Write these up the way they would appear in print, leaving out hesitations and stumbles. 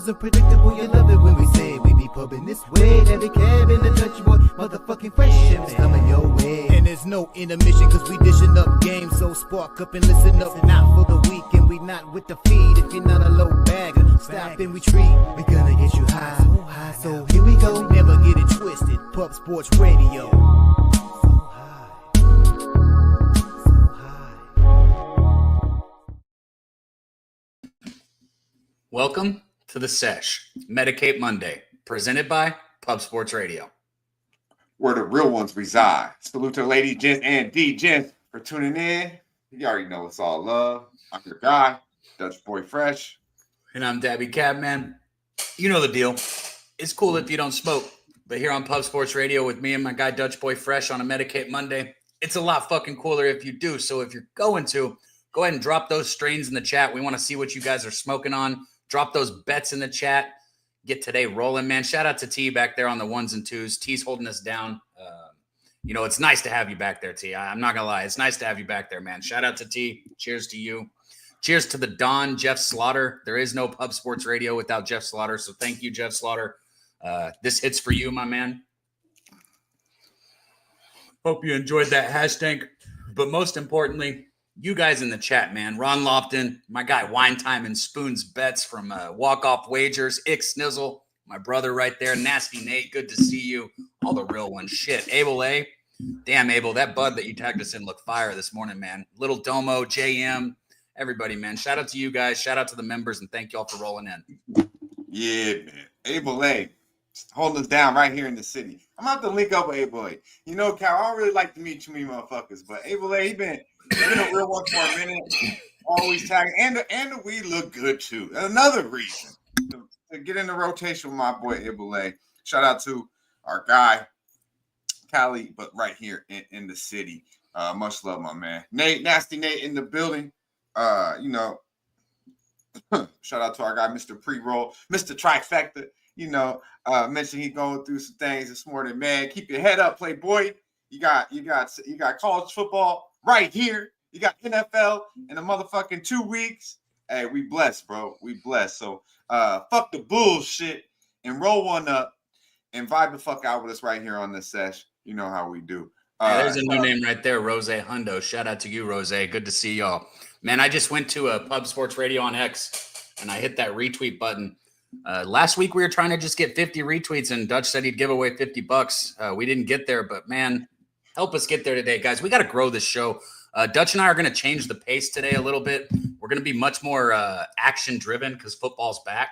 so predictable, you love it when we say we be pubbing this way. Every cab in the country, boy, motherfucking fresh ships coming your way. And there's no intermission, cause we dishing up games. So spark up and listen up, not for the week. And we not with the feed, if you're not a low bagger. Stop and retreat, we gonna get you high. So here we go, never get it twisted. Pub Sports Radio. Welcome to the Sesh, Medicate Monday, presented by Pub Sports Radio. Where the real ones reside. Salute to ladies, gents, and D-gents for tuning in. You already know it's all love. I'm your guy, Dutch Boy Fresh. And I'm Daby Cabman. You know the deal. It's cool if you don't smoke, but here on Pub Sports Radio with me and my guy Dutch Boy Fresh on a Medicate Monday, it's a lot fucking cooler if you do. So if you're going to, go ahead and drop those strains in the chat. We want to see what you guys are smoking on. Drop those bets in the chat. Get today rolling, man. Shout out to T back there on the ones and twos. T's holding us down. It's nice to have you back there, T. I'm not going to lie. It's nice to have you back there, man. Shout out to T. Cheers to you. Cheers to the Don, Jeff Slaughter. There is no Pub Sports Radio without Jeff Slaughter, so thank you, Jeff Slaughter. This hits for you, my man. Hope you enjoyed that hashtag. But most importantly, you guys in the chat, man. Ron Lofton, my guy Wine Time and Spoons Bets from Walk Off Wagers, Ick Snizzle, my brother right there, Nasty Nate, good to see you. All the real ones. Shit. Abel A. Damn, Abel, that bud that you tagged us in looked fire this morning, man. Little Domo, JM, everybody, man. Shout out to you guys. Shout out to the members, and thank y'all for rolling in. Yeah, man. Abel A. Holding us down right here in the city. I'm about to link up with Abel A. You know, Cal, I don't really like to meet too many motherfuckers, but Abel A, he's been a real one for a minute. Always tagging. And the weed look good, too. Another reason to get in the rotation with my boy Abel A. Shout out to our guy, Cali, but right here in the city. Much love, my man. Nate, Nasty Nate in the building. Shout out to our guy, Mr. Pre-Roll, Mr. Trifecta. Mentioned he going through some things this morning, man. Keep your head up, Playboy. You got college football right here. You got NFL in a motherfucking 2 weeks. Hey, we blessed, bro. We blessed. So fuck the bullshit and roll one up and vibe the fuck out with us right here on this sesh. You know how we do. There's a new name right there, Rose Hundo. Shout out to you, Rose. Good to see y'all. Man, I just went to a Pub Sports Radio on X and I hit that retweet button. Last week we were trying to just get 50 retweets and Dutch said he'd give away $50. We didn't get there, but man, help us get there today, guys. We got to grow this show. Dutch and I are going to change the pace today a little bit. We're going to be much more action driven because football's back.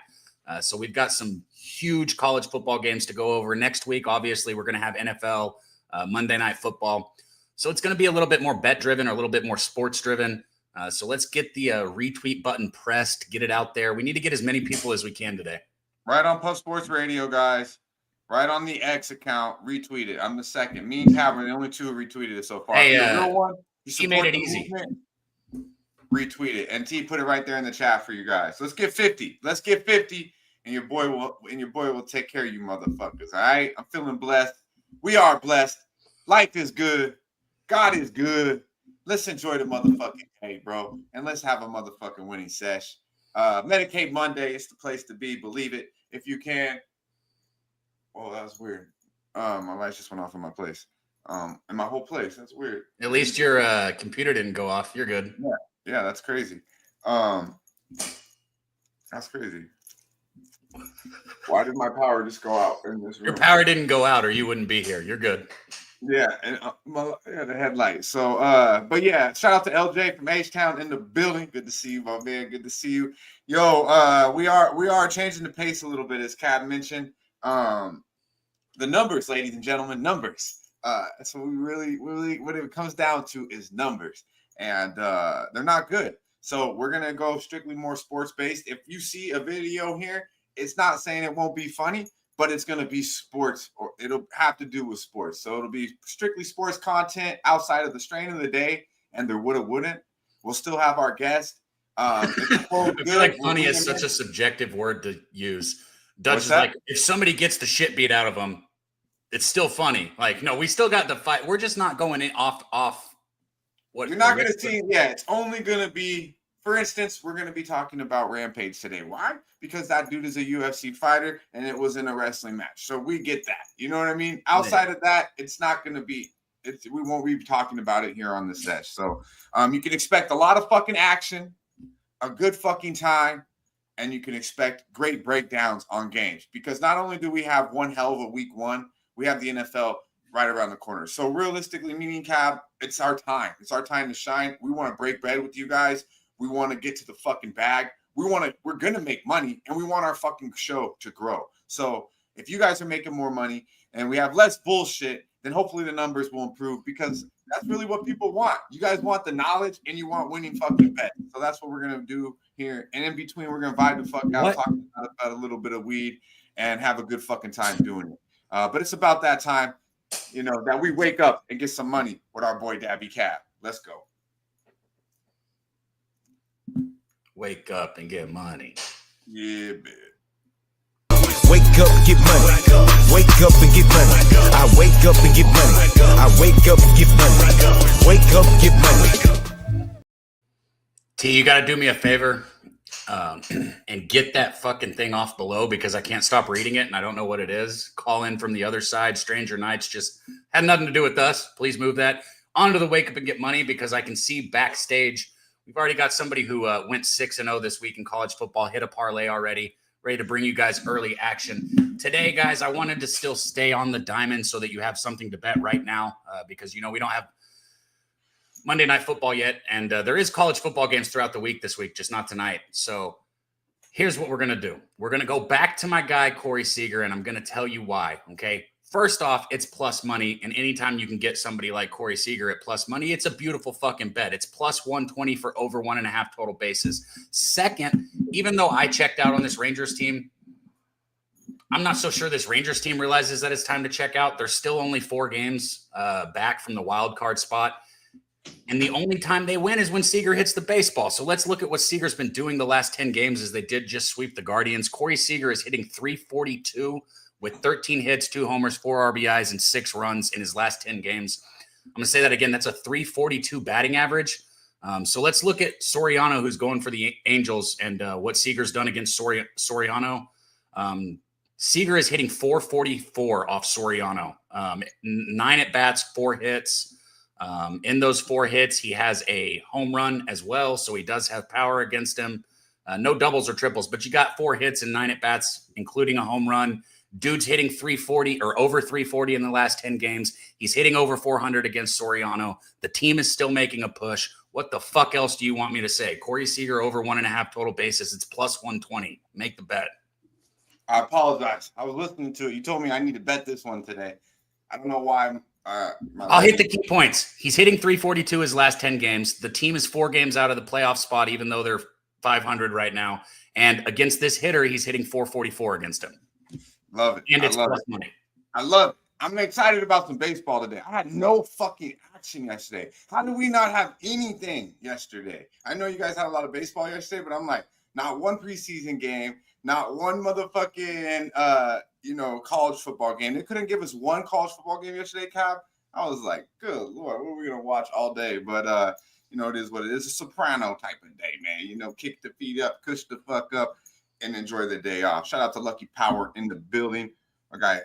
So we've got some huge college football games to go over next week. Obviously, we're going to have NFL, Monday Night Football. So it's going to be a little bit more bet driven or a little bit more sports driven. So let's get the retweet button pressed, get it out there. We need to get as many people as we can today. Right on Pub Sports Radio, guys. Right on the X account, retweet it. I'm the second. Me and Cal are the only two who retweeted it so far. Hey, the real one, he made it easy. Movement, retweet it. And T put it right there in the chat for you guys. Let's get 50. Let's get 50, and your boy will take care of you motherfuckers. All right? I'm feeling blessed. We are blessed. Life is good. God is good. Let's enjoy the motherfucking day, bro. And let's have a motherfucking winning sesh. Medicate Monday is the place to be. Believe it if you can. Oh, that was weird. My lights just went off in my place. In my whole place. That's weird. At least your computer didn't go off. You're good. Yeah, that's crazy. That's crazy. Why did my power just go out in this room? Your power didn't go out or you wouldn't be here. You're good. Yeah, and the headlight. So, but yeah, shout out to LJ from H-Town in the building. Good to see you, my man. Good to see you. Yo, we are changing the pace a little bit, as Kat mentioned. The numbers, ladies and gentlemen, numbers. So we really, what it comes down to is numbers, and they're not good. So we're gonna go strictly more sports based. If you see a video here, it's not saying it won't be funny, but it's going to be sports, or it'll have to do with sports. So it'll be strictly sports content outside of the strain of the day and there wouldn't. We'll still have our guest. I feel like funny is such a subjective word to use. Dutch is like, if somebody gets the shit beat out of them, it's still funny. Like, no, we still got the fight. We're just not going in off. What you're not going to see. Yeah, it's only going to be For instance, we're going to be talking about Rampage today. Why? Because that dude is a UFC fighter and it was in a wrestling match. So we get that. You know what I mean? Outside of that, it's not going to be, we won't be talking about it here on the Sesh. So you can expect a lot of fucking action, a good fucking time, and you can expect great breakdowns on games. Because not only do we have one hell of a week 1, we have the NFL right around the corner. So realistically, meaning Cab, it's our time. It's our time to shine. We want to break bread with you guys. We want to get to the fucking bag. We're going to make money, and we want our fucking show to grow. So if you guys are making more money and we have less bullshit, then hopefully the numbers will improve, because that's really what people want. You guys want the knowledge and you want winning fucking bets. So that's what we're going to do here. And in between, we're going to vibe the fuck out, talk about a little bit of weed, and have a good fucking time doing it. But it's about that time, that we wake up and get some money with our boy Daby Cab. Let's go. Wake up and get money. Yeah, man. Wake up, get money. Wake up and get money. I wake up and get money. I wake up and get money. Wake up, get money. T, you got to do me a favor and get that fucking thing off below, because I can't stop reading it and I don't know what it is. Call in from the other side. Stranger Nights just had nothing to do with us. Please move that onto the Wake Up and Get Money, because I can see backstage we've already got somebody who went 6-0 this week in college football, hit a parlay already, ready to bring you guys early action. Today, guys, I wanted to still stay on the diamond so that you have something to bet right now, because, we don't have Monday Night Football yet, and there is college football games throughout the week this week, just not tonight. So here's what we're going to do. We're going to go back to my guy, Corey Seager, and I'm going to tell you why, okay? First off, it's plus money, and anytime you can get somebody like Corey Seager at plus money, it's a beautiful fucking bet. It's plus 120 for over 1.5 total bases. Second, even though I checked out on this Rangers team, I'm not so sure this Rangers team realizes that it's time to check out. They're still only 4 games back from the wild card spot, and the only time they win is when Seager hits the baseball. So let's look at what Seager's been doing the last 10 games, as they did just sweep the Guardians. Corey Seager is hitting .342 with 13 hits, 2 homers, 4 RBIs, and 6 runs in his last 10 games. I'm going to say that again. That's a .342 batting average. So let's look at Soriano, who's going for the Angels, and what Seager's done against Soriano. Seager is hitting .444 off Soriano. 9 at-bats, 4 hits. In those 4 hits, he has a home run as well, so he does have power against him. No doubles or triples, but you got 4 hits and 9 at-bats, including a home run. Dude's hitting .340 or over .340 in the last 10 games. He's hitting over .400 against Soriano. The team is still making a push. What the fuck else do you want me to say? Corey Seager over 1.5 total bases. It's plus 120. Make the bet. I apologize. I was listening to it. You told me I need to bet this one today. I don't know why. I'll hit the key points. He's hitting .342 his last 10 games. The team is 4 games out of the playoff spot, even though they're 500 right now. And against this hitter, he's hitting .444 against him. Love it. And it's plus money. I love it. I'm excited about some baseball today. I had no fucking action yesterday. How did we not have anything yesterday? I know you guys had a lot of baseball yesterday, but I'm like, not one preseason game, not one motherfucking college football game. They couldn't give us one college football game yesterday, Cap. I was like, good Lord, what are we gonna watch all day? But it is what it is. A soprano type of day, man. Kick the feet up, cush the fuck up, and enjoy the day off. Shout out to Lucky Power in the building. We got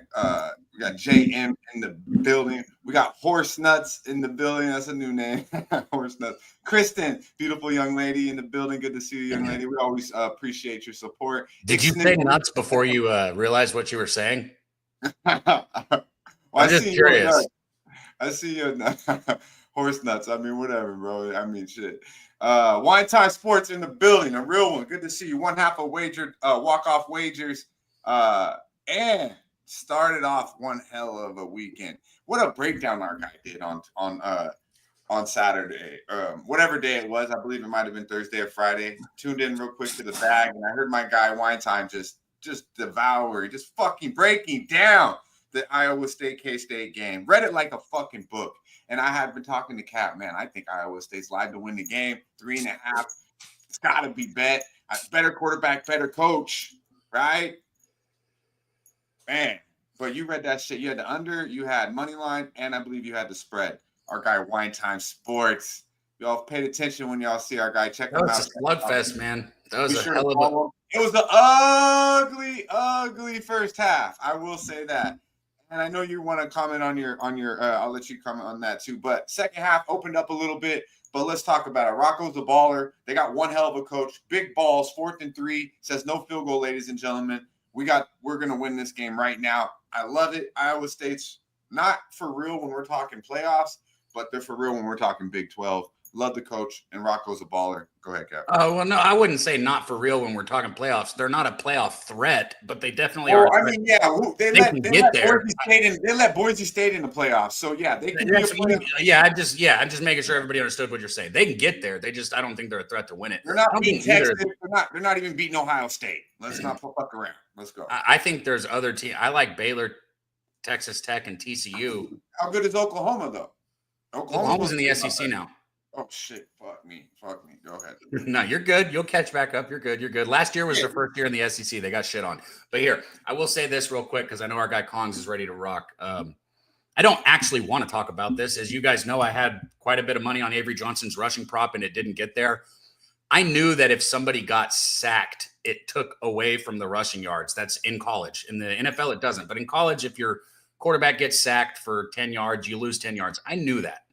JM in the building. We got Horse Nuts in the building. That's a new name. Horse Nuts. Kristen, beautiful young lady in the building. Good to see you, young lady. We always appreciate your support. Did you say nuts before you realized what you were saying? Well, I'm just curious. I see you. Horse Nuts. I mean, whatever, bro. I mean, shit. Wine Time Sports in the building. A real one. Good to see you. One half of wagered walk-off wagers. And started off one hell of a weekend. What a breakdown our guy did on Saturday. Whatever day it was. I believe it might have been Thursday or Friday. Tuned in real quick to the bag, and I heard my guy Wine Time just devour, just fucking breaking down the Iowa State K-State game. Read it like a fucking book. And I had been talking to Cap, man. I think Iowa State's live to win the game. 3.5. It's got to be bet. Better quarterback, better coach, right? Man, but you read that shit. You had the under, you had money line, and I believe you had the spread. Our guy Wine Time Sports, y'all paid attention when y'all see our guy. Check That him was out. a slugfest, man. That was Be a sure hell to of follow him. It was the ugly first half. I will say that. And I know you want to comment on your I'll let you comment on that too. But second half opened up a little bit. But let's talk about it. Rocco's a baller. They got one hell of a coach. Big balls, 4th and 3. Says no field goal, ladies and gentlemen. We're gonna win this game right now. I love it. Iowa State's not for real when we're talking playoffs, but they're for real when we're talking Big 12. Love the coach, and Rocco's a baller. Go ahead, Cap. Oh, well, no, I wouldn't say not for real when we're talking playoffs. They're not a playoff threat, but they definitely are. I mean, yeah, they let Boise State in the playoffs. So yeah, they can be a playoff. I'm just making sure everybody understood what you're saying. They can get there. I don't think they're a threat to win it. They're not beating Texas. They're not even beating Ohio State. Let's not fuck around. Let's go. I think there's other teams. I like Baylor, Texas Tech, and TCU. How good is Oklahoma though? Oklahoma's in the SEC now. Oh shit! Fuck me. Go ahead. No, you're good. You'll catch back up. You're good. Last year was their first year in the SEC. They got shit on. But here, I will say this real quick because I know our guy Kongs is ready to rock. I don't actually want to talk about this. As you guys know, I had quite a bit of money on Avery Johnson's rushing prop, and it didn't get there. I knew that if somebody got sacked, it took away from the rushing yards. That's in college. In the NFL, it doesn't. But in college, if your quarterback gets sacked for 10 yards, you lose 10 yards. I knew that.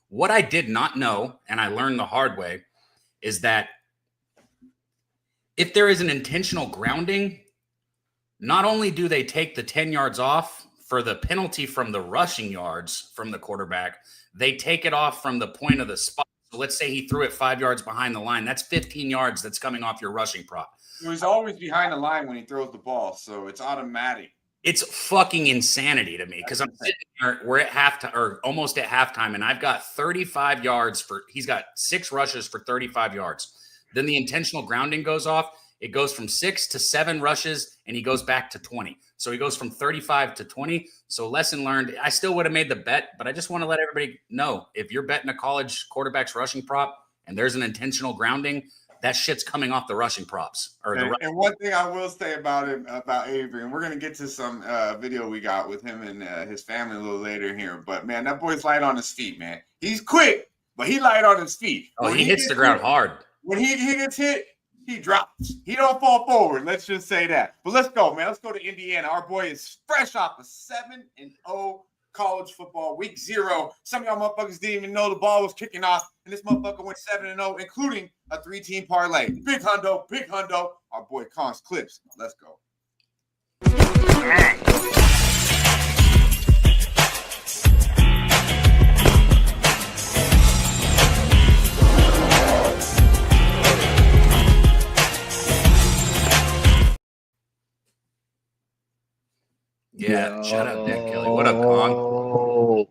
What I did not know, and I learned the hard way, is that if there is an intentional grounding, not only do they take the 10 yards off for the penalty from the rushing yards from the quarterback, they take it off from the point of the spot. So let's say he threw it 5 yards behind the line. That's 15 yards that's coming off your rushing prop. He's always behind the line when he throws the ball, so it's automatic. It's fucking insanity to me because I'm sitting there, we're at halftime or almost at halftime, and I've got 35 yards he's got 6 rushes for 35 yards. Then the intentional grounding goes off. It goes from 6 to 7 rushes, and he goes back to 20. So he goes from 35 to 20. So lesson learned. I still would have made the bet, but I just want to let everybody know if you're betting a college quarterback's rushing prop and there's an intentional grounding, that shit's coming off the rushing props. And one thing I will say about Avery, and we're gonna get to some video we got with him and his family a little later here. But man, that boy's light on his feet, man. He's quick, but he light on his feet. Oh, he hits the ground hard. When he gets hit, he drops. He don't fall forward. Let's just say that. But let's go, man. Let's go to Indiana. Our boy is fresh off a 7-0 college football, week 0. Some of y'all motherfuckers didn't even know the ball was kicking off, and this motherfucker went 7-0, including a 3-team parlay. Big hundo. Our boy Cons Clips. Let's go. Yeah, shout out Nick Kelly. What up, Con?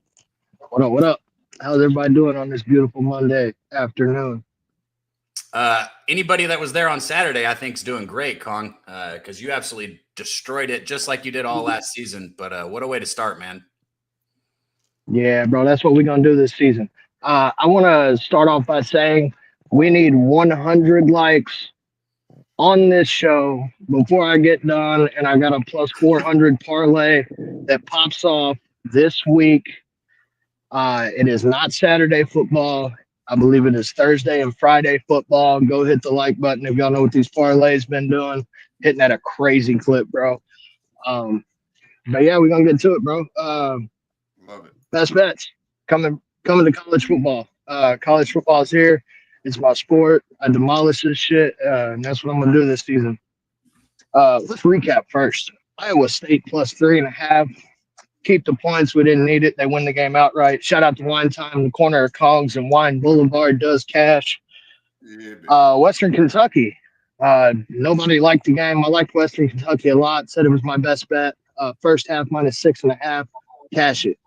What up? How's everybody doing on this beautiful Monday afternoon? Anybody that was there on Saturday, I think, is doing great, Con, because you absolutely destroyed it just like you did all last season. But what a way to start, man. Yeah, bro, that's what we're going to do this season. I want to start off by saying we need 100 likes on this show before I get done, and I got a plus 400 parlay that pops off this week. It is not Saturday football. I believe it is Thursday and Friday football. Go hit the like button if y'all know what these parlays been doing. Hitting at a crazy clip, bro. But yeah, we're gonna get to it, bro. Love it. Best bets coming to college football. College football is here. It's my sport. I demolish this shit, and that's what I'm gonna do this season. Let's recap first. Iowa State plus 3.5. Keep the points. We didn't need it. They win the game outright. Shout out to Wine Time, the corner of Cogs and Wine Boulevard does cash. Yeah, Western Kentucky. Nobody liked the game. I liked Western Kentucky a lot. Said it was my best bet. First half minus 6.5. Cash it.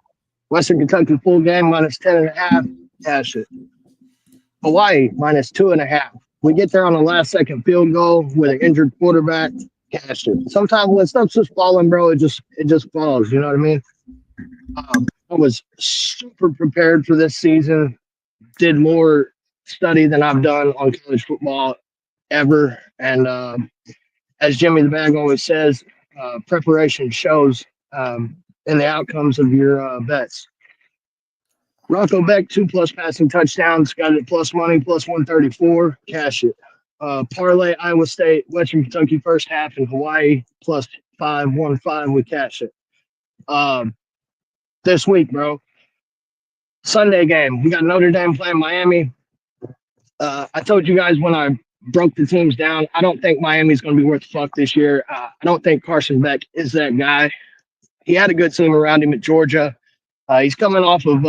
Western Kentucky full game minus 10.5. Cash it. Hawaii minus 2.5. We get there on the last second field goal with an injured quarterback. Cash it. Sometimes when stuff's just falling, bro, it just falls. You know what I mean? I was super prepared for this season. Did more study than I've done on college football ever. And as Jimmy the Bag always says, preparation shows in the outcomes of your bets. Rocco Beck, 2+ passing touchdowns. Got it plus money, plus 134. Cash it. Parlay Iowa State, Western Kentucky first half, and Hawaii plus 515. We cash it. This week, bro. Sunday game. We got Notre Dame playing Miami. I told you guys when I broke the teams down, I don't think Miami's going to be worth the fuck this year. I don't think Carson Beck is that guy. He had a good team around him at Georgia. He's coming off of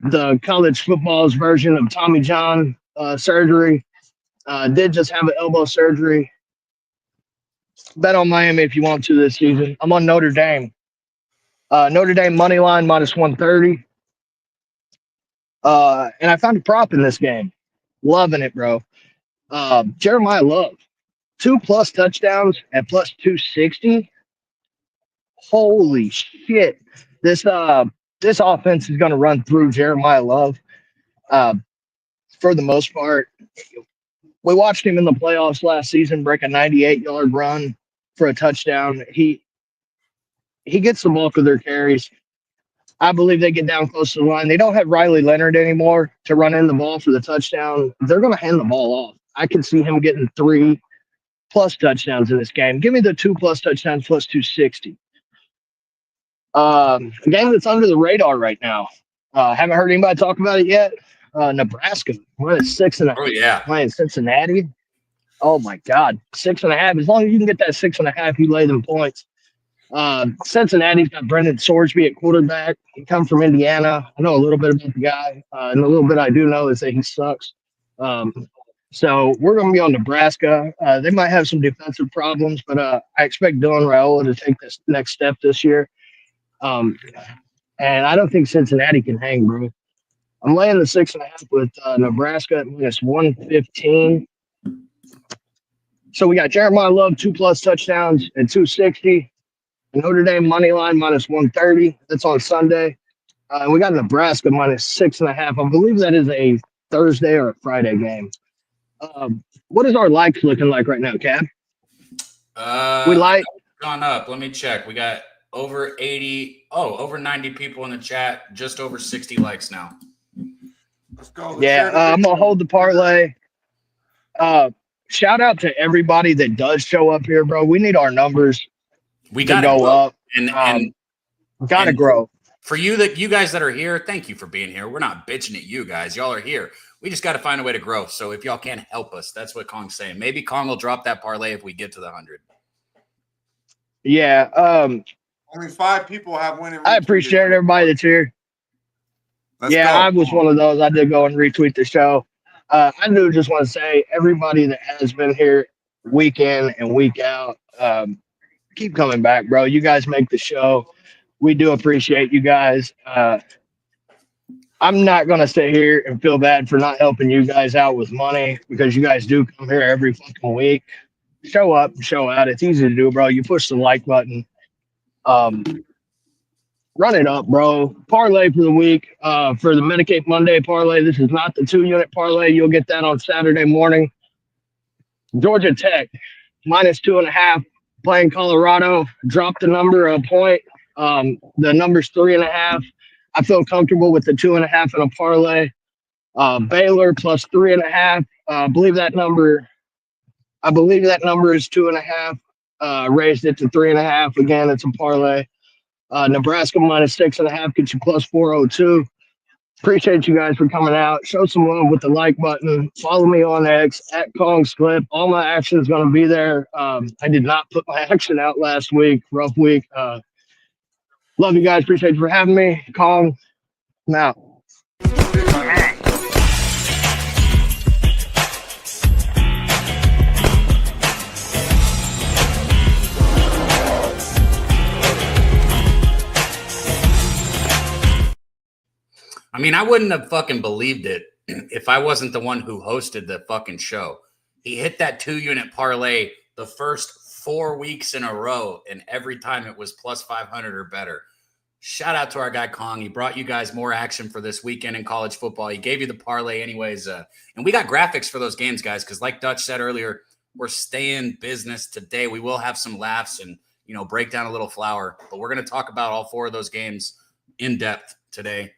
the college football's version of Tommy John surgery. Did just have an elbow surgery. Bet on Miami if you want to this season. I'm on Notre Dame. Notre Dame money line minus 130. And I found a prop in this game. Loving it, bro. Jeremiah Love, 2+ touchdowns at plus 260. Holy shit. This offense is going to run through Jeremiah Love for the most part. We watched him in the playoffs last season break a 98-yard run for a touchdown. He gets the bulk of their carries. I believe they get down close to the line. They don't have Riley Leonard anymore to run in the ball for the touchdown. They're going to hand the ball off. I can see him getting 3+ touchdowns in this game. Give me the 2+ touchdowns plus 260. A game that's under the radar right now. Haven't heard anybody talk about it yet. Nebraska, minus 6.5. Oh, yeah. Playing Cincinnati. Oh, my God. 6.5. As long as you can get that 6.5, you lay them points. Cincinnati's got Brendan Sorsby at quarterback. He comes from Indiana. I know a little bit about the guy, and a little bit I do know is that he sucks. So we're going to be on Nebraska. They might have some defensive problems, but I expect Dylan Raiola to take this next step this year. And I don't think Cincinnati can hang, bro. I'm laying the 6.5 with Nebraska at minus 115. So we got Jeremiah Love, 2+ touchdowns at 260. Notre Dame money line minus 130. That's on Sunday. And we got Nebraska minus 6.5. I believe that is a Thursday or a Friday game. What is our likes looking like right now, Cap? We like gone up. Let me check. We got over 90 people in the chat. Just over 60 likes now. Let's go. Yeah, I'm gonna hold the parlay. Shout out to everybody that does show up here, bro. We need our numbers. We got to go up and gotta grow. For you guys that are here, thank you for being here. We're not bitching at you guys. Y'all are here. We just got to find a way to grow. So if y'all can't help us, that's what Kong's saying. Maybe Kong will drop that parlay if we get to the 100. Yeah. Only 5 people have winning. I appreciate everybody that's here. Let's go. I was one of those. I did go and retweet the show. I do just want to say everybody that has been here week in and week out, keep coming back, bro. You guys make the show. We do appreciate you guys. I'm not going to sit here and feel bad for not helping you guys out with money because you guys do come here every fucking week. Show up and show out. It's easy to do, bro. You push the like button. Run it up, bro. Parlay for the week. For the Medicate Monday parlay, this is not the 2-unit parlay. You'll get that on Saturday morning. Georgia Tech, minus 2.5. Playing Colorado, dropped the number a point. The number's 3.5. I feel comfortable with the 2.5 in a parlay. Baylor plus 3.5. I believe that number is 2.5. Raised it to 3.5. Again, it's a parlay. Nebraska minus 6.5 gets you plus 402. Appreciate you guys for coming out. Show some love with the like button. Follow me on X at Kong's Clip. All my action is going to be there. I did not put my action out last week. Rough week. Love you guys. Appreciate you for having me. Kong, I'm out. I mean, I wouldn't have fucking believed it if I wasn't the one who hosted the fucking show. He hit that 2-unit parlay the first 4 weeks in a row, and every time it was plus 500 or better. Shout out to our guy Kong. He brought you guys more action for this weekend in college football. He gave you the parlay anyways. And we got graphics for those games, guys, because like Dutch said earlier, we're staying business today. We will have some laughs and, break down a little flour. But we're going to talk about all 4 of those games in depth today.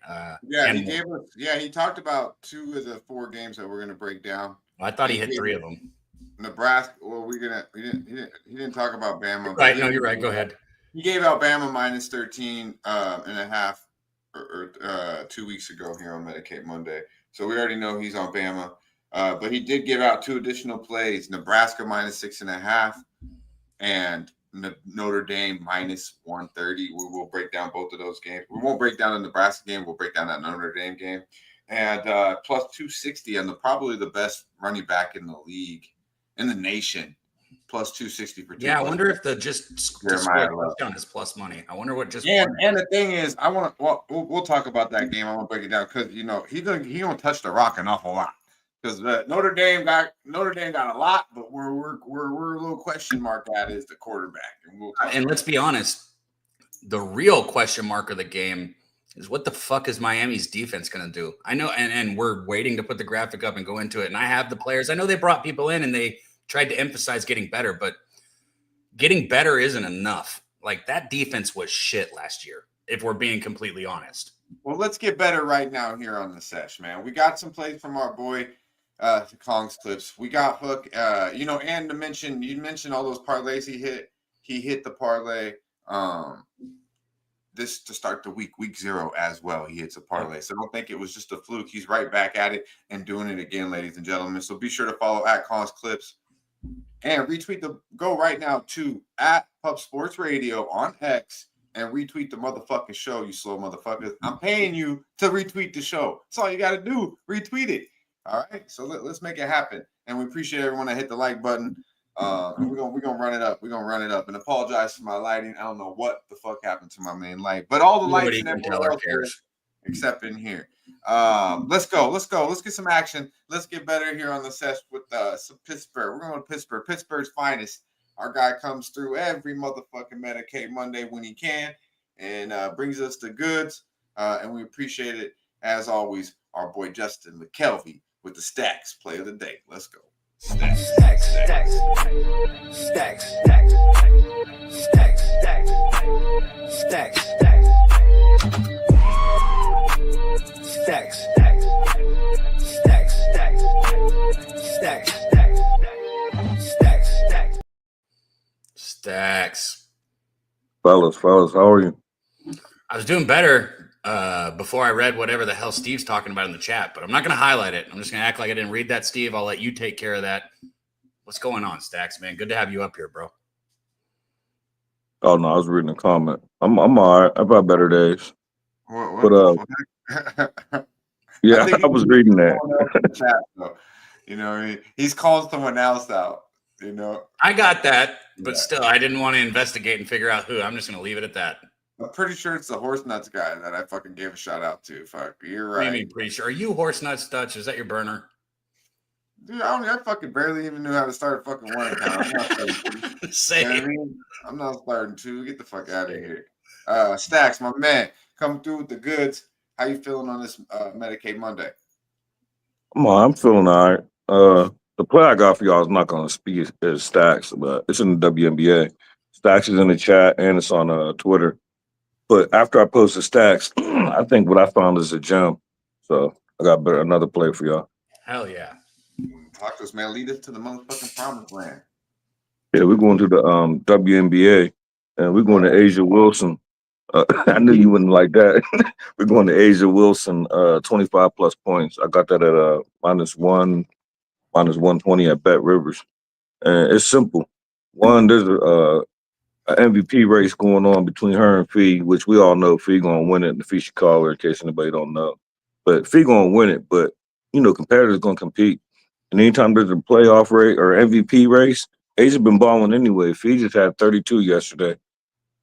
Yeah, he gave us. Yeah, he talked about 2 of the 4 games that we're gonna break down. I thought he hit 3 of them. Nebraska. Well, he didn't talk about Bama. Right. No, you're right. Go ahead. He gave out Bama minus 13.5 or 2 weeks ago here on Medicate Monday. So we already know he's on Bama. But he did give out 2 additional plays: Nebraska minus 6.5 and Notre Dame minus 130. We will break down both of those games. We won't break down the Nebraska game. We'll break down that Notre Dame game. And plus 260 on probably the best running back in the league, in the nation, plus 260 for 2. Yeah, I wonder if the just touchdown is plus money. I wonder what just. And the thing is, I want to. Well, we'll talk about that game. I want to break it down because he don't touch the rock an awful lot. Because Notre Dame got a lot, but we're a little question mark at is the quarterback. And let's be honest, the real question mark of the game is what the fuck is Miami's defense going to do? I know, and we're waiting to put the graphic up and go into it. And I have the players. I know they brought people in and they tried to emphasize getting better, but getting better isn't enough. Like, that defense was shit last year, if we're being completely honest. Well, let's get better right now here on the Sesh, man. We got some plays from our boy Kong's Clips. We got Hook, and you mentioned all those parlays he hit. He hit the parlay this to start the week 0 as well. He hits a parlay. So don't think it was just a fluke. He's right back at it and doing it again, ladies and gentlemen. So be sure to follow at Kong's Clips and go right now to at Pub Sports Radio on X and retweet the motherfucking show, you slow motherfuckers. I'm paying you to retweet the show. That's all you got to do. Retweet it. All right, so let's make it happen, and we appreciate everyone that hit the like button. And we're gonna run it up. We're gonna run it up, and apologize for my lighting. I don't know what the fuck happened to my main light, but all the lights and everything else cares except in here. Let's go. Let's get some action. Let's get better here on the Sesh with some Pittsburgh. We're going to Pittsburgh. Pittsburgh's finest. Our guy comes through every motherfucking Medicate Monday when he can, and brings us the goods. And we appreciate it as always. Our boy Justin McKelvey with the Stacks play of the day. Let's go. Stacks. Fellas, how are you? I was doing better before I read whatever the hell Steve's talking about in the chat, but I'm not going to highlight it. I'm just going to act like I didn't read that, Steve. I'll let you take care of that. What's going on, Stacks, man? Good to have you up here, bro. Oh, no, I was reading a comment. I'm all right. I've had better days. Yeah, I was reading that. Chat, he's calling someone else out. I got that, but still, I didn't want to investigate and figure out who. I'm just going to leave it at that. I'm pretty sure it's the Horse Nuts guy that I fucking gave a shout out to. Fuck, you're right. What do you mean, pretty sure? Are you Horse Nuts Dutch? Is that your burner? Dude, I fucking barely even knew how to start a fucking one account. I'm not starting I'm not starting 2. Get the fuck out of here. Stacks, my man, come through with the goods. How you feeling on this Medicate Monday? I'm feeling all right. The play I got for y'all is not going to speak as Stacks, but it's in the WNBA. Stacks is in the chat and it's on Twitter. But after I post the Stacks, I think what I found is a gem. So I got another play for y'all. Hell yeah. Talk to us, man. Lead us to the motherfucking promised land. Yeah, we're going to the WNBA, and we're going to Asia Wilson. I knew you wouldn't like that. We're going to Asia Wilson, 25 plus points. I got that at minus 120 at Bet Rivers. And it's simple. One, there's a MVP race going on between her and Fee, which we all know Fee going to win it. And Fee should call her in case anybody don't know. But Fee going to win it. But, competitors going to compete. And anytime there's a playoff race or MVP race, Asia been balling anyway. Fee just had 32 yesterday.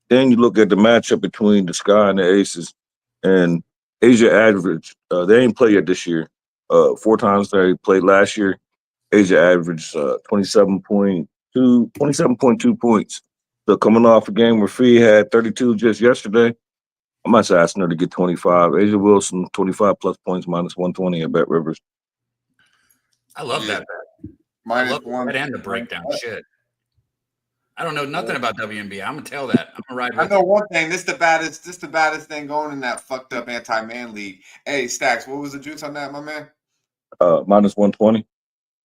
Then you look at the matchup between the Sky and the Aces, and Asia average. They ain't played yet this year. 4 times they played last year. Asia averaged 27.2 points. So coming off a game where Fee had 32 just yesterday, I might say asking her to get 25. Asia Wilson, 25 plus points, minus 120 at Bet Rivers. I love that bet. Minus I love one and the breakdown shit. I don't know nothing about WNBA. I'm gonna tell that. I'm gonna ride I with know you. one thing. This the baddest thing going in that fucked up anti-man league. Hey, Stacks, what was the juice on that, my man? Minus 120.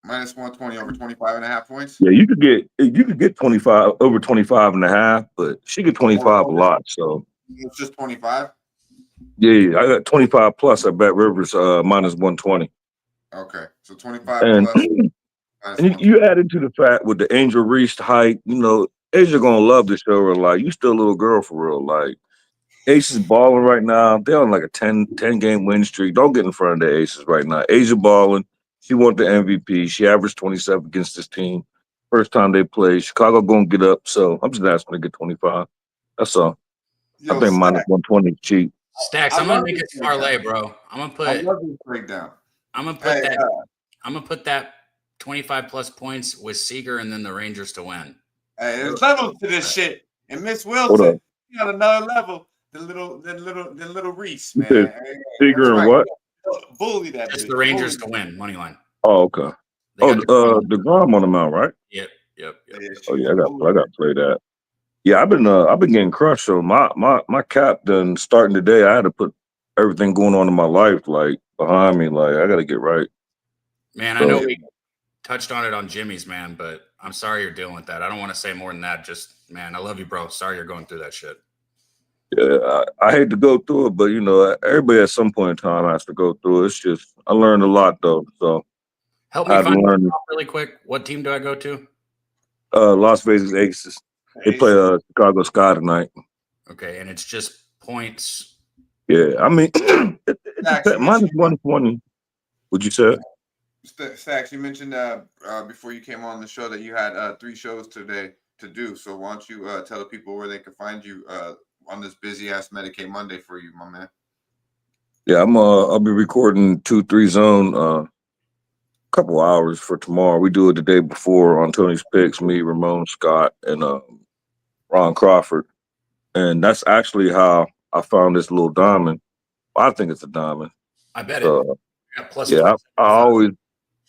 Minus 120 over 25.5 points. Yeah, you could get 25 over 25 and a half, but she get 25 a lot. So It's just 25. yeah, I got 25 plus at Bet Rivers minus 120. Okay, so 25 And plus. and you add into the fact with the Angel Reese height, Asia gonna love the show. Her like you still a little girl for real. Like Ace is balling right now. They're on like a 10 game win streak. Don't get in front of the Aces right now. Asia balling. She won the MVP. She averaged 27 against this team. First time they play. Chicago gonna get up. So I'm just asking to get 25. That's all. Yo, I think Stack, minus 120 cheap. Stacks, I'm gonna make a parlay, bro. I'm gonna I put love this breakdown. I'm gonna put that 25 plus points with Seager and then the Rangers to win. Hey, there's levels to this shit. And Miss Hold Wilson, up. you got another level. The little Reese, You man. said Hey, Seager that's and right. what? Bully that Just bitch. the Rangers to Bully. win, money line. Oh, okay. They Oh, got the Grom on the mount, right? Yep. Yeah, Oh she's yeah, I got bully. to play that. Yeah, I've been getting crushed. So my cap done starting today. I had to put everything going on in my life like behind me. Like I got to get right. Man, I know we touched on it on Jimmy's, man, but I'm sorry you're dealing with that. I don't want to say more than that. Just, man, I love you, bro. Sorry you're going through that shit. Yeah, I hate to go through it, but everybody at some point in time has to go through it. It's just I learned a lot though. So Help me I've find learned really quick. What team do I go to? Las Vegas Aces. They play Chicago Sky tonight. Okay, and it's just points. Yeah, I mean, Stacks, minus 120. Would you say? Stacks, you mentioned before you came on the show that you had 3 shows today to do. So why don't you tell the people where they can find you on this busy ass Medicate Monday for you, my man? Yeah, I'll be recording 2-3 zone couple hours for tomorrow. We do it the day before on Tony's Picks, me, Ramon Scott, and Ron Crawford. And that's actually how I found this little diamond. I think it's a diamond. I bet it. Yeah, I always,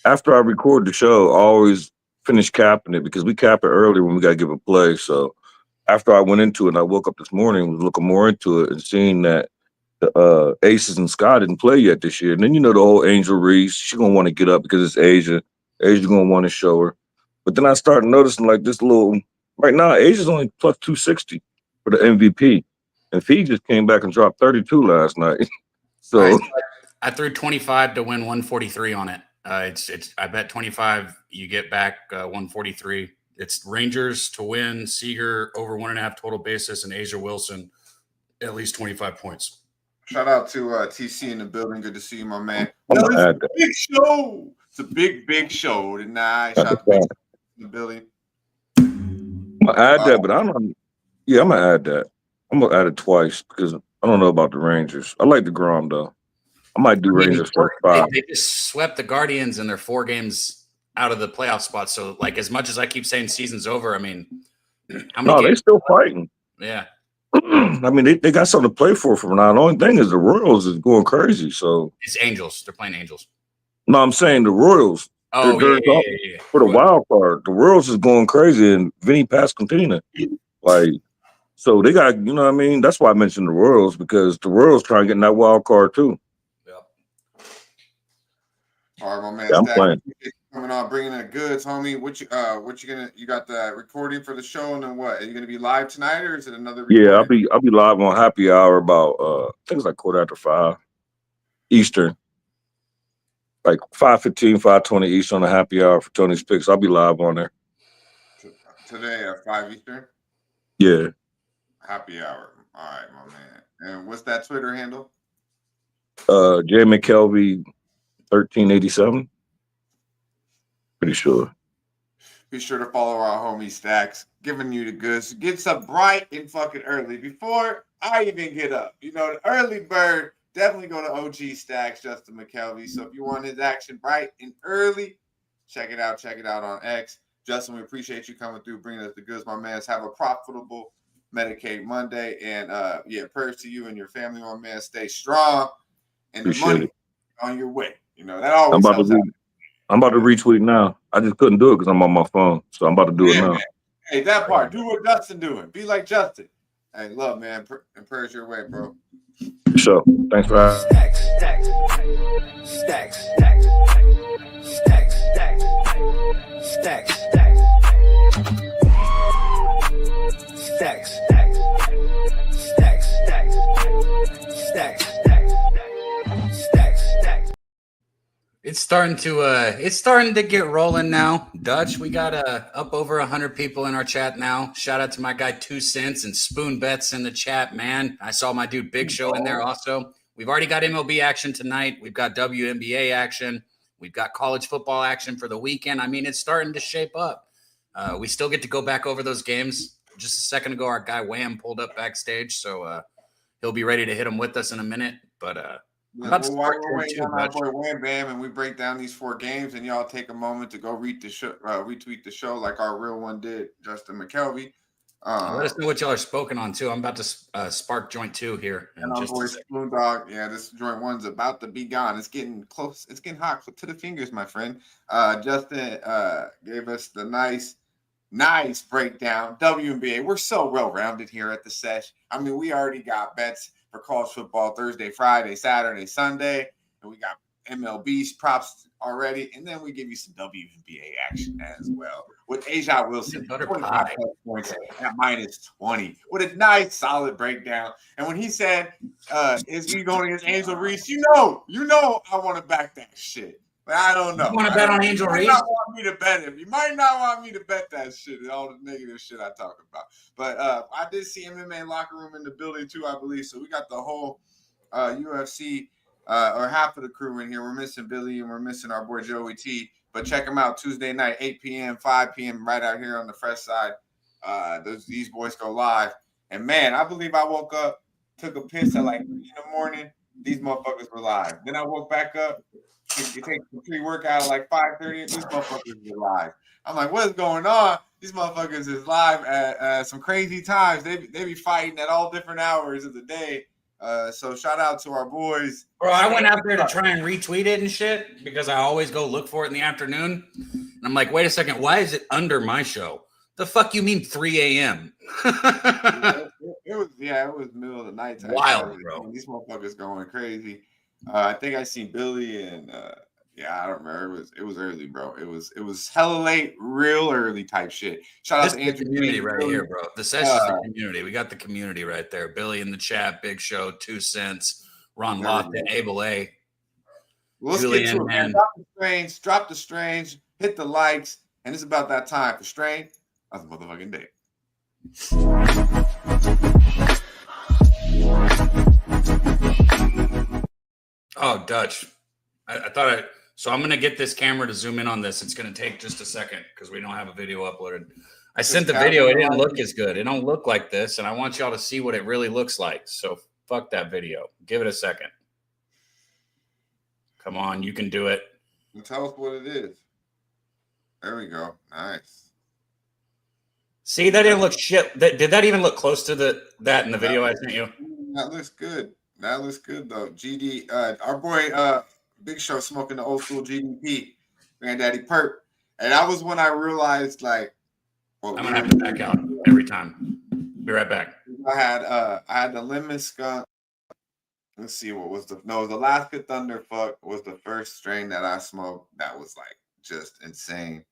after I record the show, I always finish capping it because we cap it early when we got to give a play. So after I went into it and I woke up this morning, was looking more into it and seeing that the Aces and Sky didn't play yet this year. And then, the whole Angel Reese, she's going to want to get up because it's Asia. Asia's going to want to show her. But then I started noticing like this little, right now, Asia's only plus 260 for the MVP. And Fee just came back and dropped 32 last night. So I threw 25 to win 143 on it. It's I bet 25, you get back 143. It's Rangers to win, Seager over 1.5 total basis, and Asia Wilson at least 25 points. Shout out to TC in the building. Good to see you, my man. I'm It's gonna a add that. big show. It's a big show tonight. Shout out to Big in the building. I'm gonna add that, but I don't. Yeah, I'm gonna add that. I'm gonna add it twice because I don't know about the Rangers. I like the Grom though. I might do Rangers first 5. They just swept the Guardians and they're 4 games out of the playoff spot. So, like, as much as I keep saying season's over, I mean, how many No, they games? still fighting. Yeah. I mean, they got something to play for from now. The only thing is the Royals is going crazy. So It's Angels. They're playing Angels. no, I'm saying the Royals. Oh, yeah. For the wild card, the Royals is going crazy, and Vinny Pasquantino, like, so they got, you know what I mean? That's why I mentioned the Royals because the Royals trying to get in that wild card too. Yep. All right, my man. Yeah, I'm Stack, playing. coming on, bringing the goods, homie. What you gonna? You got the recording for the show, and then what? Are you gonna be live tonight, or is it another? Yeah, recording? I'll be live on Happy Hour about I think it's like 5:15 Eastern, like 5:15, 5:20 Eastern on the Happy Hour for Tony's Picks. I'll be live on there. Today at 5 Eastern. Yeah, Happy hour. All right, my man. And what's that Twitter handle? J McKelvey 1387. Pretty sure. Be sure to follow our homie Stacks, giving you the goods. Gets up bright and fucking early before I even get up. The early bird. Definitely go to OG Stacks, Justin McKelvey. So if you want his action bright and early, check it out. Check it out on X. Justin, we appreciate you coming through, bringing us the goods, my man. Have a profitable Medicate Monday. And prayers to you and your family, my man. Stay strong. And the money on your way. That always helps out. I'm about to retweet now. I just couldn't do it because I'm on my phone. So I'm about to do it now. Man. Hey, that part. Do what Justin doing. Be like Justin. Hey, love, man. And prayers your way, bro. Sure. Thanks for having me. It's starting to get rolling now. Dutch, we got up over 100 people in our chat now. Shout out to my guy 2 Cents and Spoon Bets in the chat, man. I saw my dude Big Show in there also. We've already got MLB action tonight. We've got WNBA action. We've got college football action for the weekend. I mean, it's starting to shape up. We still get to go back over those games. Just a second ago, our guy Wham pulled up backstage, so he'll be ready to hit him with us in a minute. But while we're waiting on our boy Wham Bam and we break down these 4 games, and y'all take a moment to go retweet the show like our real one did, Justin McKelvey. Let us know what y'all are spoken on too. I'm about to spark joint 2 here. And our boy Spoon Dog, yeah, this joint 1's about to be gone. It's getting close. It's getting hot to the fingers, my friend. Justin gave us the nice breakdown. WNBA. We're so well-rounded here at the Sesh. I mean, we already got bets for college football Thursday, Friday, Saturday, Sunday, and we got MLB props already, and then we give you some WNBA action as well with Asia Wilson, 25 points at -20 with a nice solid breakdown. And when he said, "Is he going against Angel Reese?" You know, I want to back that shit. But I don't know. You want to bet on Angel Reese? You might not want me to bet him. You might not want me to bet that shit and all the negative shit I talk about. But I did see MMA locker room in the building too, I believe. So we got the whole UFC or half of the crew in here. We're missing Billy and we're missing our boy Joey T. But check them out Tuesday night, 8 p.m., 5 p.m. right out here on the fresh side. These boys go live. And man, I believe I woke up, took a piss at like 3 in the morning. These motherfuckers were live. Then I woke back up. You take the pre-workout at like 5:30, these motherfuckers are live. I'm like, what is going on? These motherfuckers is live at some crazy times. They be fighting at all different hours of the day. So shout out to our boys. Bro, I went out there to try and retweet it and shit because I always go look for it in the afternoon. And I'm like, wait a second, why is it under my show? The fuck you mean 3 a.m.? It was middle of the night time. Wild, bro. These motherfuckers going crazy. I think I seen Billy and I don't remember. It was early, bro. It was hella late, real early type shit. Shout out to Andrew. Community right here, bro. The Sesh is the community. We got the community right there. Billy in the chat, Big Show, 2 Cents, Ron Lofton, Able A. Let's get to it, man. Drop the strange, hit the likes, and it's about that time for Strain. That's a motherfucking day. Oh, Dutch. So I'm going to get this camera to zoom in on this. It's going to take just a second because we don't have a video uploaded. I sent the video. It didn't look as good. It don't look like this, and I want y'all to see what it really looks like. So fuck that video. Give it a second. Come on. You can do it. Tell us what it is. There we go. Nice. See, that didn't look shit. Did that even look close to that in the video I sent you? That looks good. That looks good though. GD, our boy Big Show smoking the old school GDP, Granddaddy Perp. And that was when I realized like I'm gonna have to back out every time. Be right back. I had the lemon skunk. Let's see what was the Alaska Thunderfuck was the first strain that I smoked that was like just insane.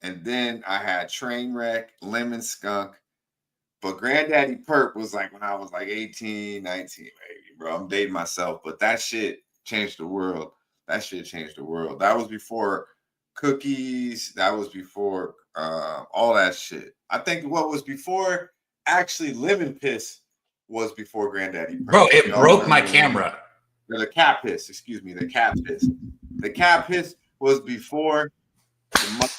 And then I had Trainwreck, Lemon Skunk. But Granddaddy Perp was like when I was like 18, 19, maybe, bro. I'm dating myself, but that shit changed the world. That shit changed the world. That was before cookies. That was before all that shit. I think what was before actually lemon piss was before Granddaddy Perp. Bro, it broke my camera. The cat piss, excuse me, the cat piss. The cat piss was before the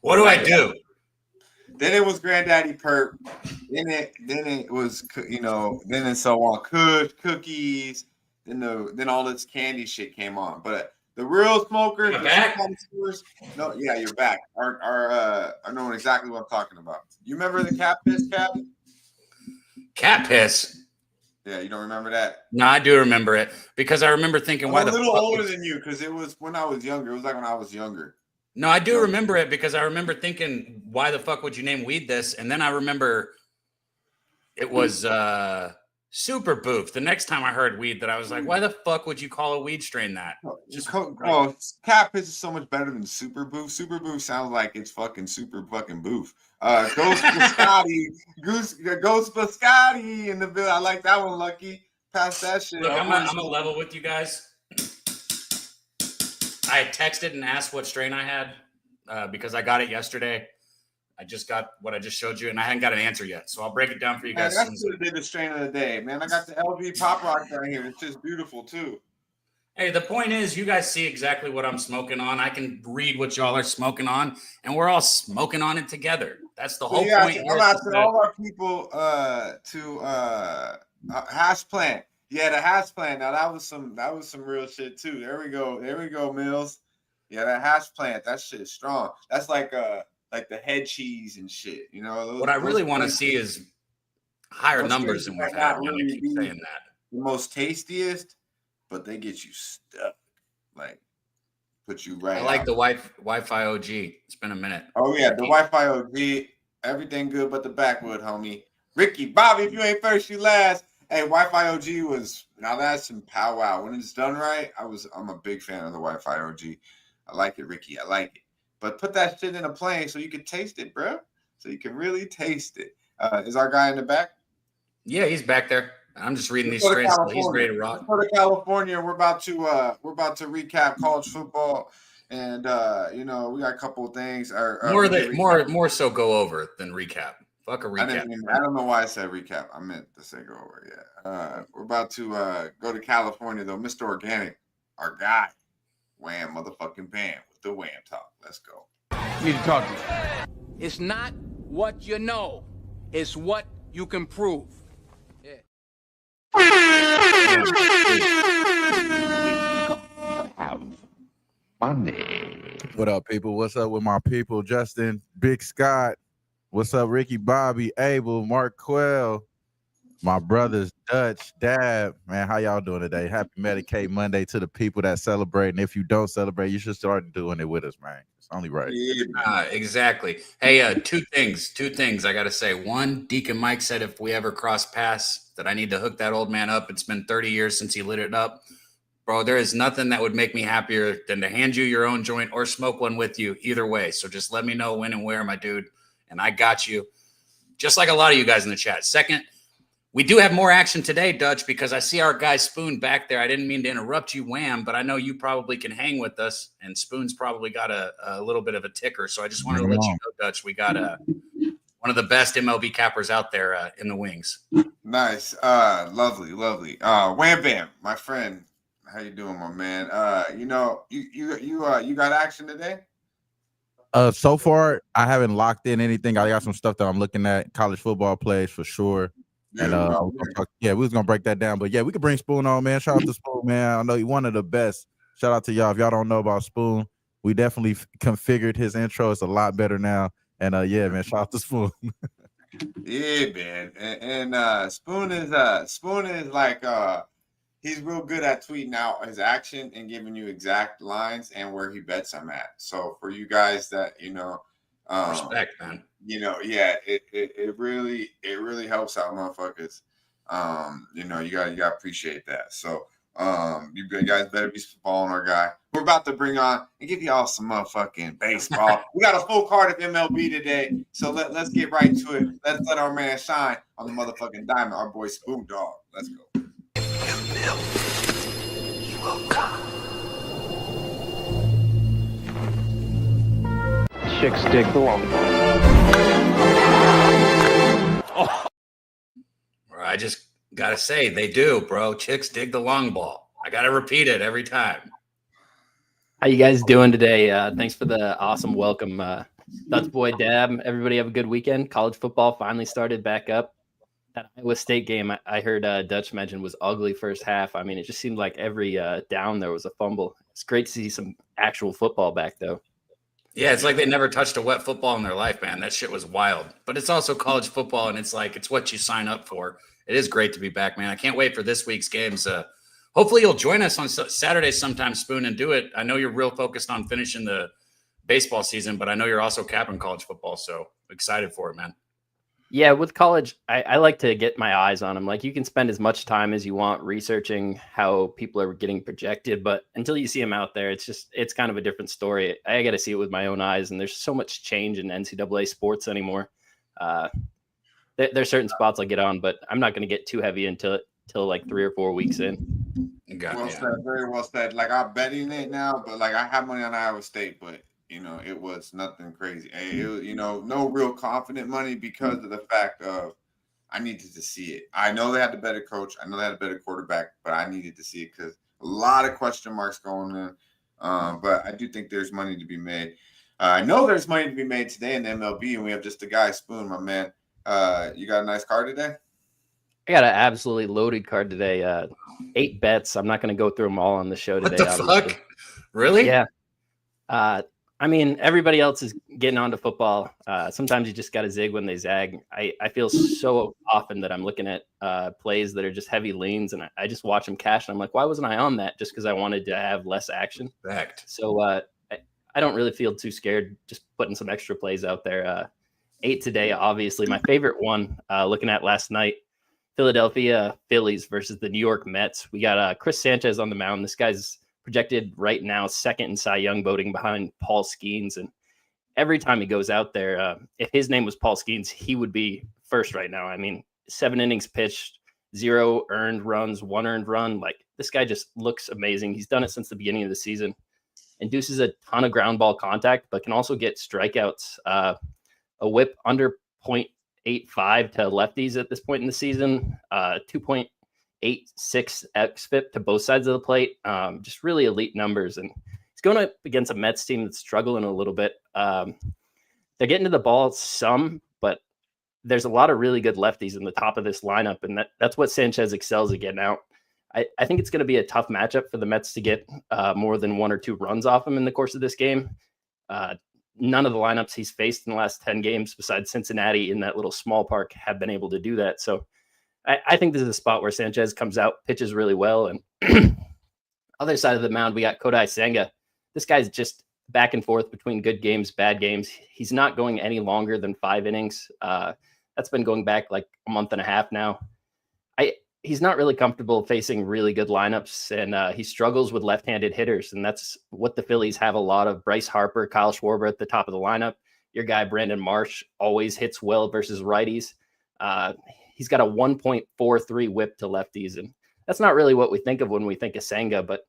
What do I do? Then it was Granddaddy Perp. Then it was, then and so on. Cookies. Then all this candy shit came on. But the real smokers, no, yeah, you're back. Are knowing exactly what I'm talking about. You remember the cat piss, Cap? Cat piss. Yeah, you don't remember that? No, I do remember it because I remember thinking, why the fuck? I'm a little older than you because it was when I was younger. It was like when I was younger. No, I do remember it because I remember thinking, why the fuck would you name weed this? And then I remember it was super boof. The next time I heard weed that I was like, why the fuck would you call a weed strain that? Cannabis is so much better than super boof. Super boof sounds like it's fucking super fucking boof. Ghost Biscotti in the bill. I like that one, Lucky. Pass that shit. Look, I'm gonna level with you guys. I texted and asked what strain I had because I got it yesterday. I just got what I just showed you, and I hadn't got an answer yet. So I'll break it down for you guys. That's what did the strain of the day, man. I got the LV Pop Rock down here. It's just beautiful too. Hey, the point is, you guys see exactly what I'm smoking on. I can read what y'all are smoking on, and we're all smoking on it together. That's the whole point. I'm asking all our people to hash plant. Yeah, the hash plant. Now that was some real shit too. There we go, Mills. Yeah, that hash plant. That shit is strong. That's like the head cheese and shit. You know. What I really want to see is higher numbers than we've had. I keep saying that. The most tastiest, but they get you stuck. Like put you right. I like the Wi-Fi OG. It's been a minute. Oh yeah, the Wi-Fi OG. Everything good but the backwood, homie. Ricky, Bobby, if you ain't first, you last. Hey, Wi-Fi OG was now that's some powwow. When it's done right, I'm a big fan of the Wi-Fi OG. I like it, Ricky. I like it. But put that shit in a plane so you can taste it, bro. So you can really taste it. Is our guy in the back? Yeah, he's back there. I'm just reading these strains. So he's ready to rock. Let's go to California. We're about to recap college football, and we got a couple of things. More so go over than recap. Fuck a recap. I don't know why I said recap. I meant to say go over. Yeah. We're about to go to California though. Mr. Organic, our guy, Wham motherfucking Bam with the Wham talk. Let's go. You need to talk to me. It's not what you know, it's what you can prove. Yeah. Monday. What up, people? What's up with my people? Justin, Big Scott. What's up, Ricky, Bobby, Abel, Mark Quell, my brothers, Dutch, Dab. Man, how y'all doing today? Happy Medicate Monday to the people that celebrate. And if you don't celebrate, you should start doing it with us, man. It's only right. Exactly. Hey, two things I got to say. One, Deacon Mike said if we ever cross paths that I need to hook that old man up. It's been 30 years since he lit it up. Bro, there is nothing that would make me happier than to hand you your own joint or smoke one with you either way. So just let me know when and where, my dude. And I got you, just like a lot of you guys in the chat. Second, we do have more action today, Dutch, because I see our guy Spoon back there. I didn't mean to interrupt you, Wham, but I know you probably can hang with us, and Spoon's probably got a little bit of a ticker. So I just wanted to let you know, Dutch, we got one of the best MLB cappers out there in the wings. Nice. Lovely. Wham Bam, my friend. How you doing, my man? You got action today? So far, I haven't locked in anything. I got some stuff that I'm looking at. College football plays for sure. And we was gonna break that down. But yeah, we could bring Spoon on, man. Shout out to Spoon, man. I know he's one of the best. Shout out to y'all. If y'all don't know about Spoon, we definitely configured his intro. It's a lot better now. And man, shout out to Spoon. Yeah, man. And Spoon is like he's real good at tweeting out his action and giving you exact lines and where he bets them at. So for you guys that respect, man. It really helps out motherfuckers. You gotta appreciate that. So you guys better be following our guy. We're about to bring on and give y'all some motherfucking baseball. We got a full card of MLB today, so let's get right to it. Let's let our man shine on the motherfucking diamond. Our boy Spoon Dog. Let's go. You will come. Chicks dig the long ball. Oh. I just gotta say, they do, bro. Chicks dig the long ball. I gotta repeat it every time. How you guys doing today? Thanks for the awesome welcome. That's boy Dab. Everybody have a good weekend. College football finally started back up. That Iowa State game, I heard Dutch mention was ugly first half. I mean, it just seemed like every down there was a fumble. It's great to see some actual football back, though. Yeah, it's like they never touched a wet football in their life, man. That shit was wild. But it's also college football, and it's what you sign up for. It is great to be back, man. I can't wait for this week's games. Hopefully you'll join us on Saturday sometime, Spoon, and do it. I know you're real focused on finishing the baseball season, but I know you're also capping college football, so excited for it, man. Yeah, with college, I like to get my eyes on them. Like, you can spend as much time as you want researching how people are getting projected, but until you see them out there, it's kind of a different story. I got to see it with my own eyes, and there's so much change in NCAA sports anymore. There's certain spots I'll get on, but I'm not going to get too heavy until like 3 or 4 weeks in. Well said, very well said. Like, I'm betting it now, but like I have money on Iowa State, but it was nothing crazy. It was, no real confident money because of the fact of I needed to see it. I know they had the better coach. I know they had a better quarterback, but I needed to see it because a lot of question marks going in. But I do think there's money to be made. I know there's money to be made today in the MLB, and we have just a guy, Spoon, my man. You got a nice card today? I got an absolutely loaded card today. 8 bets. I'm not going to go through them all on the show today. What the fuck? Really? Yeah. I mean, everybody else is getting onto football. Sometimes you just got to zig when they zag. I feel so often that I'm looking at plays that are just heavy leans, and I just watch them cash, and I'm like, why wasn't I on that? Just because I wanted to have less action. Fact. So I don't really feel too scared just putting some extra plays out there. 8 today, obviously. My favorite one, looking at last night, Philadelphia Phillies versus the New York Mets. We got Chris Sanchez on the mound. This guy's projected right now second in Cy Young voting behind Paul Skeens. And every time he goes out there, if his name was Paul Skeens, he would be first right now. I mean, 7 innings pitched, 0 earned runs, 1 earned run. Like, this guy just looks amazing. He's done it since the beginning of the season. Induces a ton of ground ball contact, but can also get strikeouts. A whip under 0.85 to lefties at this point in the season, 2.86 xFIP to both sides of the plate. Just really elite numbers. And he's going up against a Mets team that's struggling a little bit. They're getting to the ball some, but there's a lot of really good lefties in the top of this lineup. And that's what Sanchez excels at getting out. I think it's going to be a tough matchup for the Mets to get more than 1 or 2 runs off him in the course of this game. None of the lineups he's faced in the last 10 games besides Cincinnati in that little small park have been able to do that. So I think this is a spot where Sanchez comes out, pitches really well. And other side of the mound, we got Kodai Senga. This guy's just back and forth between good games, bad games. He's not going any longer than 5 innings. That's been going back like a month and a half now. He's not really comfortable facing really good lineups, and he struggles with left-handed hitters, and that's what the Phillies have a lot of. Bryce Harper, Kyle Schwarber at the top of the lineup. Your guy, Brandon Marsh, always hits well versus righties. He's got a 1.43 whip to lefties, and that's not really what we think of when we think of Senga, but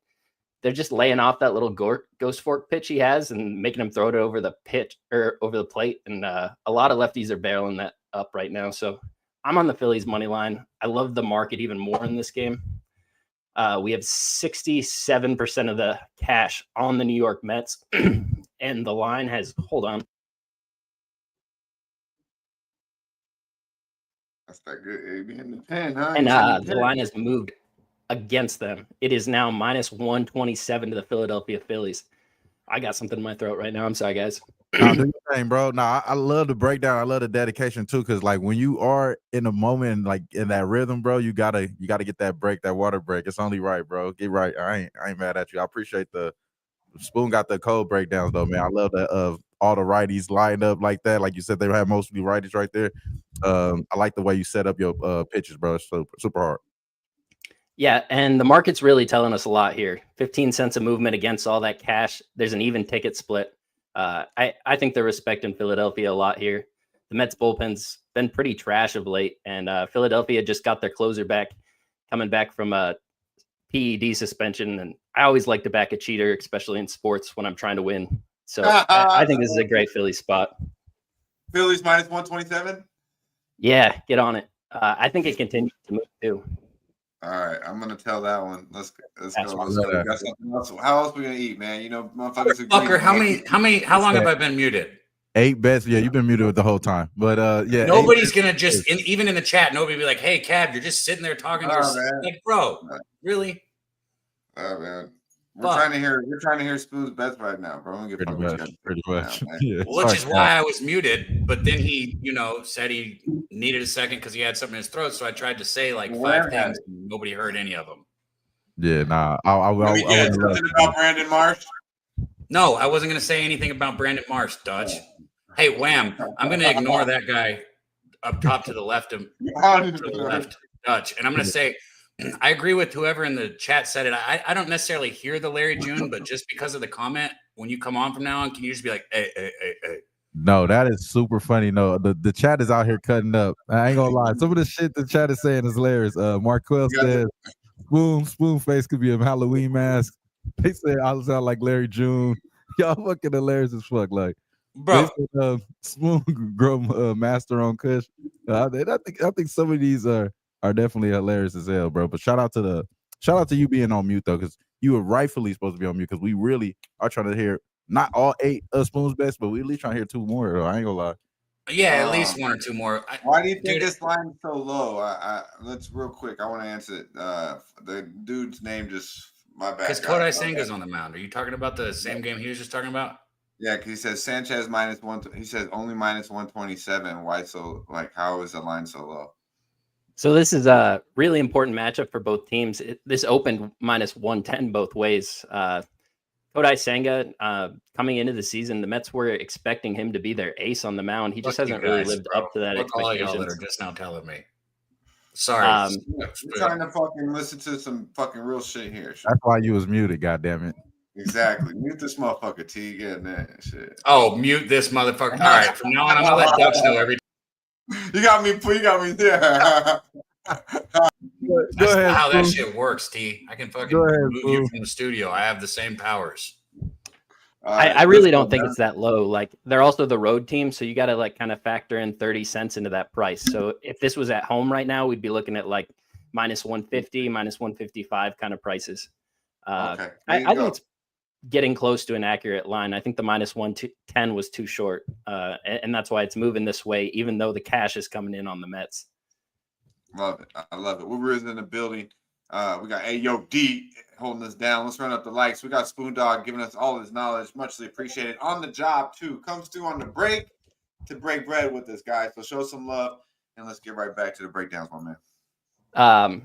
they're just laying off that little ghost fork pitch he has and making him throw it over the pitch or over the plate, and a lot of lefties are barreling that up right now, so I'm on the Phillies money line. I love the market even more in this game. We have 67% of the cash on the New York Mets, and the line has, hold on. That's that good AB in the pen, huh? And the line has moved against them. It is now minus 127 to the Philadelphia Phillies. I got something in my throat right now. I'm sorry, guys. Nah, do your thing, bro. Nah, I love the breakdown. I love the dedication too, because like when you are in the moment, like in that rhythm, bro, you gotta get that break, that water break. It's only right, bro. Get right. I ain't mad at you. I appreciate the Spoon got the code breakdowns though, man. I love that all the righties lined up like that. Like you said, they have mostly righties right there. I like the way you set up your pitches, bro. It's super hard. Yeah, and the market's really telling us a lot here. 15 cents a movement against all that cash. There's an even ticket split. I think they're respecting Philadelphia a lot here. The Mets bullpen's been pretty trash of late, and Philadelphia just got their closer back, coming back from a PED suspension. And I always like to back a cheater, especially in sports when I'm trying to win. So I think this is a great Philly spot. Phillies minus 127? Yeah, get on it. I think it continues to move too. All right, I'm gonna tell that one. Let's go. That's We got something else. How else we gonna eat, man? Motherfuckers. Fucker, how long have I been muted? 8 bets. Yeah, you've been muted the whole time. But yeah, nobody's gonna just even in the chat. Nobody be like, "Hey, Cab, you're just sitting there talking to yourself." Like, bro, really? Man, we're trying to hear Spoon's bets right now, bro. Pretty much. Yeah. Which is why I was muted. But then he, said he needed a second because he had something in his throat. So I tried to say like 5 things, and nobody heard any of them. Yeah, nah. I something about Brandon Marsh. No, I wasn't going to say anything about Brandon Marsh, Dutch. Hey, Wham, I'm going to ignore that guy up top to the left of Dutch. And I'm going to say, I agree with whoever in the chat said it. I don't necessarily hear the Larry June, but just because of the comment, when you come on from now on, can you just be like, hey. No, that is super funny. No, the chat is out here cutting up. I ain't gonna lie. Some of the shit the chat is saying is hilarious. Marquell says, spoon face could be a Halloween mask. They say I sound like Larry June. Y'all fucking hilarious as fuck. Like, bro, said, spoon grow master on Kush. I think some of these are definitely hilarious as hell, bro. But shout out to you being on mute though, because you were rightfully supposed to be on mute because we really are trying to hear not all 8 Spoon's best, but we at least trying to hear 2 more. Though. I ain't gonna lie. Yeah, at least 1 or 2 more. Why do you think this line is so low? Let's real quick. I want to answer it. The dude's name just my bad. Because Kodai Senga's on the mound. Are you talking about the same game he was just talking about? Yeah, because he says Sanchez -1. He says only -127. Why so? Like, how is the line so low? So this is a really important matchup for both teams. This opened -110 both ways. Kodai Senga, coming into the season, the Mets were expecting him to be their ace on the mound. He just hasn't really lived up to that expectation. All y'all that are just now telling me. Sorry. We're trying to fucking listen to some fucking real shit here. That's why you was muted, goddammit. Exactly. Mute this motherfucker, T. Getting that shit. Oh, mute this motherfucker. All right. From now on, I'm going to let Dutch know every time. You got me. Yeah. That's not how that shit works, T. I can fucking move you from the studio. I have the same powers. I really don't think it's that low. Like, they're also the road team, so you got to like kind of factor in 30 cents into that price. So if this was at home right now, we'd be looking at like -150, -155 kind of prices. Okay. I think it's getting close to an accurate line. I think the -110 was too short, and that's why it's moving this way, even though the cash is coming in on the Mets. Love it. I love it. We're in the building. We got Ayo D holding us down. Let's run up the likes. We got Spoon Dog giving us all his knowledge. Muchly appreciated. On the job, too. Comes through on the break to break bread with us, guys. So show some love, and let's get right back to the breakdowns, my man.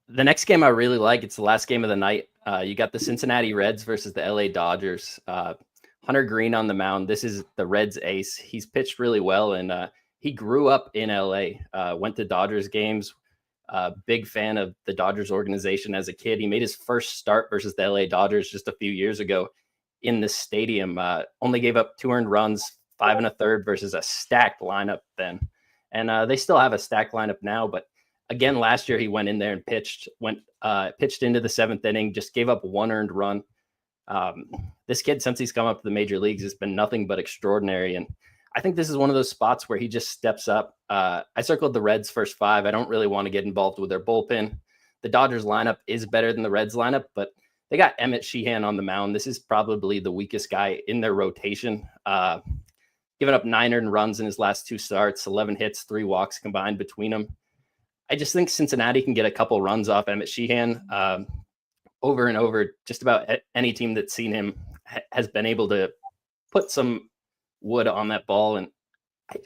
The next game I really like, it's the last game of the night. You got the Cincinnati Reds versus the LA Dodgers. Hunter Green on the mound. This is the Reds ace. He's pitched really well, and he grew up in LA, went to Dodgers games, big fan of the Dodgers organization as a kid. He made his first start versus the LA Dodgers just a few years ago in the stadium. Only gave up 2 earned runs, 5 1/3 versus a stacked lineup then. And they still have a stacked lineup now, but again, last year he went in there and pitched into the 7th inning, just gave up 1 earned run. This kid, since he's come up to the major leagues, has been nothing but extraordinary. And I think this is one of those spots where he just steps up. I circled the Reds first 5. I don't really want to get involved with their bullpen. The Dodgers lineup is better than the Reds lineup, but they got Emmett Sheehan on the mound. This is probably the weakest guy in their rotation. Giving up 9 earned runs in his last 2 starts, 11 hits, 3 walks combined between them. I just think Cincinnati can get a couple runs off Emmett Sheehan over and over. Just about any team that's seen him has been able to put some wood on that ball. And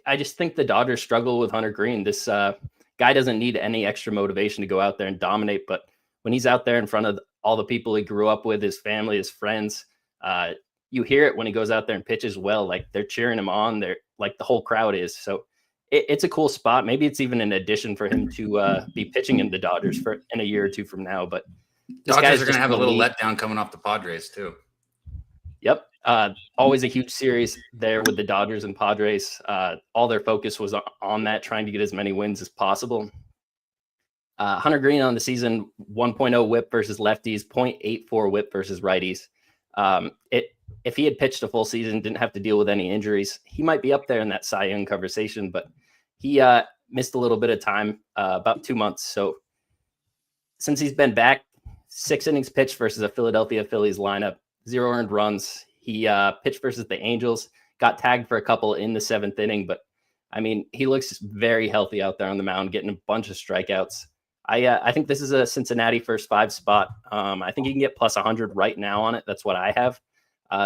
I just think the Dodgers struggle with Hunter Green. This guy doesn't need any extra motivation to go out there and dominate. But when he's out there in front of all the people he grew up with, his family, his friends, you hear it when he goes out there and pitches well. Like, they're cheering him on. They're like, the whole crowd is. So it's a cool spot. Maybe it's even an addition for him to be pitching in the Dodgers in a year or 2 from now. But Dodgers are going to have a little letdown coming off the Padres too. Yep. Always a huge series there with the Dodgers and Padres. All their focus was on that, trying to get as many wins as possible. Hunter Green on the season, 1.0 whip versus lefties, 0.84 whip versus righties. If he had pitched a full season, didn't have to deal with any injuries, he might be up there in that Cy Young conversation, but he missed a little bit of time, about 2 months. So since he's been back, 6 innings pitched versus a Philadelphia Phillies lineup, 0 earned runs. He pitched versus the Angels, got tagged for a couple in the 7th inning, but I mean, he looks very healthy out there on the mound, getting a bunch of strikeouts. I think this is a Cincinnati first 5 spot. I think you can get plus 100 right now on it. That's what I have.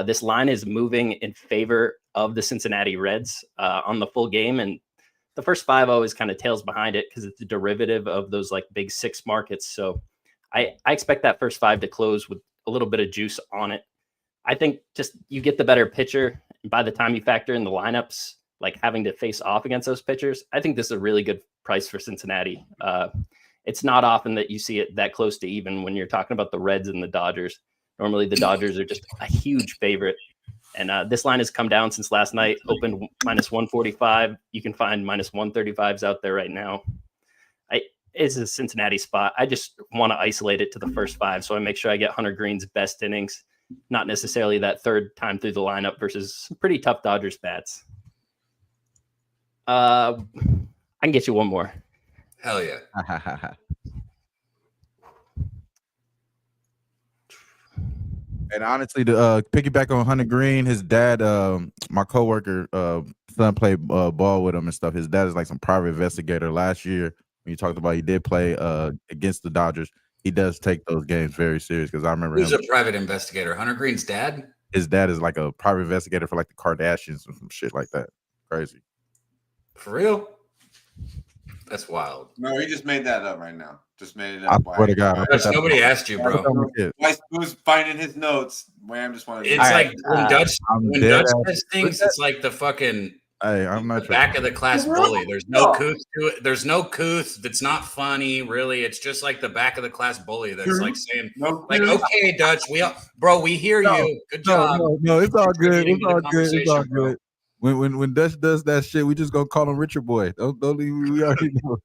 This line is moving in favor of the Cincinnati Reds on the full game, and the first 5 always kind of tails behind it because it's a derivative of those like big 6 markets. So I expect that first 5 to close with a little bit of juice on it. I think just you get the better pitcher. By the time you factor in the lineups, like having to face off against those pitchers, I think this is a really good price for Cincinnati. It's not often that you see it that close to even when you're talking about the Reds and the Dodgers. Normally the Dodgers are just a huge favorite. And this line has come down since last night, opened minus 145. You can find minus 135s out there right now. It's a Cincinnati spot. I just want to isolate it to the first 5. So I make sure I get Hunter Green's best innings, not necessarily that third time through the lineup versus some pretty tough Dodgers bats. I can get you one more. Hell yeah. And honestly, to piggyback on Hunter Green, his dad, my coworker, son played ball with him and stuff. His dad is like some private investigator. Last year, when you talked about he did play against the Dodgers, he does take those games very serious because I remember Who's a private investigator? Hunter Green's dad? His dad is like a private investigator for like the Kardashians and some shit like that. Crazy. For real? That's wild. No, he just made that up right now. Just made it up. I swear to God. Nobody asked you, bro. Who's finding his notes? Wham just wanted to. It's like when Dutch says things, it's like the fucking I'm not back of the class bully. There's no couth to it. There's no couth that's not funny, really. It's just like the back of the class bully that's like saying, like, okay, Dutch, we hear you. Good job. No, it's all good. It's all good. It's all good. When Dutch does that shit, we just gonna call him Richard Boy. Don't we already know.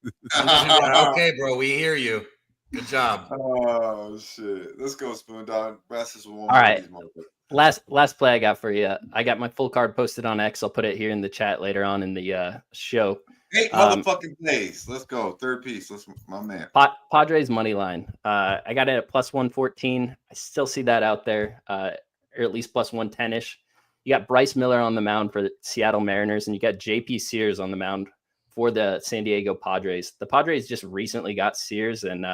Okay, bro, we hear you. Good job. Oh shit. Let's go, Spoon Dog. All right. Last play I got for you. I got my full card posted on X. I'll put it here in the chat later on in the show. 8 motherfucking plays. Let's go. Third piece. My man. Padres money line. I got it at plus 114. I still see that out there, or at least plus 110-ish. You got Bryce Miller on the mound for the Seattle Mariners, and you got JP Sears on the mound for the San Diego Padres. The Padres just recently got Sears, and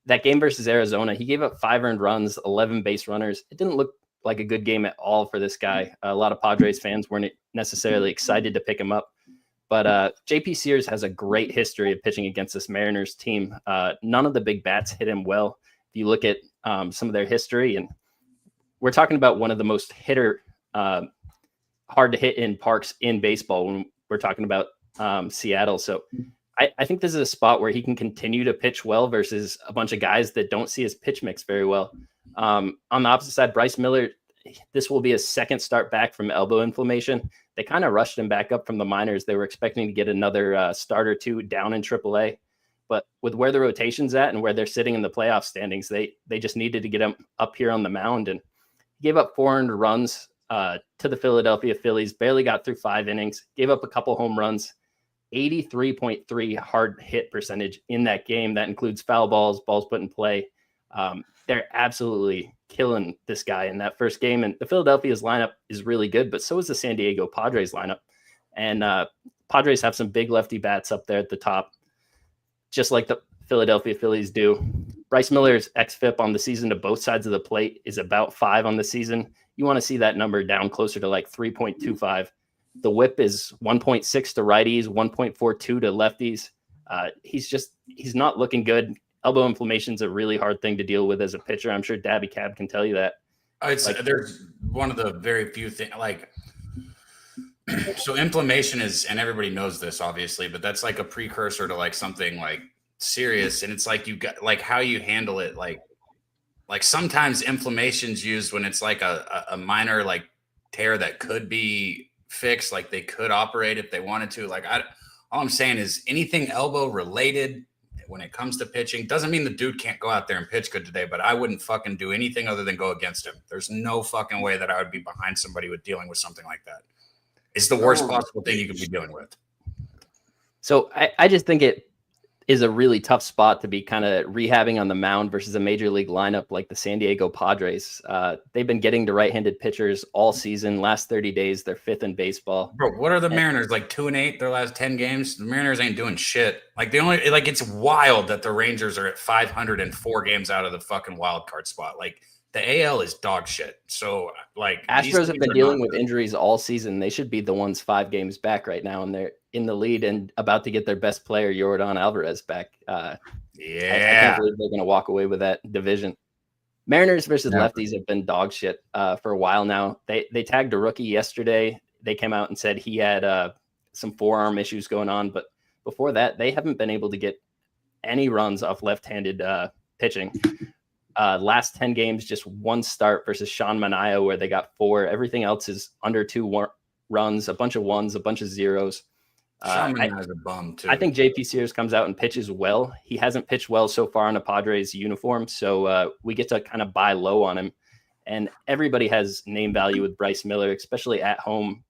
that game versus Arizona, he gave up 5 earned runs, 11 base runners. It didn't look like a good game at all for this guy. A lot of Padres fans weren't necessarily excited to pick him up. But JP Sears has a great history of pitching against this Mariners team. None of the big bats hit him well. If you look at some of their history, and we're talking about one of the most hard to hit in parks in baseball when we're talking about Seattle. So I think this is a spot where he can continue to pitch well versus a bunch of guys that don't see his pitch mix very well. On the opposite side, Bryce Miller, this will be his second start back from elbow inflammation. They kind of rushed him back up from the minors. They were expecting to get another start or two down in AAA. But with where the rotation's at and where they're sitting in the playoff standings, they just needed to get him up here on the mound. And he gave up 400 runs to the Philadelphia Phillies, barely got through 5 innings, gave up a couple home runs, 83.3 hard hit percentage in that game. That includes foul balls put in play. They're absolutely killing this guy in that first game. And the Philadelphia's lineup is really good, but so is the San Diego Padres lineup. And Padres have some big lefty bats up there at the top, just like the Philadelphia Phillies do. Bryce Miller's xFIP on the season to both sides of the plate is about 5 on the season. You want to see that number down closer to like 3.25. The whip is 1.6 to righties, 1.42 to lefties. He's not looking good. Elbow inflammation is a really hard thing to deal with as a pitcher. I'm sure Daby Cab can tell you that. There's one of the very few things so inflammation is, and everybody knows this obviously, but that's like a precursor to like something like serious. And it's like you got like how you handle it. Like sometimes inflammation's used when it's like a minor like tear that could be fixed. Like they could operate if they wanted to. All I'm saying is anything elbow related when it comes to pitching doesn't mean the dude can't go out there and pitch good today, but I wouldn't fucking do anything other than go against him. There's no fucking way that I would be behind somebody with dealing with something like that. It's the worst possible thing you could be dealing with. So I just think it is a really tough spot to be kind of rehabbing on the mound versus a major league lineup like the San Diego Padres. They've been getting to right-handed pitchers all season. Last 30 days, they're 5th in baseball. Bro, what are the Mariners, like 2-8 their last 10 games? The Mariners ain't doing shit. It's wild that the Rangers are at 504 games out of the fucking wild card spot. Like the AL is dog shit. So Astros have been dealing with injuries all season. They should be the ones 5 games back right now, and they're in the lead and about to get their best player, Yordan Alvarez, back. I can't believe they're going to walk away with that division. Mariners versus Never. lefties have been dog shit for a while now. They tagged a rookie yesterday. They came out and said he had some forearm issues going on, but before that, they haven't been able to get any runs off left-handed pitching. Last 10 games, just one start versus Sean Manaea where they got 4. Everything else is under 2 runs, a bunch of ones, a bunch of zeros. Sean Manaea's a bum too. I think JP Sears comes out and pitches well. He hasn't pitched well so far in a Padres uniform, so we get to kind of buy low on him. And everybody has name value with Bryce Miller, especially at home.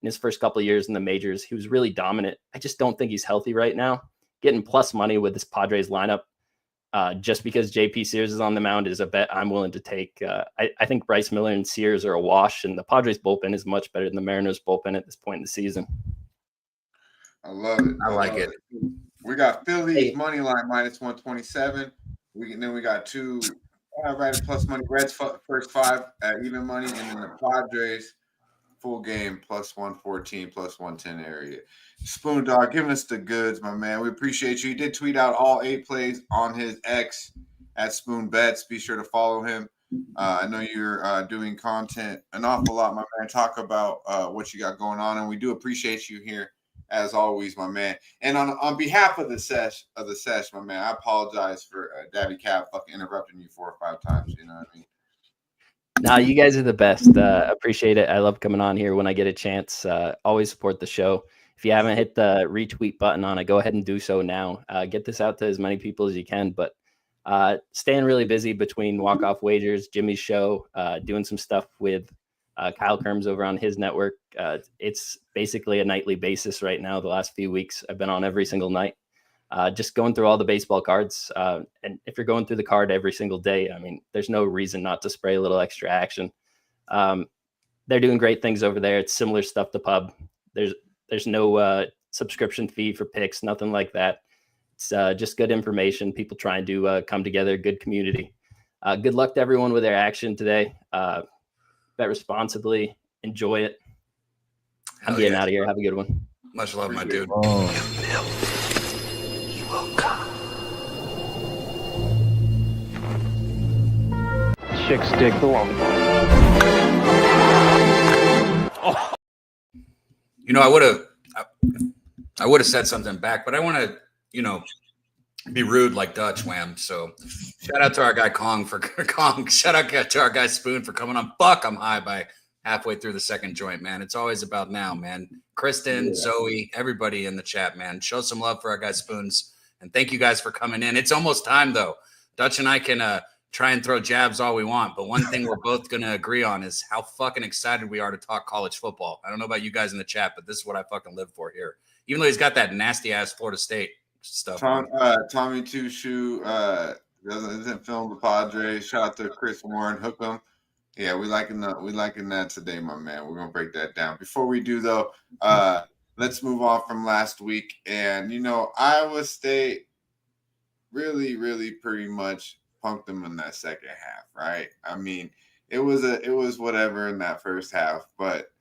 In his first couple of years in the majors, he was really dominant. I just don't think he's healthy right now. Getting plus money with this Padres lineup just because JP Sears is on the mound is a bet I'm willing to take. I think Bryce Miller and Sears are a wash, and the Padres bullpen is much better than the Mariners bullpen at this point in the season. I love it. I like it. We got Phillies money line minus 127. Then we got 2 right plus money. Reds first 5 at even money, and then the Padres full game plus 114, plus 110 area. Spoon Dog giving us the goods, my man. We appreciate you. He did tweet out all 8 plays on his X at Spoon Bets. Be sure to follow him. I know you're doing content an awful lot, my man. Talk about what you got going on, and we do appreciate you here as always, my man. And on behalf of the Sesh, my man, I apologize for Daby Cap fucking interrupting you 4 or 5 times. You know what I mean? No, you guys are the best. Appreciate it. I love coming on here when I get a chance. Always support the show. If you haven't hit the retweet button on it, go ahead and do so now. Get this out to as many people as you can. But staying really busy between walk-off wagers, Jimmy's show, doing some stuff with Kyle Kerms over on his network. It's basically a nightly basis right now. The last few weeks, I've been on every single night, just going through all the baseball cards. And if you're going through the card every single day, I mean, there's no reason not to spray a little extra action. They're doing great things over there. It's similar stuff to Pub. There's no subscription fee for picks, nothing like that. It's just good information. People trying to come together, good community. Good luck to everyone with their action today. Bet responsibly. Enjoy it. I'm getting out of here. Have a good one. Much love, my dude. Chick stick the long ball. You know, I would have said something back, but I want to, be rude like Dutch Wham. So shout out to our guy Kong for Kong. Shout out to our guy Spoon for coming on. Fuck, I'm high by halfway through the second joint, man. It's always about now, man. Kristen, Zoe, everybody in the chat, man. Show some love for our guy Spoons. And thank you guys for coming in. It's almost time, though. Dutch and I can try and throw jabs all we want, but one thing we're both going to agree on is how fucking excited we are to talk college football. I don't know about you guys in the chat, but this is what I fucking live for here. Even though he's got that nasty-ass Florida State stuff. Tommy Two Shoe doesn't film the Padres. Shout out to Chris Warren. Hook 'em. Yeah, we liking that today, my man. We're gonna break that down. Before we do though, let's move on from last week. And Iowa State really, really pretty much punked them in that second half, right? I mean, it was whatever in that first half, but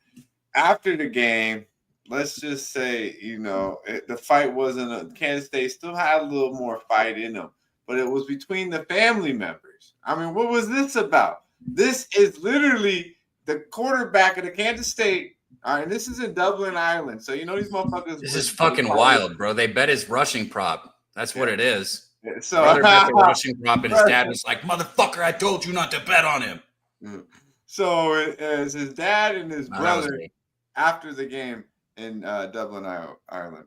after the game, let's just say, the fight wasn't Kansas State still had a little more fight in them, but it was between the family members. I mean, what was this about? This is literally the quarterback of the Kansas State. All right, and this is in Dublin, Ireland. So, these motherfuckers. This is fucking wild, bro. They bet his rushing prop. That's what it is. So, brother bet the rushing prop, and his dad was like, motherfucker, I told you not to bet on him. So, as his dad and his brother, after the game, in Dublin, Ireland.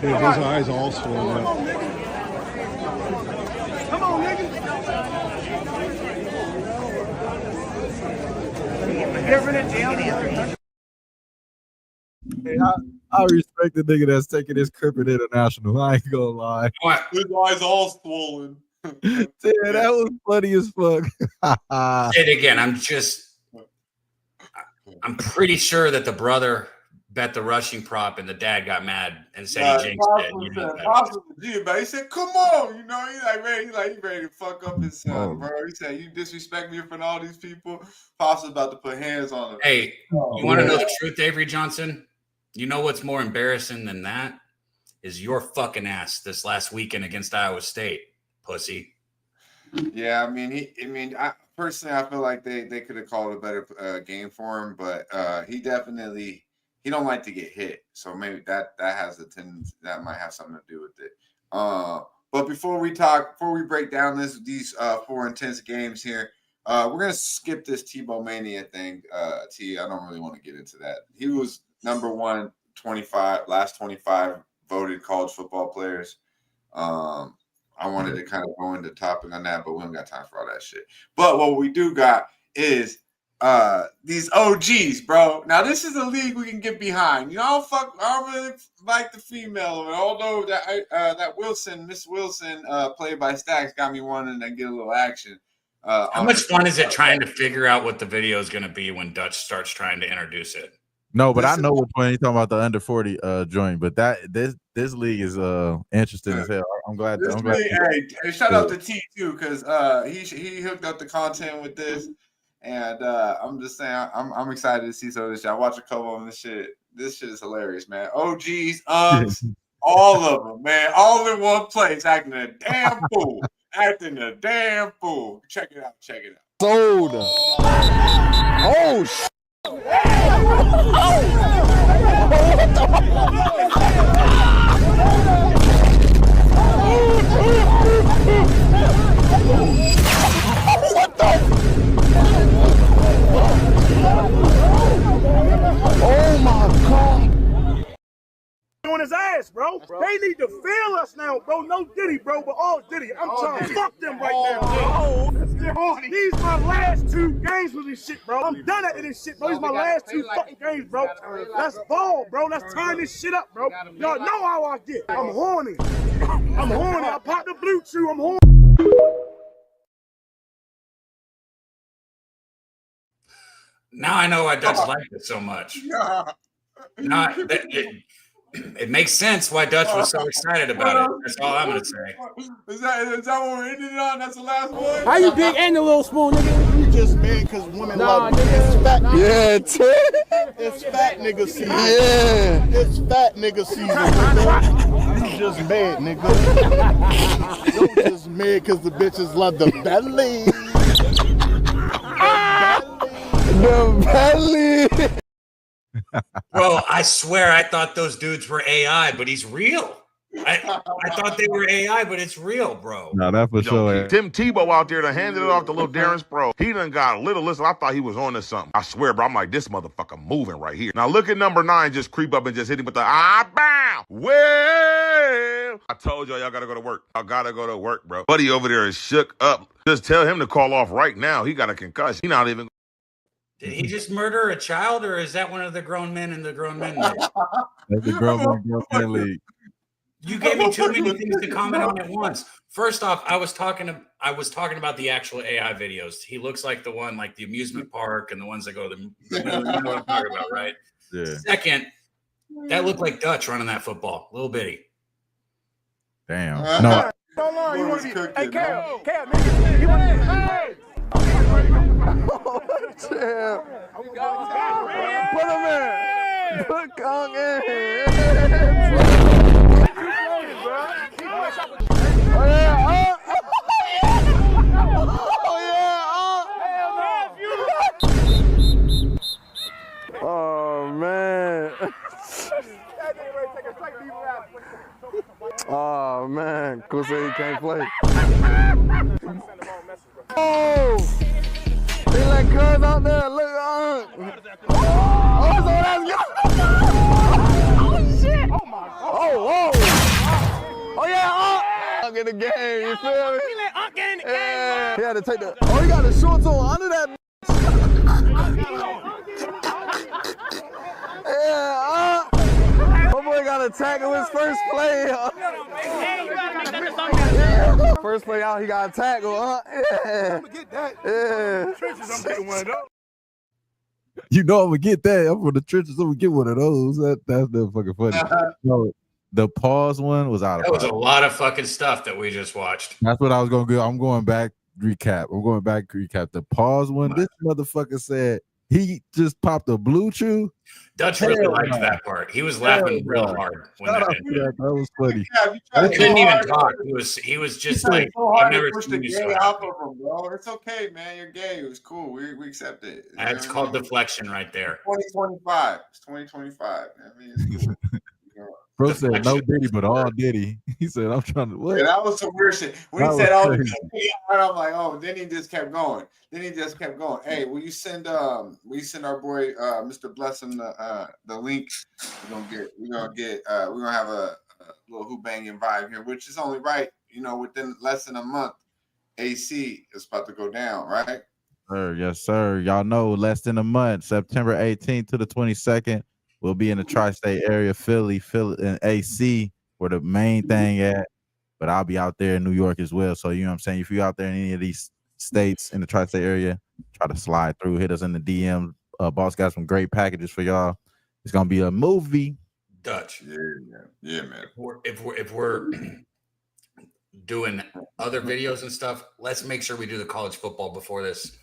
Dude, his eyes all swollen up. Come on, nigga. Hey, I respect the nigga that's taking his crippin' international. I ain't gonna lie. His eyes all swollen. Damn, that was funny as fuck. Say it again. I'm pretty sure that the brother bet the rushing prop and the dad got mad and said he jinxed it. You know that. He said, "Come on, you know, he's ready to fuck up his son, bro." He said, "You disrespect me in front of all these people." Pops is about to put hands on him. Hey, you want to know the truth, Avery Johnson? You know what's more embarrassing than that is your fucking ass this last weekend against Iowa State, pussy. Yeah, I personally, I feel like they could have called a better game for him, but he don't like to get hit, so maybe that has a tendency that might have something to do with it. But before we break down these 4 intense games here, we're gonna skip this Tebow Mania thing. I don't really want to get into that. He was number 1, 25 voted college football players. I wanted to kind of go into topic on that, but we don't got time for all that shit. But what we do got is these OGs, bro. Now this is a league we can get behind. You know, I don't really like the female, although that Miss Wilson, played by Stacks, got me wanting to get a little action. How much fun is it trying to figure out what the video is going to be when Dutch starts trying to introduce it? No, but I know which one you're talking about, the under 40 joint. But this league is interesting as hell. I'm glad. Hey, shout out to T too, because he hooked up the content with this, and I'm just saying I'm excited to see some of this shit. I watch a couple of them. This shit is hilarious, man. OGs, all of them, man, all in one place, acting a damn fool. Check it out. Sold. Oh shit. What the? Oh my God. On his ass, bro. They need to feel us now, bro. No Diddy, bro, but all Diddy. I'm trying to fuck them right now, bro. These my last 2 games with this shit, bro. I'm done at this shit, bro. These my last 2 fucking games, bro. Let's ball, bro. Let's turn this shit up, bro. Y'all know how I get. I'm horny. I popped the blue chew. I'm horny. Now I know why Dutch liked it so much. It makes sense why Dutch was so excited about it. That's all I'm gonna say. Is that what we're ending on? That's the last one? How you big and a little spoon, nigga? You just mad because women love you. It's fat. Yeah, It's fat nigga season. yeah. It's fat nigga season, nigga. You just mad, nigga. You just mad because the bitches love the belly. The belly. Bro, I swear I thought those dudes were AI, but he's real. I thought they were AI, but it's real, bro. No, that for sure. Tim Tebow out there to handed it off to little Darren Sproles. He done got a little listen. I thought he was on to something. I swear, bro. I'm like, this motherfucker moving right here. Now look at number 9 just creep up and just hit him with the bow. Well, I told y'all gotta go to work. I gotta go to work, bro. Buddy over there is shook up. Just tell him to call off right now. He got a concussion. He not even. Did he just murder a child, or is that one of the grown men in the grown men league? That's the grown men league. You gave me too many things to comment on at once. First off, I was talking about the actual AI videos. He looks like the one, like the amusement park and the ones that go to the you know what I'm talking about, right? Yeah. Second, that looked like Dutch running that football, little bitty. Damn. No. Hold on, you want to be? Hey, Cal, nigga, you want to be? Hey! Damn. Put him in. Put Kong in. Oh yeah. Oh man. Oh man. Cool say he can't play. Oh! He like cuz out there, look on. Oh, so that's good. Oh shit! Oh my god! Oh yeah! Unk in the game, you feel me? He let Unk get in the game. Yeah, he had to take the. Oh, he got the shorts on under that. Yeah, boy got a tackle his first play. First play out, he got a tackle. Yeah. I'm gonna get that. Yeah. Trenches, I'm getting one of those. You know I'm gonna get that. I'm from the trenches. I'm gonna get one of those. That's the fucking funny. No, the pause one was out of That was a pocket. lot of fucking stuff that we just watched. That's what I was gonna go. I'm going back recap. The pause one. This motherfucker said he just popped a blue chew. Dutch really liked that part. He was laughing real hard when that ended. That was funny. He couldn't even talk. He was just like, so I've hard never to push the seen you so gay happy. off of him, bro. It's okay, man. You're gay. It was cool. We accept it. You know It's what I called mean? deflection right there. 2025. It's 2025. I mean, it's cool. Bro said no Diddy, but all Diddy. He said, I'm trying to what? Yeah, that was some weird shit. When That he said, was "Oh," crazy. I'm like, "Oh." Then he just kept going. Hey, will you send our boy Mr. Blessing the link? We're gonna have a little hoop banging vibe here, which is only right. You know, within less than a month, AC is about to go down, right? Yes, sir. Y'all know less than a month, September 18th to the 22nd. We'll be in the tri-state area, Philly, and AC, where the main thing at. But I'll be out there in New York as well. So, you know what I'm saying? If you're out there in any of these states in the tri-state area, try to slide through. Hit us in the DM. Boss got some great packages for y'all. It's going to be a movie. Dutch. Yeah, man. If we're doing other videos and stuff, let's make sure we do the college football before this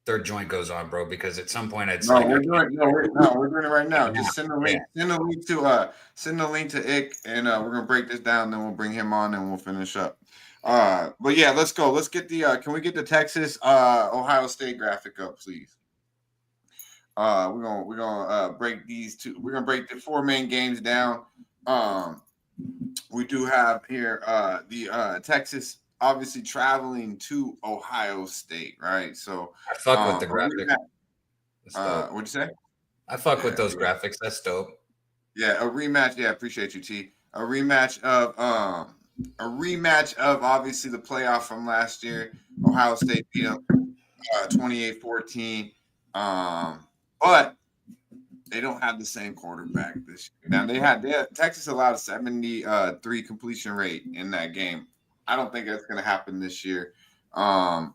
third joint goes on, bro, because at some point it's we're doing it right now. Just send the link. Yeah. Send the link to Ick, and we're gonna break this down. Then we'll bring him on, and we'll finish up. But yeah, let's go. Let's get the. Can we get the Texas Ohio State graphic up, please? We're gonna break these two. We're gonna break the four main games down. We do have here the Texas. Obviously traveling to Ohio State, right? So I fuck with the graphic. What'd you say? I fuck with those graphics. That's dope. Yeah, a rematch. Yeah, appreciate you, T. A rematch of obviously the playoff from last year. Ohio State beat them 28-14. But they don't have the same quarterback this year. Now Texas allowed a 73 completion rate in that game. I don't think that's going to happen this year. I'll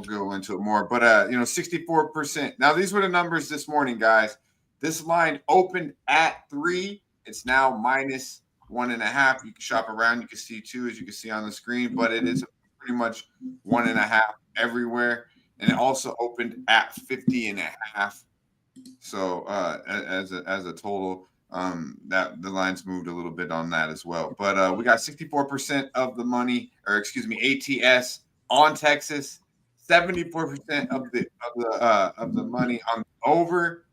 go into it more, but 64%. Now these were the numbers this morning, guys. This line opened at 3. It's now -1.5. You can shop around. You can see 2, as you can see on the screen, but it is pretty much 1.5 everywhere. And it also opened at 50.5. So as a total. That the lines moved a little bit on that as well, but we got 64% of the money, or excuse me, ATS on Texas, 74% of the money on over,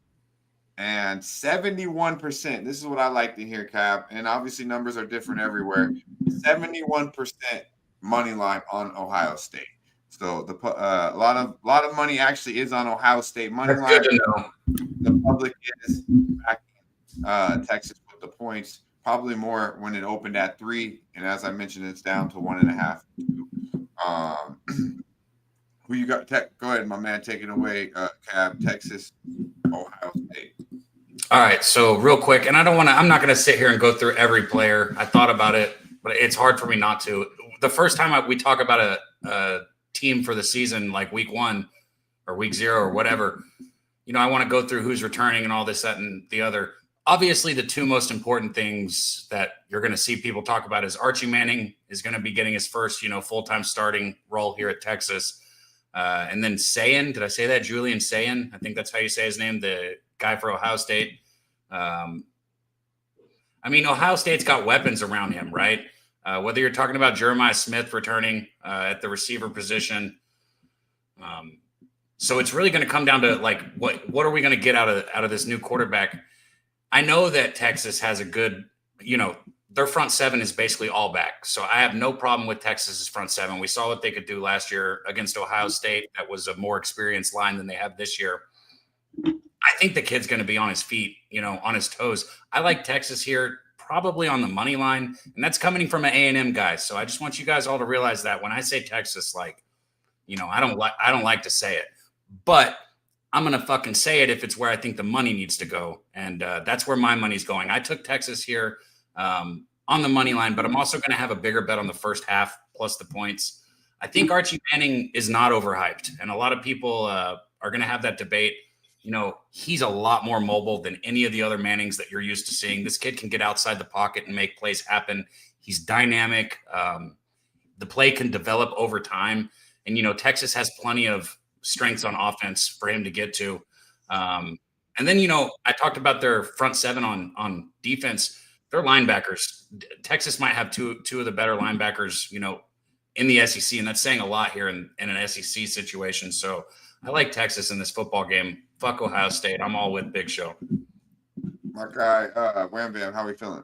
and 71%. This is what I like to hear, Cap, and obviously numbers are different everywhere. 71% money line on Ohio State. So a lot of money actually is on Ohio State money line. Good to know. The public is back. Texas with the points, probably more when it opened at 3, and as I mentioned, it's down to 1.5. Who you got? Go ahead, my man, take it away. Cab, Texas, Ohio State. All right, so real quick, and I'm not gonna sit here and go through every player. I thought about it, but it's hard for me not to. The first time we talk about a team for the season, like week 1 or week 0 or whatever, I want to go through who's returning and all this, that, and the other. Obviously, the two most important things that you're going to see people talk about is Archie Manning is going to be getting his first, full-time starting role here at Texas. And then Sayin, did I say that? Julian Sayin, I think that's how you say his name, the guy for Ohio State. Ohio State's got weapons around him, right? Whether you're talking about Jeremiah Smith returning at the receiver position. So it's really going to come down to, like, what are we going to get out of this new quarterback? I know that Texas has a good, their front seven is basically all back. So I have no problem with Texas's front seven. We saw what they could do last year against Ohio State. That was a more experienced line than they have this year. I think the kid's going to be on his feet, on his toes. I like Texas here, probably on the money line, and that's coming from an A&M guy. So I just want you guys all to realize that when I say Texas, I don't like to say it, but I'm going to fucking say it if it's where I think the money needs to go. And that's where my money's going. I took Texas here on the money line, but I'm also going to have a bigger bet on the first half plus the points. I think Archie Manning is not overhyped. And a lot of people are going to have that debate. You know, he's a lot more mobile than any of the other Mannings that you're used to seeing. This kid can get outside the pocket and make plays happen. He's dynamic. The play can develop over time. And, you know, Texas has plenty of strengths on offense for him to get to. And then, you know, I talked about their front seven on defense. Their linebackers. Texas might have two of the better linebackers, you know, in the SEC. And that's saying a lot here in an SEC situation. So I like Texas in this football game. Fuck Ohio State. I'm all with Big Show. My guy, Wham Bam, how we feeling?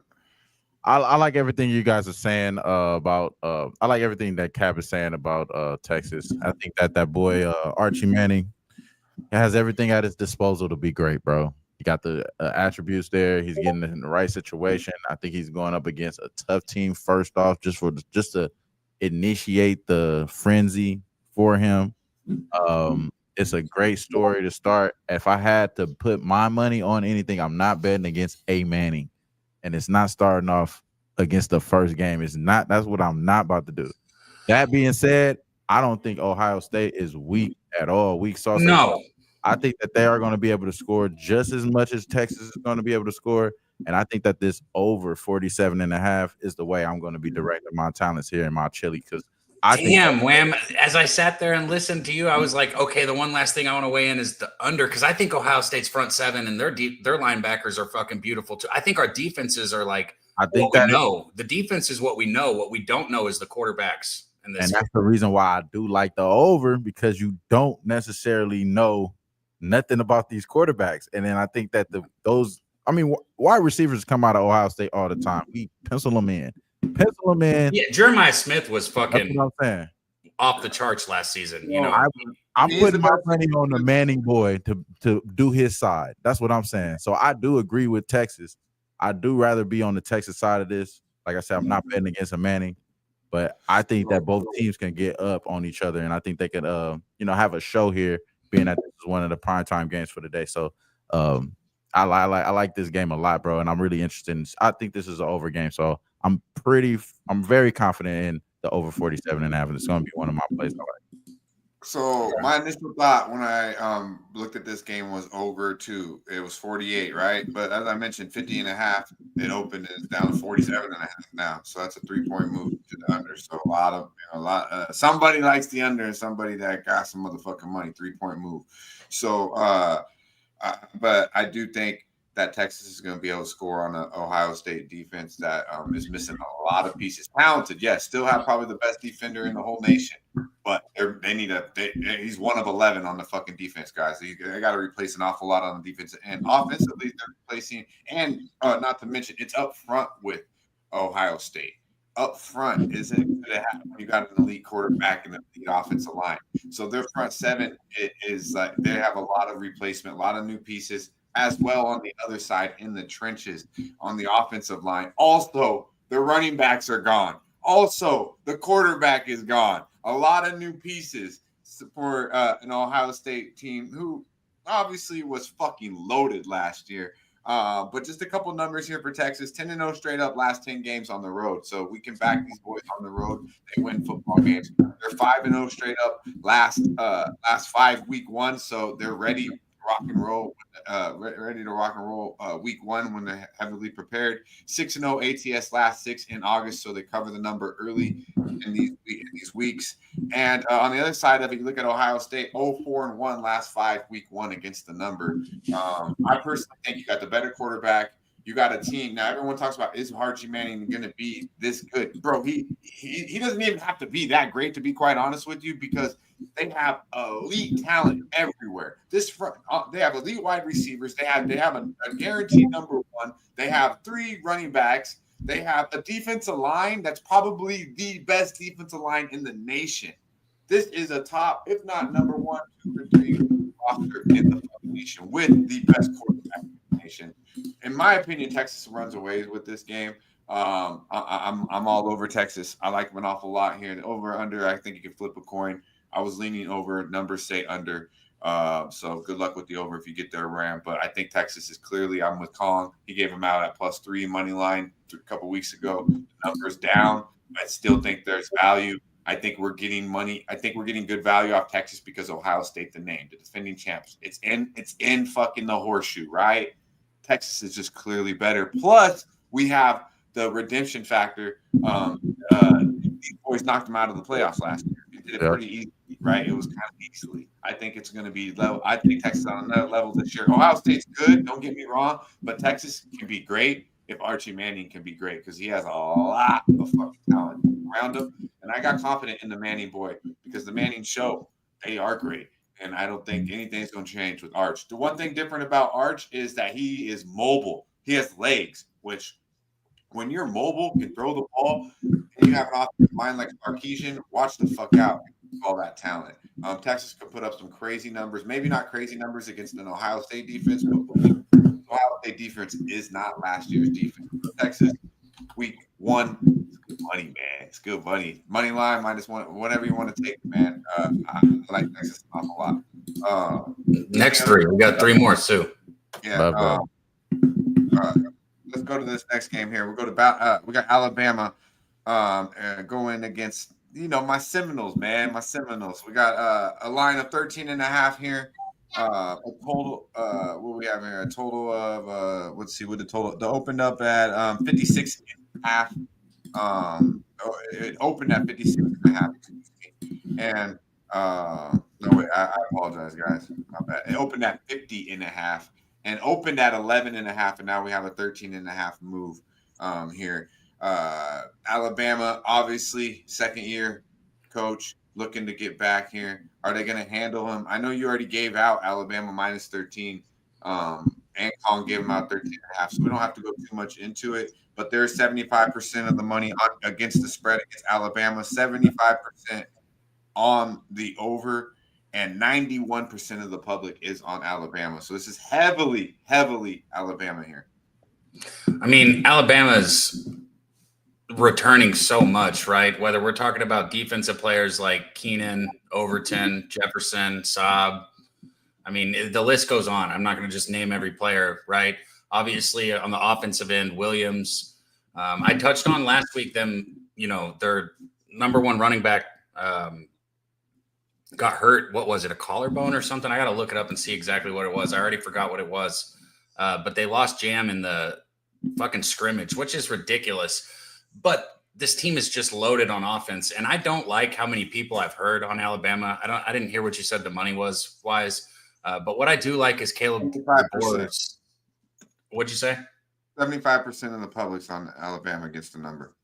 I like everything you guys are saying about I like everything that Cap is saying about Texas. I think that boy Archie Manning has everything at his disposal to be great, bro. He got the attributes there. He's getting in the right situation. I think he's going up against a tough team first off, just to initiate the frenzy for him. It's a great story to start. If I had to put my money on anything, I'm not betting against A Manning. And it's not starting off against the first game. It's not. That's what I'm not about to do. That being said, I don't think Ohio State is weak at all. Weak sauce. No. I think that they are going to be able to score just as much as Texas is going to be able to score. And I think that this over 47.5 is the way I'm going to be directing my talents here in my chili. Because Damn, Wham. As I sat there and listened to you, I was like, okay, the one last thing I want to weigh in is the under, because I think Ohio State's front seven and their linebackers are fucking beautiful too. I think our defenses are like what we know. The defense is what we know. What we don't know is the quarterbacks. And that's the reason why I do like the over, because you don't necessarily know nothing about these quarterbacks. And then I think that wide receivers come out of Ohio State all the time. We pencil them in. Yeah, Jeremiah Smith was fucking I'm saying. Off the charts last season. You know, I'm putting my money on the Manning boy to do his side. That's what I'm saying. So I do agree with Texas. I do rather be on the Texas side of this. Like I said, I'm not betting against a Manning, but I think that both teams can get up on each other, and I think they could, have a show here, being that this is one of the primetime games for the day. So I like this game a lot, bro, and I'm really interested. I think this is an over game, so I'm very confident in the over 47.5, and it's going to be one of my plays I like. So my initial thought when I looked at this game was over to it was 48, right? But as I mentioned, 50.5, it opened and it's down to 47.5 now. So that's a 3-point move to the under. So somebody likes the under and somebody that got some motherfucking money, 3-point move. So but I do think that Texas is going to be able to score on an Ohio State defense that is missing a lot of pieces. Talented, yes, still have probably the best defender in the whole nation, but he's one of 11 on the fucking defense, guys. They got to replace an awful lot on the defense, and offensively they're replacing, and not to mention it's up front with Ohio State. Up front isn't going to happen when you got an elite quarterback and an elite offensive line. So their front seven is like they have a lot of replacement, a lot of new pieces. As well on the other side in the trenches on the offensive line. Also, the running backs are gone. Also, the quarterback is gone. A lot of new pieces for an Ohio State team who obviously was fucking loaded last year. But just a couple numbers here for Texas. 10-0 straight up last 10 games on the road. So we can back these boys on the road. They win football games. They're 5-0 straight up last 5 week one. So they're ready rock and roll, ready to rock and roll week one when they're heavily prepared. 6-0 ATS last 6 in August, so they cover the number early in these weeks. And on the other side of it, you look at Ohio State, 0-4-1 last 5 week one against the number. I personally think you got the better quarterback. You got a team. Now, everyone talks about, is Archie Manning going to be this good? Bro, he doesn't even have to be that great, to be quite honest with you, because they have elite talent everywhere. They have elite wide receivers. They have a guaranteed number one. They have 3 running backs. They have a defensive line that's probably the best defensive line in the nation. This is a top, if not number 1, 2, or 3 roster in the nation with the best quarterback in the nation. In my opinion, Texas runs away with this game. I'm all over Texas. I like them an awful lot here. Over under, I think you can flip a coin. I was leaning over. Numbers say under. So good luck with the over if you get there, Ram. But I think Texas is clearly, I'm with Kong. He gave him out at +3 money line a couple weeks ago. The number's down. I still think there's value. I think we're getting money. I think we're getting good value off Texas because Ohio State, the name, the defending champs. It's in fucking the horseshoe, right? Texas is just clearly better. Plus, we have the redemption factor. These boys knocked them out of the playoffs last year. They did it pretty easily, right? It was kind of easily. I think it's going to be level. I think Texas is on another level this year. Ohio State's good, don't get me wrong, but Texas can be great if Archie Manning can be great because he has a lot of fucking talent around him. And I got confident in the Manning boy because the Manning show, they are great. And I don't think anything's going to change with Arch. The one thing different about Arch is that he is mobile. He has legs, which when you're mobile, can throw the ball, and you have an offensive mind like Sarkisian, watch the fuck out. All that talent. Texas could put up some crazy numbers, maybe not crazy numbers against an Ohio State defense, but Ohio State defense is not last year's defense. Texas, week 1, good money, man. It's good money. Money line -1, whatever you want to take, man. I like Texas an awful lot. Next 3, we got 3 more, Sue. Yeah. Let's go to this next game here. We got Alabama going against. My Seminoles, man. My Seminoles. We got a line of 13.5 here. A total, what we have here? A total of, let's see what the total, they opened up at 56.5. It opened at 56.5. And, no, wait, I apologize, guys. My bad. It opened at 50.5 and opened at 11.5. And now we have a 13.5 move here. Alabama, obviously, second-year coach looking to get back here. Are they going to handle him? I know you already gave out Alabama -13, and Kong gave him out 13.5, so we don't have to go too much into it. But there's 75% of the money against the spread against Alabama, 75% on the over, and 91% of the public is on Alabama. So this is heavily, heavily Alabama here. I mean, Alabama's returning so much, right? Whether we're talking about defensive players like Keenan, Overton, Jefferson, Saab. I mean, the list goes on. I'm not going to just name every player, right? Obviously, on the offensive end, Williams. I touched on last week them, their number 1 running back got hurt. What was it, a collarbone or something? I got to look it up and see exactly what it was. I already forgot what it was. But they lost Jam in the fucking scrimmage, which is ridiculous. But this team is just loaded on offense, and I don't like how many people I've heard on Alabama. I didn't hear what you said the money was wise, but what I do like is Caleb DeBoer's. What'd you say? 75% of the public's on Alabama against the number.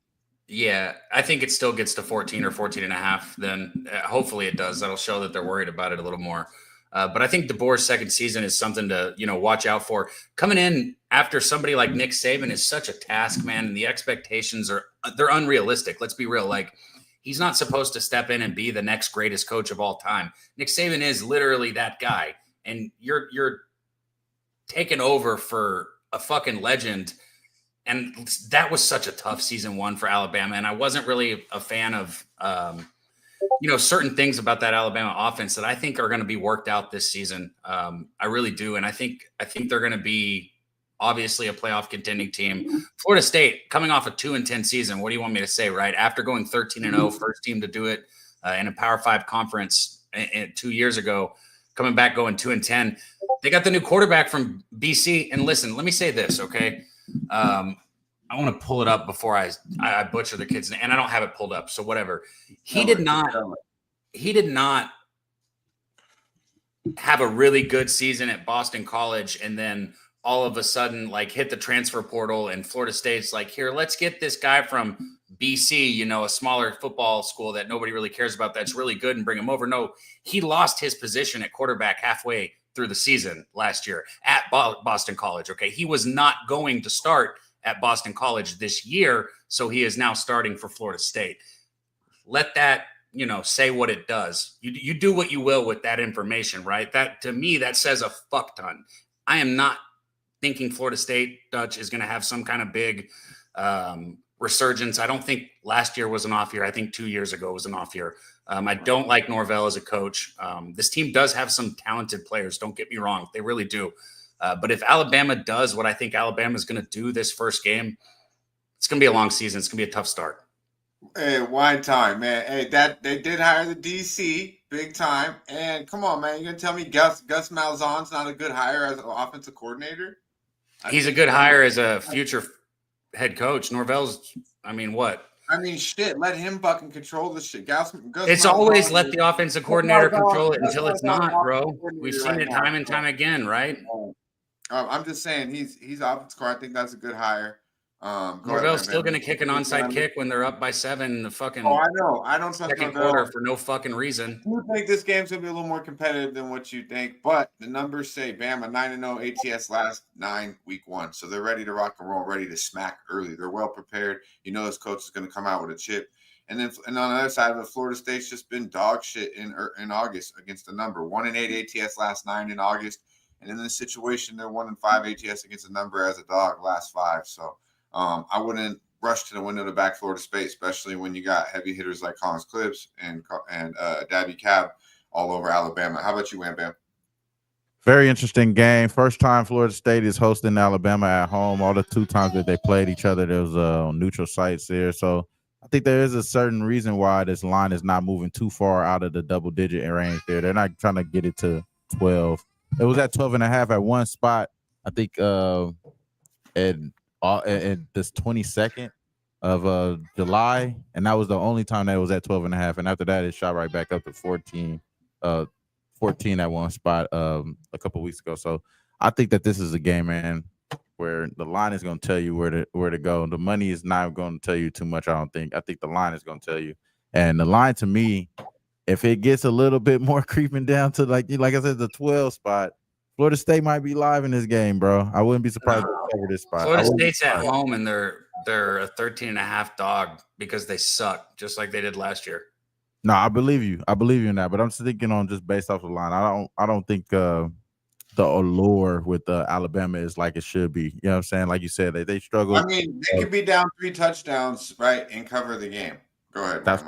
Yeah, I think it still gets to 14 or 14.5. Then hopefully it does. That'll show that they're worried about it a little more. But I think DeBoer's second season is something to, watch out for. Coming in after somebody like Nick Saban is such a task, man, and the expectations they're unrealistic. Let's be real. Like, he's not supposed to step in and be the next greatest coach of all time. Nick Saban is literally that guy, and you're taking over for a fucking legend. And that was such a tough season 1 for Alabama, and I wasn't really a fan of certain things about that Alabama offense that I think are going to be worked out this season. I really do. And I think they're going to be obviously a playoff contending team. Florida State coming off a 2-10 season. What do you want me to say, right? After going 13-0, first team to do it in a Power 5 conference 2 years ago, coming back going 2-10. They got the new quarterback from BC. And listen, let me say this, okay? I want to pull it up before I butcher the kid's name, and I don't have it pulled up. So whatever. He did not have a really good season at Boston College, and then all of a sudden, hit the transfer portal, and Florida State's like, here, let's get this guy from BC, a smaller football school that nobody really cares about that's really good, and bring him over. No, he lost his position at quarterback halfway through the season last year at Boston College. Okay. He was not going to start at Boston College this year. So he is now starting for Florida State. Let that, say what it does. You do what you will with that information, right? That, to me, that says a fuck ton. I am not thinking Florida State, Dutch, is going to have some kind of big resurgence. I don't think last year was an off year. I think 2 years ago was an off year. I don't like Norvell as a coach. This team does have some talented players. Don't get me wrong. They really do. But if Alabama does what I think Alabama is going to do this first game, it's going to be a long season. It's going to be a tough start. Hey, wine time, man. Hey, that they did hire the DC big time. And come on, man. You're gonna tell me Gus Malzahn's not a good hire as an offensive coordinator? He's a good hire as a future head coach. Norvell's, I mean, what? I mean, shit. Let him fucking control this shit. Gus It's Malzahn always let the offensive coordinator control it until it's not, Malzahn's bro. coordinator We've seen right it now. time and time again, right? I'm just saying he's offensive coordinator. I think that's a good hire. Norvell's still going to kick an onside kick when they're up by 7 in the fucking I know. I don't trust second Norvell. quarter for no fucking reason. I think this game's going to be a little more competitive than what you think, but the numbers say Bama 9-0 ATS last 9 week 1. So they're ready to rock and roll, ready to smack early. They're well prepared. You know this coach is going to come out with a chip. And then on the other side of it, Florida State's just been dog shit in August against the number. 1-8 ATS last 9 in August. And in this situation, they're 1-5 ATS against the number as a dog last 5. So I wouldn't rush to the window to back Florida State, especially when you got heavy hitters like Collins Clips and Daby Cab all over Alabama. How about you, Wham Bam? Very interesting game. First time Florida State is hosting Alabama at home. All the 2 times that they played each other, there was on neutral sites there. So I think there is a certain reason why this line is not moving too far out of the double-digit range there. They're not trying to get it to 12. It was at 12.5 at one spot, I think, in this 22nd of July, and that was the only time that it was at 12.5. And after that, it shot right back up to 14 at one spot a couple weeks ago. So I think that this is a game, man, where the line is going to tell you where to go. The money is not going to tell you too much, I don't think. I think the line is going to tell you. And the line, to me, if it gets a little bit more creeping down to, like I said, the 12 spot, Florida State might be live in this game, bro. I wouldn't be surprised if they cover this spot. Florida State's at home, and they're a 13.5 dog because they suck, just like they did last year. No, I believe you. I believe you in that, but I'm just thinking on just based off the line. I don't think the allure with Alabama is like it should be. You know what I'm saying? Like you said, they struggle. I mean, they could be down 3 touchdowns, right, and cover the game. Go ahead. That's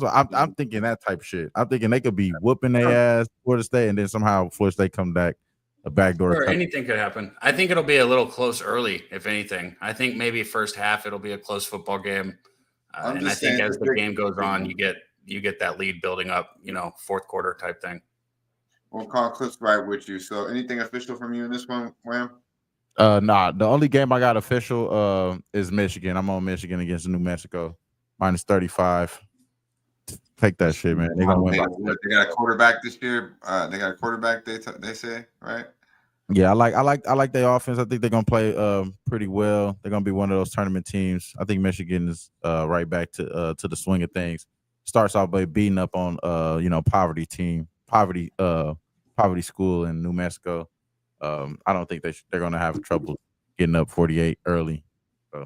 what I'm thinking. That type of shit. I'm thinking they could be whooping their ass, Florida State, and then somehow Florida State come back a backdoor. Sure, anything could happen. I think it'll be a little close early, if anything. I think maybe first half it'll be a close football game, and I think as the game goes on, you get that lead building up. Fourth quarter type thing. Well, Colin Cliff's right with you. So, anything official from you in this one, Wham? Nah. The only game I got official is Michigan. I'm on Michigan against New Mexico. -35. Take that shit, man. They're gonna win. They got a quarterback this year. They got a quarterback. They say, right? Yeah, I like their offense. I think they're gonna play pretty well. They're gonna be one of those tournament teams. I think Michigan is right back to the swing of things. Starts off by beating up on poverty school in New Mexico. I don't think they're gonna have trouble getting up 48 early.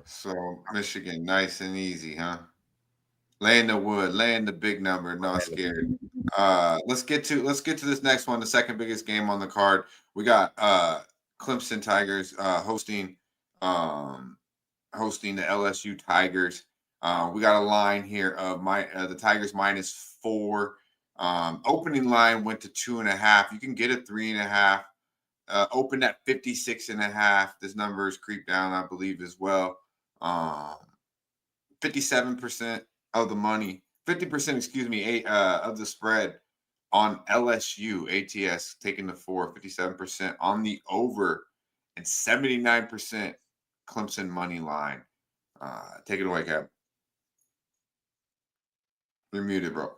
So Michigan, nice and easy, huh? Laying the wood, laying the big number, not scared. Let's get to this next one, the second biggest game on the card. We got Clemson Tigers hosting the LSU Tigers. We got a line here of the Tigers -4. Opening line went to 2.5. You can get a 3.5. Opened at 56.5. This number is creeped down, I believe, as well. 57% of the money, 50%, of the spread on LSU ATS taking the 4, 57% on the over, and 79% Clemson money line. Take it away, Cap. You're muted, bro.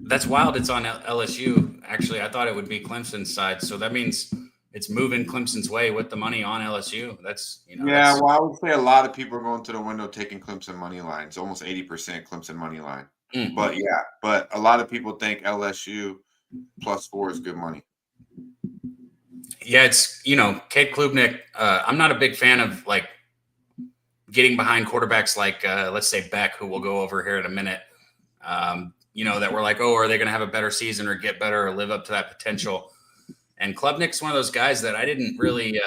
That's wild. It's on LSU. Actually, I thought it would be Clemson's side, so that means it's moving Clemson's way with the money on LSU. That's well, I would say a lot of people are going to the window taking Clemson money line. It's almost 80% Clemson money line. Mm-hmm. But a lot of people think LSU +4 is good money. Yeah, it's Cade Klubnik. I'm not a big fan of getting behind quarterbacks like let's say Beck, who we'll go over here in a minute. That we're like, oh, are they going to have a better season or get better or live up to that potential? And Klubnik's one of those guys that I didn't really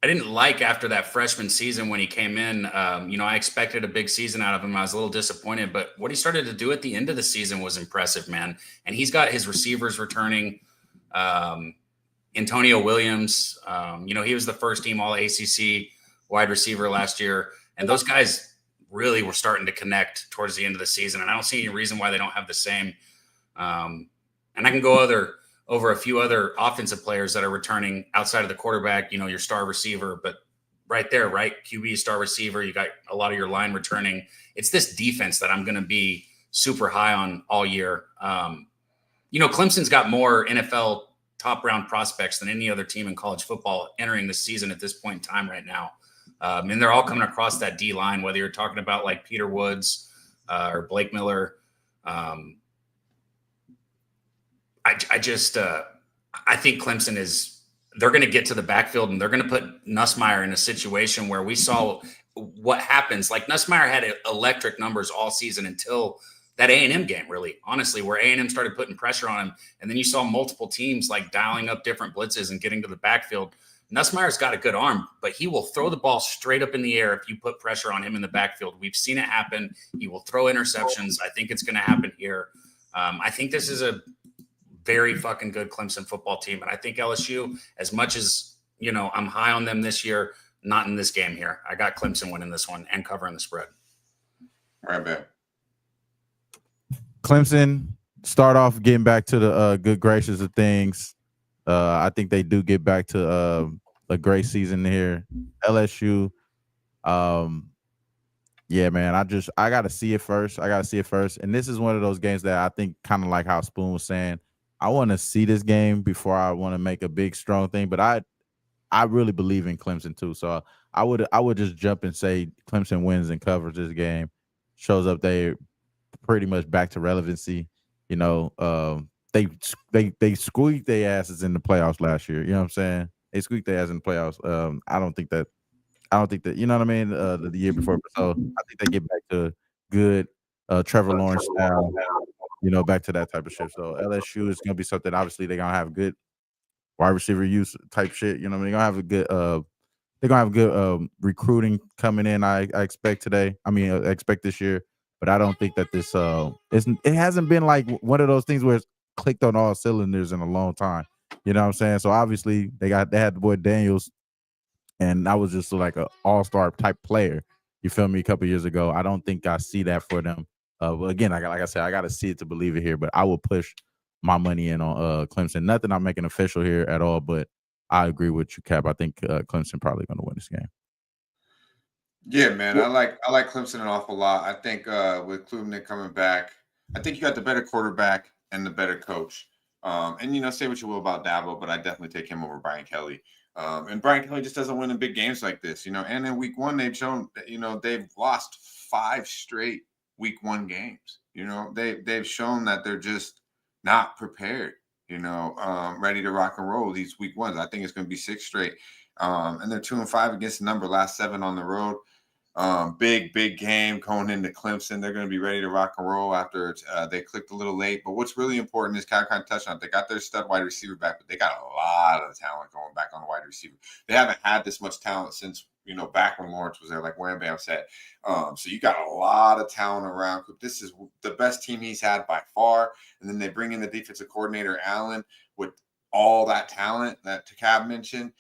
didn't like after that freshman season when he came in. I expected a big season out of him. I was a little disappointed, but what he started to do at the end of the season was impressive, man. And he's got his receivers returning. Antonio Williams, he was the first team all ACC wide receiver last year. And those guys really were starting to connect towards the end of the season. And I don't see any reason why they don't have the same. And I can go over a few other offensive players that are returning outside of the quarterback, your star receiver, but right there, right? QB, star receiver, you got a lot of your line returning. It's this defense that I'm going to be super high on all year. Clemson's got more NFL top round prospects than any other team in college football entering the season at this point in time right now. And they're all coming across that D line, whether you're talking about like Peter Woods or Blake Miller. I think Clemson they're going to get to the backfield and they're going to put Nussmeier in a situation where we saw what happens. Like Nussmeier had electric numbers all season until that A&M game, really, honestly, where A&M started putting pressure on him. And then you saw multiple teams like dialing up different blitzes and getting to the backfield. Nussmeier's got a good arm, but he will throw the ball straight up in the air if you put pressure on him in the backfield. We've seen it happen. He will throw interceptions. I think it's going to happen here. I think this is a very fucking good Clemson football team. And I think LSU, as much as, I'm high on them this year, not in this game here. I got Clemson winning this one and covering the spread. All right, man. Clemson start off getting back to the good graces of things. I think they do get back to a great season here. LSU, yeah, man. I got to see it first. And this is one of those games that I think kind of like how Spoon was saying, I want to see this game before I want to make a big, strong thing. But I really believe in Clemson too. So I would just jump and say Clemson wins and covers this game. Shows up they pretty much back to relevancy. They squeaked their asses in the playoffs last year. You know what I'm saying? They squeaked their ass in the playoffs. I don't think that, you know what I mean? The year before. So I think they get back to good Trevor Lawrence style, back to that type of shit. So LSU is going to be something, obviously, they're going to have good wide receiver use type shit. They're going to have a good, recruiting coming in. I expect today. I expect this year. But I don't think that this it hasn't been like one of those things where it's clicked on all cylinders in a long time. You know what I'm saying? So obviously they had the boy Daniels, and that was just like an all-star type player. You feel me? A couple years ago. I don't think I see that for them. Well, again, like I said, I got to see it to believe it here. But I will push my money in on Clemson. Nothing I'm making official here at all, but I agree with you, Cap. I think Clemson probably going to win this game. Yeah, man, I like Clemson an awful lot. I think with Klubnik coming back, I think you got the better quarterback and the better coach. And say what you will about Dabo, but I definitely take him over Brian Kelly. And Brian Kelly just doesn't win in big games like this, And in week one, they've shown that, they've lost 5 straight week one games. They've shown that they're just not prepared. Ready to rock and roll these week ones. I think it's going to be 6 straight. And they're 2-5 against the number, last 7 on the road. Big game going into Clemson. They're going to be ready to rock and roll after they clicked a little late. But what's really important is kind of touched on it. They got their stud wide receiver back, but they got a lot of talent going back on the wide receiver. They haven't had this much talent since, back when Lawrence was there, like Wham Bam said. So you got a lot of talent around. This is the best team he's had by far. And then they bring in the defensive coordinator, Allen, with all that talent that Cab mentioned.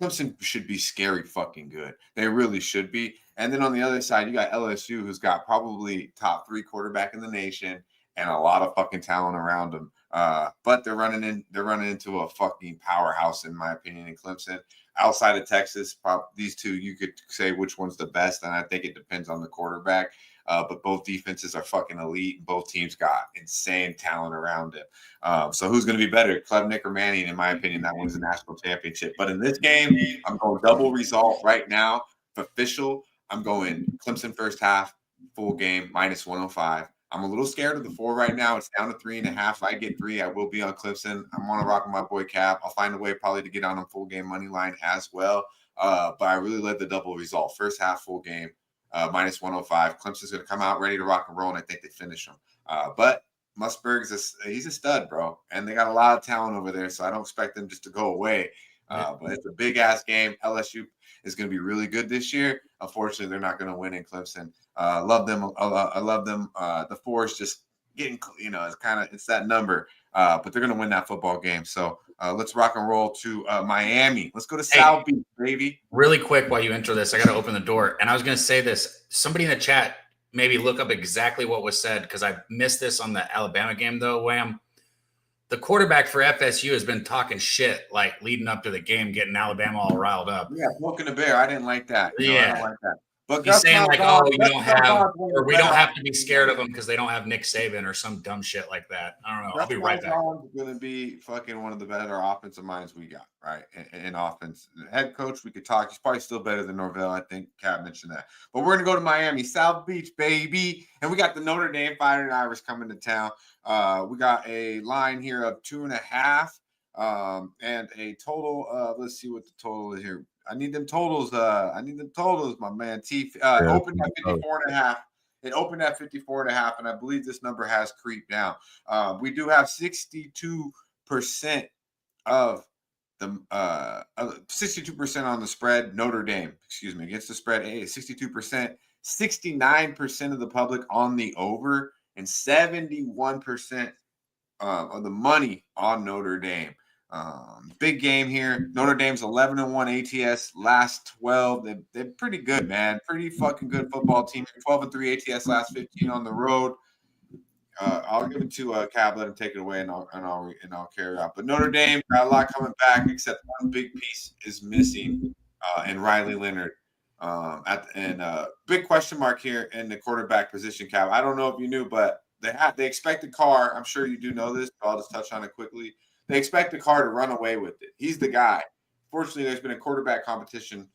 Clemson should be scary fucking good. They really should be. And then on the other side, you got LSU, who's got probably top 3 quarterback in the nation and a lot of fucking talent around them. But they're running into a fucking powerhouse, in my opinion, in Clemson. Outside of Texas, these two, you could say which one's the best, and I think it depends on the quarterback. But both defenses are fucking elite. Both teams got insane talent around it. So who's going to be better, Klubnik or Manning? In my opinion, that wins the national championship. But in this game, I'm going double result right now. Official, I'm going Clemson first half, full game, -105. I'm a little scared of the 4 right now. It's down to 3.5. If I get 3, I will be on Clemson. I'm on a rock with my boy Cap. I'll find a way probably to get on a full game money line as well. But I really led the double result. First half, full game. -105. Clemson's going to come out ready to rock and roll, and I think they finish them. But Musburg's he's a stud, bro. And they got a lot of talent over there, so I don't expect them just to go away. But it's a big ass game. LSU is going to be really good this year. Unfortunately, they're not going to win in Clemson. Love them. I love them. The Force just getting, it's that number. But they're going to win that football game. So let's rock and roll to Miami. Let's go to South Beach, baby. Really quick, while you enter this, I got to open the door. And I was going to say this. Somebody in the chat, maybe look up exactly what was said, because I missed this on the Alabama game, though, Wham. The quarterback for FSU has been talking shit, like, leading up to the game, getting Alabama all riled up. Yeah, smoking the bear. I didn't like that. I don't like that. But he's saying, like, oh, we don't have to be scared of them because they don't have Nick Saban or some dumb shit like that. I don't know. I'll be right back. Going to be fucking one of the better offensive minds we got, right? In offense. The head coach, we could talk. He's probably still better than Norvell. I think Cat mentioned that. But we're going to go to Miami, South Beach, baby. And we got the Notre Dame Fighting Irish coming to town. We got a line here of 2.5 and a total of, let's see what the total is here. I need them totals, my man. Opened at 54.5. It opened at 54.5, and I believe this number has creeped down. We do have 62% of the 62% on the spread. Notre Dame, against the spread. 62%, 69% of the public on the over, and 71% of the money on Notre Dame. Big game here. Notre Dame's 11-1 ATS last 12. They're pretty good, man. Pretty fucking good football team. 12-3 ATS last 15 on the road. I'll give it to Cab. Let him take it away, and I'll carry out. But Notre Dame got a lot coming back, except one big piece is missing, and Riley Leonard. Big question mark here in the quarterback position, Cab. I don't know if you knew, but they expected Carr. I'm sure you do know this, but I'll just touch on it quickly. They expect the Carr to run away with it. He's the guy. Fortunately, there's been a quarterback competition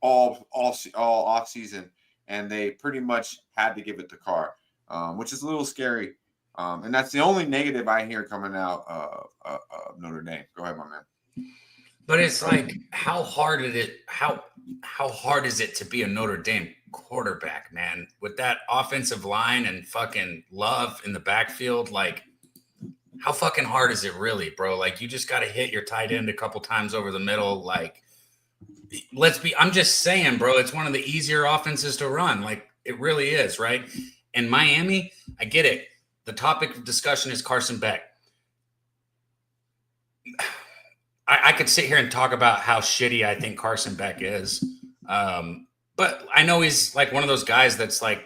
all off season, and they pretty much had to give it to Carr, which is a little scary. And that's the only negative I hear coming out of Notre Dame. Go ahead, my man. But it's like, how hard is it to be a Notre Dame quarterback, man? With that offensive line and fucking Love in the backfield, like, how fucking hard is it really, bro? Like, you just got to hit your tight end a couple times over the middle. Like, I'm just saying, bro, it's one of the easier offenses to run. Like, it really is, right? And Miami, I get it. The topic of discussion is Carson Beck. I could sit here and talk about how shitty I think Carson Beck is. But I know he's like one of those guys that's like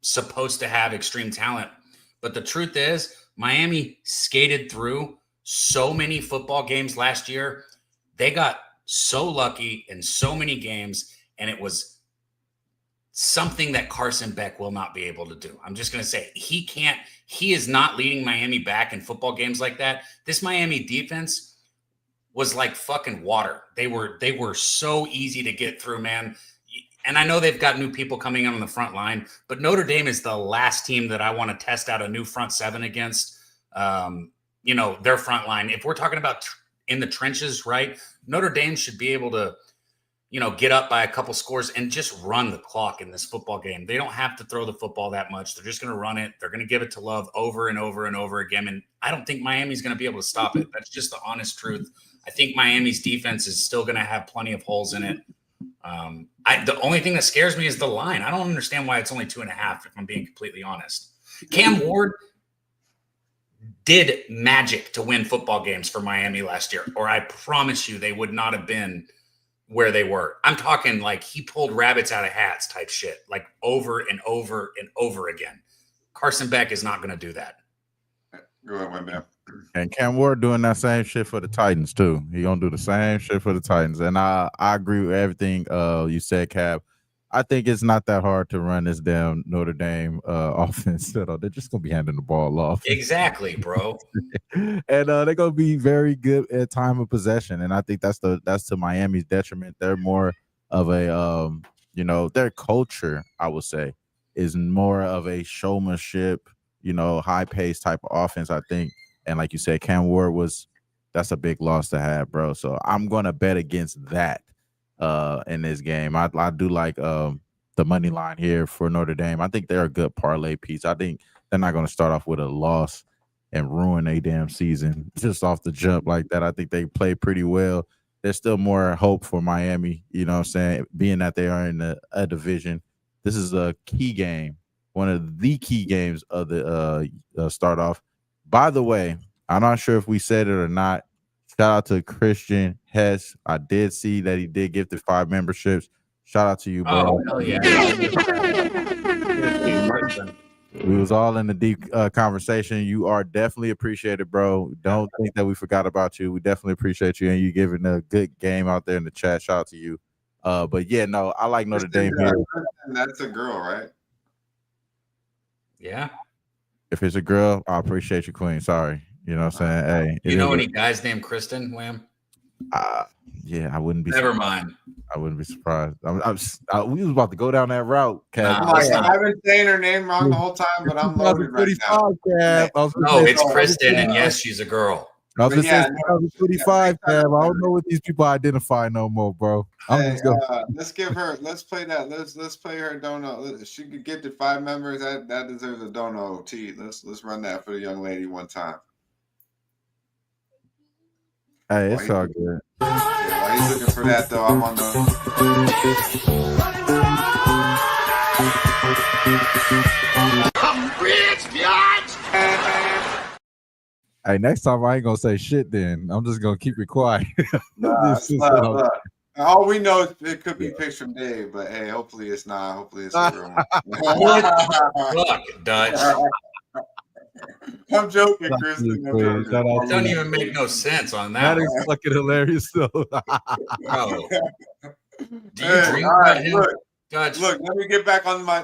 supposed to have extreme talent. But the truth is, Miami skated through so many football games last year. They got so lucky in so many games, and it was something that Carson Beck will not be able to do. I'm just going to say he is not leading Miami back in football games like that. This Miami defense was like fucking water. They were so easy to get through, man. And I know they've got new people coming in on the front line, but Notre Dame is the last team that I want to test out a new front seven against. Their front line. If we're talking about in the trenches, right? Notre Dame should be able to, get up by a couple scores and just run the clock in this football game. They don't have to throw the football that much. They're just going to run it. They're going to give it to Love over and over and over again. And I don't think Miami's going to be able to stop it. That's just the honest truth. I think Miami's defense is still going to have plenty of holes in it. The only thing that scares me is the line. I don't understand why it's only 2.5, if I'm being completely honest. Cam Ward did magic to win football games for Miami last year, or I promise you they would not have been where they were. I'm talking like he pulled rabbits out of hats type shit, like over and over and over again. Carson Beck is not going to do that. Go ahead, man. And Cam Ward doing that same shit for the Titans too. He gonna do the same shit for the Titans. And I agree with everything you said, Cap. I think it's not that hard to run this damn Notre Dame offense. They're just gonna be handing the ball off. Exactly, bro. And they're gonna be very good at time of possession. And I think that's to Miami's detriment. They're more of a their culture, I would say, is more of a showmanship, high pace type of offense, I think. And like you said, Cam Ward that's a big loss to have, bro. So I'm going to bet against that in this game. I do like the money line here for Notre Dame. I think they're a good parlay piece. I think they're not going to start off with a loss and ruin a damn season just off the jump like that. I think they play pretty well. there's still more hope for Miami. You know what I'm saying? Being that they are in a division, this is a key game, one of the key games of the start off. By the way, I'm not sure if we said it or not. Shout out to Christian Hess. I did see that he did give the 5 memberships. Shout out to you, bro. Oh, hell yeah. We was all in the deep conversation. You are definitely appreciated, bro. Don't think that we forgot about you. We definitely appreciate you, and you giving a good game out there in the chat. Shout out to you. But yeah, no, I like Notre Dame here. That's a girl, right? Yeah. If it's a girl, I appreciate you, Queen. Sorry. You know what I'm saying? Hey, you know any guys named Kristen, Wham? Yeah, I wouldn't be. Never mind. I wouldn't be surprised. We was about to go down that route, Cab. I've been saying her name wrong the whole time, but I'm loaded right now. No, it's Kristen, and yes, she's a girl. I was just saying 2025, Cab. I don't know what these people identify no more, bro. Let's give her. Let's play that. Let's play her dono. She could get to 5 members. That deserves a dono. T. Let's run that for the young lady one time. Hey, it's all good. While he's looking for that, though, I'm on the. Hey, next time I ain't gonna say shit. Then I'm just gonna keep it quiet. All we know is it could be picture from Dave, but hey, hopefully it's not. Hopefully it's a real one. Fuck, Dutch. I'm joking, Kristen. It doesn't even make no sense on that. That is fucking hilarious, though. Bro. Do you dream all about right, him? Look, let me get back on my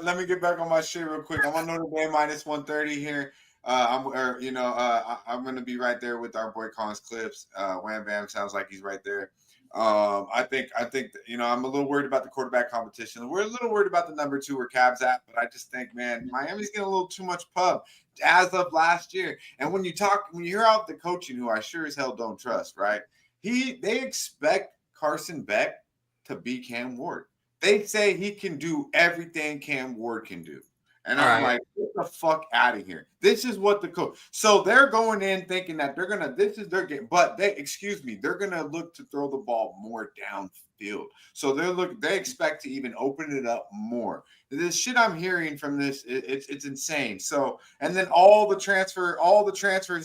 shit real quick. I'm on Notre Dame minus 130 here. I'm gonna be right there with our boy Collins Clips. Wham Bam sounds like he's right there. I think I'm a little worried about the quarterback competition. We're a little worried about the number 2 where Cab's at, but I just think, man, Miami's getting a little too much pub as of last year. And when you hear out the coaching, who I sure as hell don't trust, right? They expect Carson Beck to be Cam Ward. They say he can do everything Cam Ward can do. And I'm like, get the fuck out of here. This is what the coach. So they're going in thinking that this is their game, but they're going to look to throw the ball more downfield. So they expect to even open it up more. This shit I'm hearing from this, it's insane. So, and then all the transfers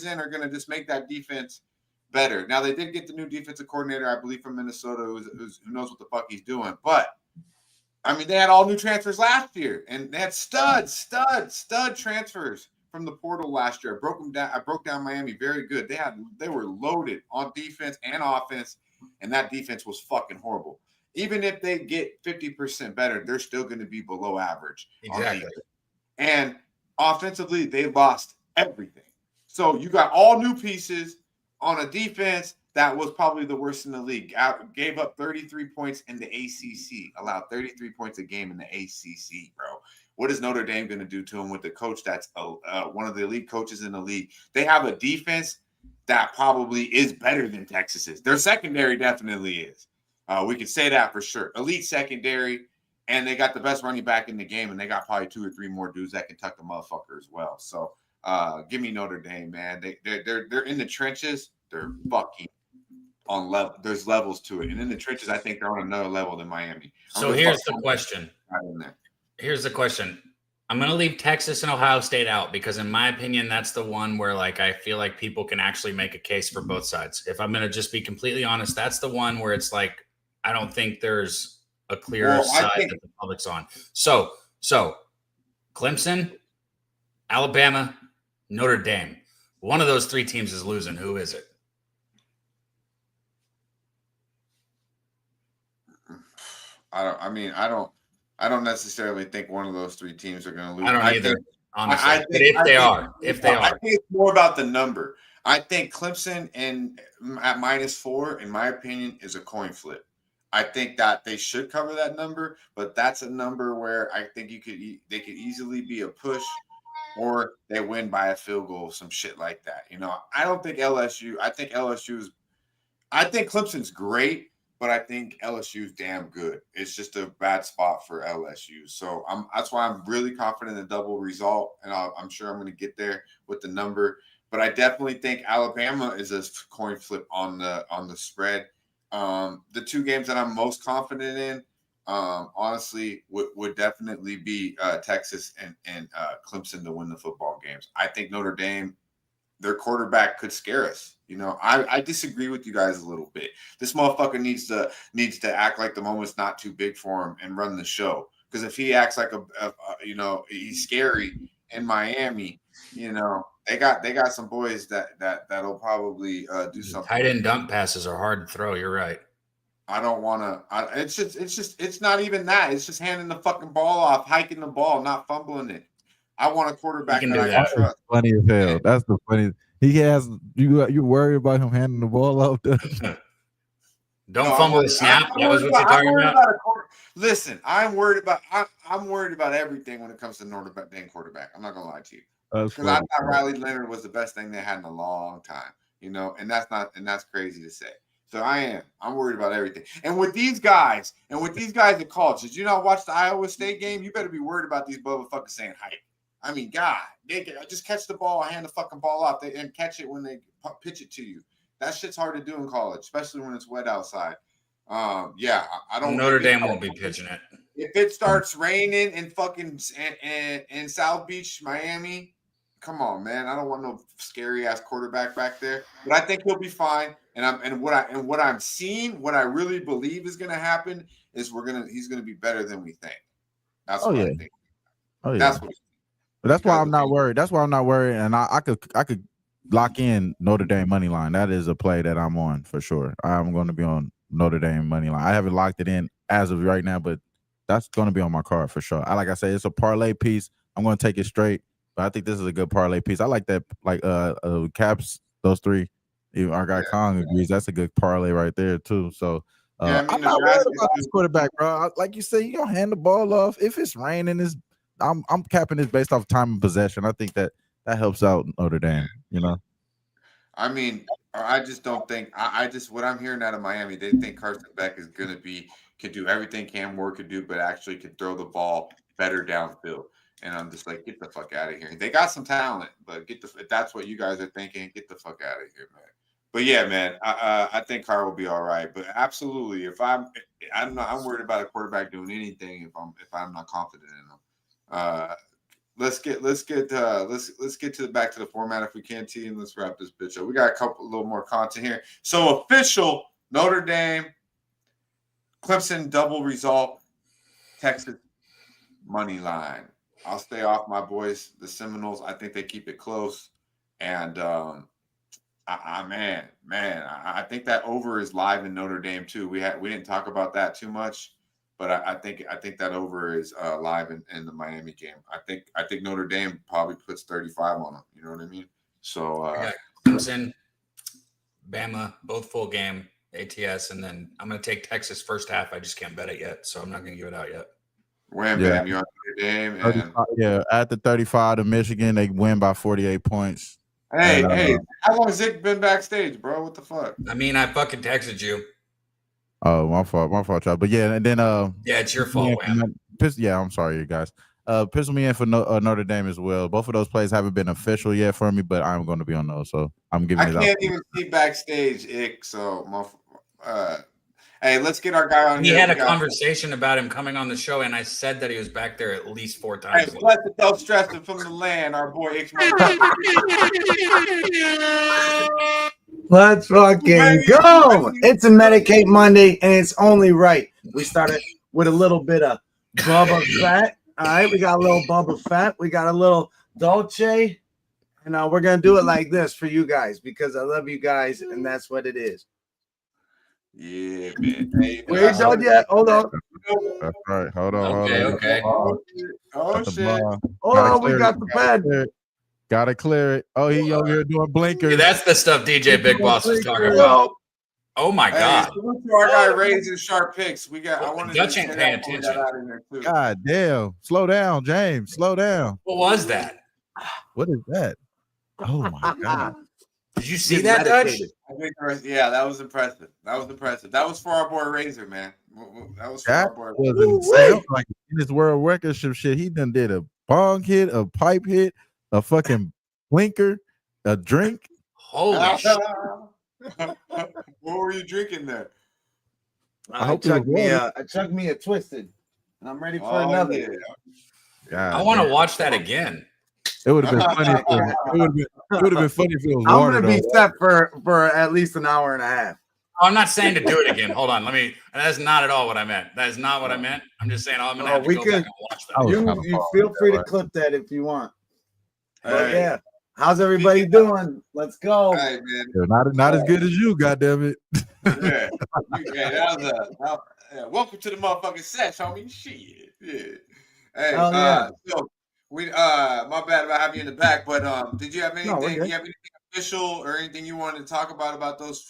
in are going to just make that defense better. Now they did get the new defensive coordinator, I believe, from Minnesota, who knows what the fuck he's doing, but I mean, they had all new transfers last year, and they had stud transfers from the portal last year. I broke down Miami very good. They were loaded on defense and offense, and that defense was fucking horrible. Even if they get 50% better, they're still going to be below average. Exactly. And offensively, they lost everything. So you got all new pieces on a defense that was probably the worst in the league. Gave up 33 points in the ACC. Allowed 33 points a game in the ACC, bro. What is Notre Dame going to do to him with the coach that's one of the elite coaches in the league? They have a defense that probably is better than Texas's. Their secondary definitely is. We can say that for sure. Elite secondary, and they got the best running back in the game, and they got probably 2 or 3 more dudes that can tuck the motherfucker as well. So give me Notre Dame, man. They're in the trenches. They're fucking on level. There's levels to it, and in the trenches, I think they're on another level than Miami. So here's the question. I'm going to leave Texas and Ohio State out because, in my opinion, that's the one where, like, I feel like people can actually make a case for both sides. If I'm going to just be completely honest, that's the one where it's like I don't think there's a clear side that the public's on. So Clemson, Alabama, Notre Dame. One of those 3 teams is losing. Who is it? I don't necessarily think one of those 3 teams are going to lose. I don't either, honestly. But if they are, I think it's more about the number. I think Clemson at -4, in my opinion, is a coin flip. I think that they should cover that number, but that's a number where I think they could easily be a push, or they win by a field goal, some shit like that. I don't think LSU. I think Clemson's great. But I think LSU's damn good. It's just a bad spot for LSU. So that's why I'm really confident in the double result, and I'm sure I'm going to get there with the number. But I definitely think Alabama is a coin flip on the spread. The two games that I'm most confident in, honestly, would definitely be Texas and Clemson to win the football games. I think Notre Dame, their quarterback could scare us. You know, I disagree with you guys a little bit. This motherfucker needs to act like the moment's not too big for him and run the show. Because if he acts like he's scary in Miami, they got some boys that'll probably do something. Tight end dump passes are hard to throw. You're right. I don't want to. It's not even that. It's just handing the fucking ball off, hiking the ball, not fumbling it. I want a quarterback that I can trust. Funny as hell. That's the funny. He has you worried about him handing the ball off. Don't fumble the snap. That was what you're talking about. Listen, I'm worried about everything when it comes to Notre Dame quarterback. I'm not gonna lie to you, because I thought Riley Leonard was the best thing they had in a long time. And that's crazy to say. So I'm worried about everything. And with these guys at college, did you not watch the Iowa State game? You better be worried about these motherfuckers saying hype. I mean, God, they just catch the ball, hand the fucking ball off, and catch it when they pitch it to you. That shit's hard to do in college, especially when it's wet outside. I don't. Notre Dame won't be pitching it. If it starts raining in fucking in South Beach, Miami, come on, man. I don't want no scary ass quarterback back there. But I think he'll be fine. And what I'm seeing, what I really believe is going to happen is he's going to be better than we think. That's what I think. Oh yeah. That's what. But that's why I'm not worried. That's why I'm not worried, and I could lock in Notre Dame money line. That is a play that I'm on for sure. I'm going to be on Notre Dame money line. I haven't locked it in as of right now, but that's going to be on my card for sure. Like I said, it's a parlay piece. I'm going to take it straight, but I think this is a good parlay piece. I like that, Caps, those three. Even our guy Kong agrees. That's a good parlay right there too. So I'm not worried about this quarterback, bro. Like you say, you gonna hand the ball off. If it's raining, I'm capping this based off time of possession. I think that helps out Notre Dame. I mean, I just don't think. What I'm hearing out of Miami, they think Carson Beck is gonna can do everything Cam Ward could do, but actually can throw the ball better downfield. And I'm just like, get the fuck out of here. They got some talent, but if that's what you guys are thinking, get the fuck out of here, man. But yeah, man, I think Carr will be all right. But absolutely, I'm worried about a quarterback doing anything if I'm not confident in him. Let's get back to the format if we can, T, and let's wrap this bitch up. We got a little more content here. So official Notre Dame, Clemson double result, Texas money line. I'll stay off my boys, the Seminoles. I think they keep it close, and I think that over is live in Notre Dame too. We didn't talk about that too much, but I think that over is live in the Miami game. I think Notre Dame probably puts 35 on them. You know what I mean? So Clemson, Bama, both full game ATS, and then I'm going to take Texas first half. I just can't bet it yet, so I'm not going to give it out yet. Wham, bam, you're on Notre Dame. And at the 35 to Michigan, they win by 48 points. Hey, how long has Zick been backstage, bro? What the fuck? I mean, I fucking texted you. Oh, my fault, child. But yeah, and then yeah, it's your fault, man. I'm sorry, you guys. Pistol me in for Notre Dame as well. Both of those plays haven't been official yet for me, but I'm going to be on those, so I'm giving it out. I can't even see backstage, Ick. So, hey, let's get our guy on. We had a conversation about him coming on the show, and I said that he was back there at least 4 times. Hey, bless the self-stressing from the land, our boy Ick. Let's fucking go. It's a Medicate Monday, and it's only right. We started with a little bit of Bubba Fett. All right, we got a little Bubba Fett. We got a little Dolce. And we're going to do it like this for you guys because I love you guys, and that's what it is. Yeah, man. Hey, we ain't done yet. Hold on. That's right. Hold on. Okay. Oh, shit. Hold on. We got the pad. Gotta clear it. Oh, he over here doing blinkers. Yeah, that's the stuff DJ Big Boss was talking about. Oh my God! Our guy raising sharp picks. Dutch ain't paying attention. God damn! Slow down, James. Slow down. What was that? What is that? Oh my God! Did you see that, Dutch? Yeah, that was impressive. That was for our boy Razor, man. That was for our boy. Was insane. Like in his world record shit, he done did a bong hit, a pipe hit, a fucking blinker, a drink. Holy shit! What were you drinking there? I chugged me a twisted, and I'm ready for another. I want to watch that again. It would have been funny. It would have been funny if it was I'm water. gonna be set for at least an hour and a half. I'm not saying to do it again. Hold on. That's not at all what I meant. That is not what I meant. I'm just saying I'm gonna have to go back and watch that. You feel free to clip that if you want. Yeah. How's everybody doing? Let's go. All right, man. Not as good as you, goddammit. Yeah, welcome to the motherfucking Sesh, homie. Shit. Yeah. Hey, so we my bad about having you in the back, but did you have anything? Do you have anything official or anything you wanted to talk about those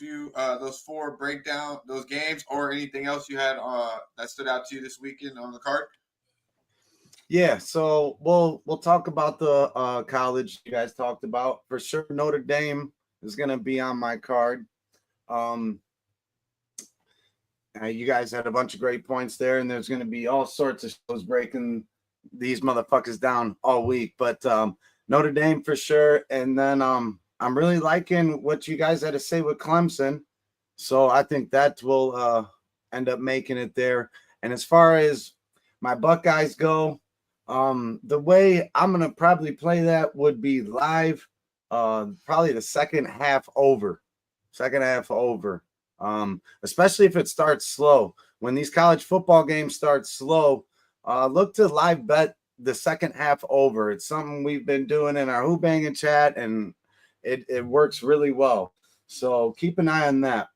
four breakdown those games, or anything else you had that stood out to you this weekend on the card? Yeah, so we'll talk about the college you guys talked about. For sure, Notre Dame is going to be on my card. You guys had a bunch of great points there, and there's going to be all sorts of shows breaking these motherfuckers down all week. But Notre Dame for sure, and then I'm really liking what you guys had to say with Clemson. So I think that will end up making it there. And as far as my Buckeyes go, the way I'm going to probably play that would be live, probably the second half over, especially if it starts slow. When these college football games start slow, look to live bet the second half over. It's something we've been doing in our Who Bangin' chat, and it works really well. So keep an eye on that.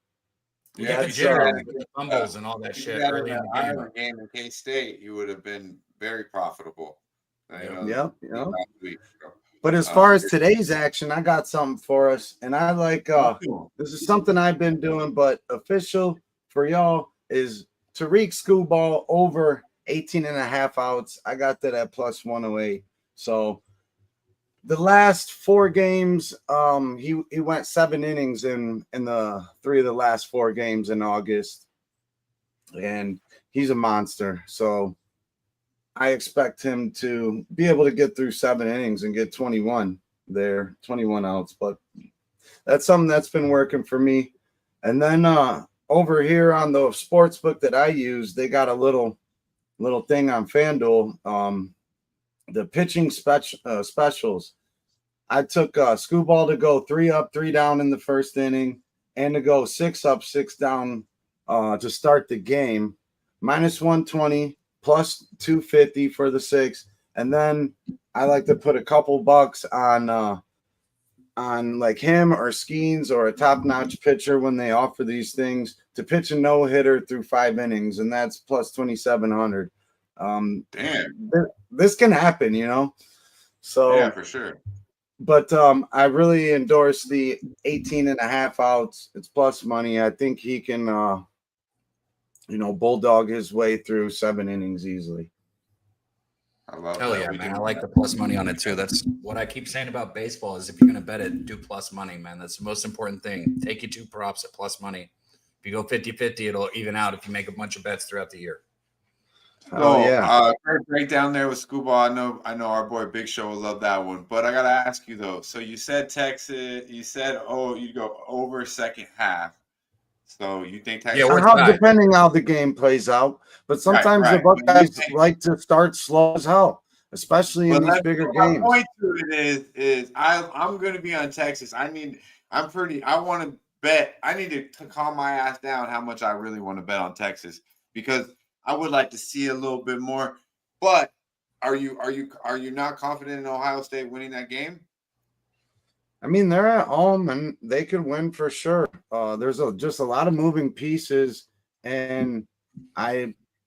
Yeah, if you did fumbles and all that shit early in the game in K-State, you would have been very profitable. Yeah. But as far as today's action, I got something for us, and I like this is something I've been doing, but official for y'all is Tariq Schoolball over 18.5 outs. I got that at plus 108. So the last 4 games, he went 7 innings in the 3 of the last 4 games in August, and he's a monster. So I expect him to be able to get through 7 innings and get 21 outs. But that's something that's been working for me. And then over here on the sports book that I use, they got a little thing on FanDuel, the pitching specials. I took Schoolball to go 3 up, 3 down in the first inning, and to go 6 up, 6 down to start the game, minus 120, plus 250 for the 6. And then I like to put a couple bucks on like him or Skeens or a top-notch pitcher when they offer these things to pitch a no-hitter through 5 innings, and that's plus 2,700. Damn, this can happen, So yeah, for sure. But I really endorse the 18.5 outs. It's plus money. I think he can, bulldog his way through 7 innings easily. Hell yeah, man. I like the plus money on it too. That's what I keep saying about baseball is if you're going to bet it, do plus money, man. That's the most important thing. Take your 2 props at plus money. If you go 50-50, it'll even out if you make a bunch of bets throughout the year. Oh yeah, great breakdown there with Schoolball. I know our boy Big Show will love that one. But I gotta ask you though. So you said Texas. You said you go over second half. So you think Texas? Yeah, depending how the game plays out. But sometimes the Buckeyes like to start slow as hell, especially in these bigger games. My point to it is I'm going to be on Texas. I want to bet. I need to calm my ass down how much I really want to bet on Texas because I would like to see a little bit more. But are you not confident in Ohio State winning that game? I mean, they're at home and they could win for sure. There's just a lot of moving pieces, and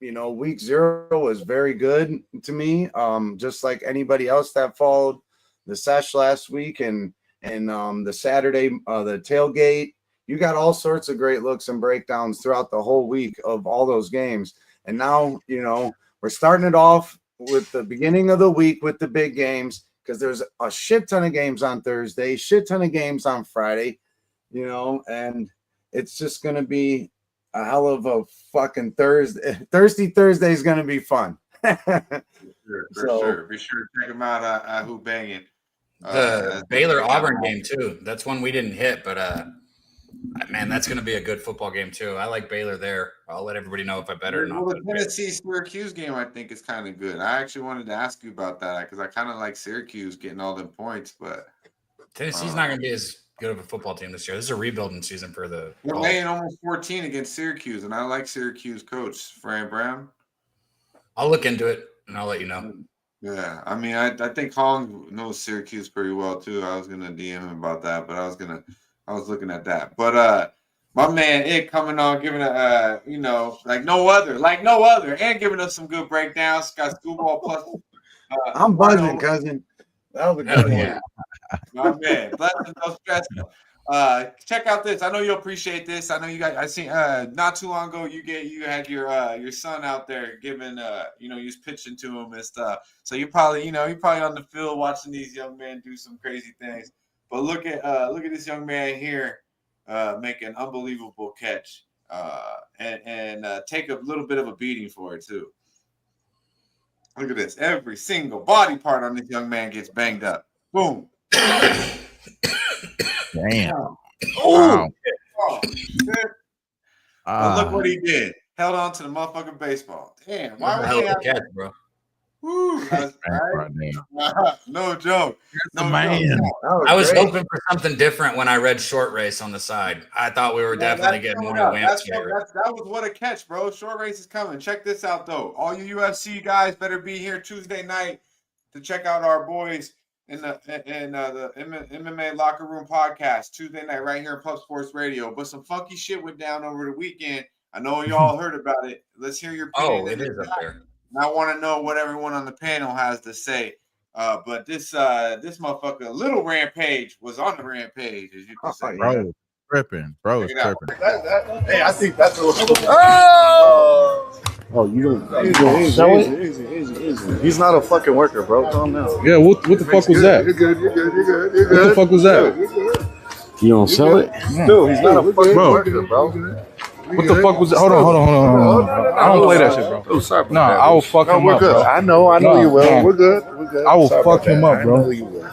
week 0 was very good to me. Just like anybody else that followed the Sesh last week and the Saturday, the tailgate, you got all sorts of great looks and breakdowns throughout the whole week of all those games. And now, we're starting it off with the beginning of the week with the big games because there's a shit ton of games on Thursday, shit ton of games on Friday, and it's just going to be a hell of a fucking Thursday. Thursday is going to be fun. For sure. Be sure to check them out at Who Bangin'. The Baylor Auburn game too. That's one we didn't hit, but Man, that's going to be a good football game too. I like Baylor there. I'll let everybody know if I bet or not. Well, the Tennessee-Syracuse game, I think, is kind of good. I actually wanted to ask you about that because I kind of like Syracuse getting all them points, but Tennessee's not going to be as good of a football team this year. This is a rebuilding season for the. They're laying almost 14 against Syracuse, and I like Syracuse coach Fran Brown. I'll look into it and I'll let you know. Yeah, I mean, I think Collins knows Syracuse pretty well too. I was gonna DM him about that, but I was looking at that. But my man, it coming on, giving a like no other, and giving us some good breakdowns. Got Schoolball Plus. I'm buzzing, cousin. That was a good one. My man, blessings, no stress. Check out this. I know you'll appreciate this. I know you guys. I seen not too long ago you had your son out there giving you was pitching to him and stuff. So you're probably on the field watching these young men do some crazy things. But look at this young man here make an unbelievable catch and take a little bit of a beating for it too. Look at this. Every single body part on this young man gets banged up. Boom. Damn. Oh, Wow. But look what he did. Held on to the motherfucking baseball. Damn. Why would he have catch, bro? Woo, that's right. No joke. That's the man. I was hoping for something different when I read short race on the side. I thought we were definitely getting more of Wham's favorite. That was what a catch, bro. Short race is coming. Check this out, though. All you UFC guys better be here Tuesday night to check out our boys in the MMA Locker Room podcast Tuesday night right here in Pub Sports Radio. But some funky shit went down over the weekend. I know y'all heard about it. Let's hear your opinion. Oh, it is up there. I want to know what everyone on the panel has to say. But this motherfucker, Little Rampage, was on the rampage, as you can say. Bro, tripping. Bro, it's tripping. Hey, I think that's a little. Oh, you don't sell it? Easy. He's not a fucking worker, bro. Calm down. Yeah, what the fuck was that? You're good. What the fuck was that? You don't sell it? Dude, he's not a fucking worker, bro. What the fuck was that? Hold on. I don't play that shit, bro. Oh, sorry. No, I will fuck him up, bro. I know you will. No. We're good. I will fuck him up, bro. I know you will.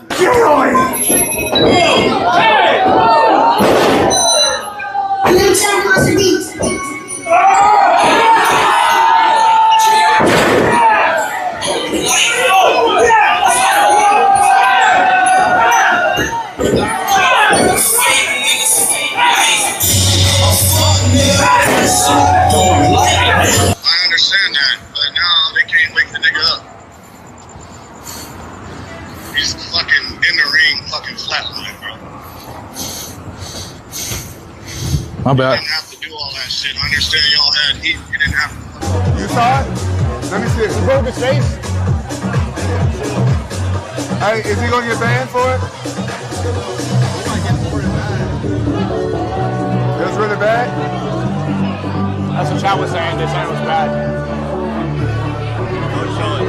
I understand that, but now they can't wake the nigga up. He's fucking in the ring, fucking flatline, bro. My bad. You didn't have to do all that shit. I understand y'all had heat. You didn't have to. You saw it? Let me see it. You broke his face? Hey, is he gonna get banned for it? It was really bad? That's what Chad was saying. They said it was bad. Don't show it.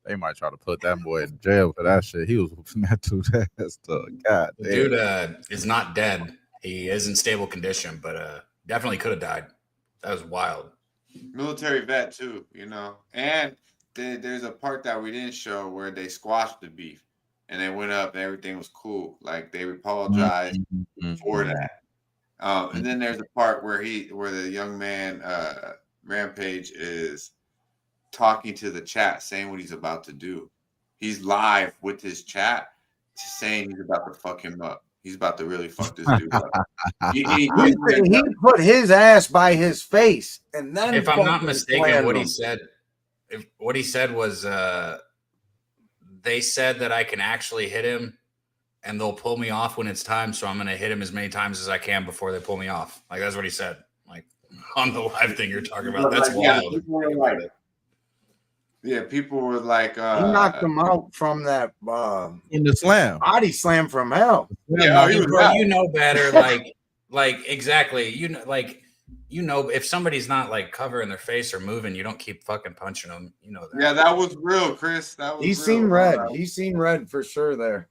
They might try to put that boy in jail for that shit. He was whooping that dude's ass. God damn. Dude is not dead. He is in stable condition, but definitely could have died. That was wild. Military vet too, and there's a part that we didn't show where they squashed the beef and they went up and everything was cool. Like they apologized for that. And then there's a part where the young man Rampage is talking to the chat, saying what he's about to do. He's live with his chat saying he's about to fuck him up. He's about to really fuck this dude up. He put his ass by his face, and then if I'm not mistaken, what he said was they said that I can actually hit him and they'll pull me off when it's time, so I'm gonna hit him as many times as I can before they pull me off. Like that's what he said. Like on the live thing you're talking about. That's wild. Yeah, people were like, he knocked him out from that in the slam, body slam from hell. Yeah, you know better. Like exactly. If somebody's not like covering their face or moving, you don't keep fucking punching them. You know that. Yeah, that was real, Chris. He's seen red. He's seen red for sure there.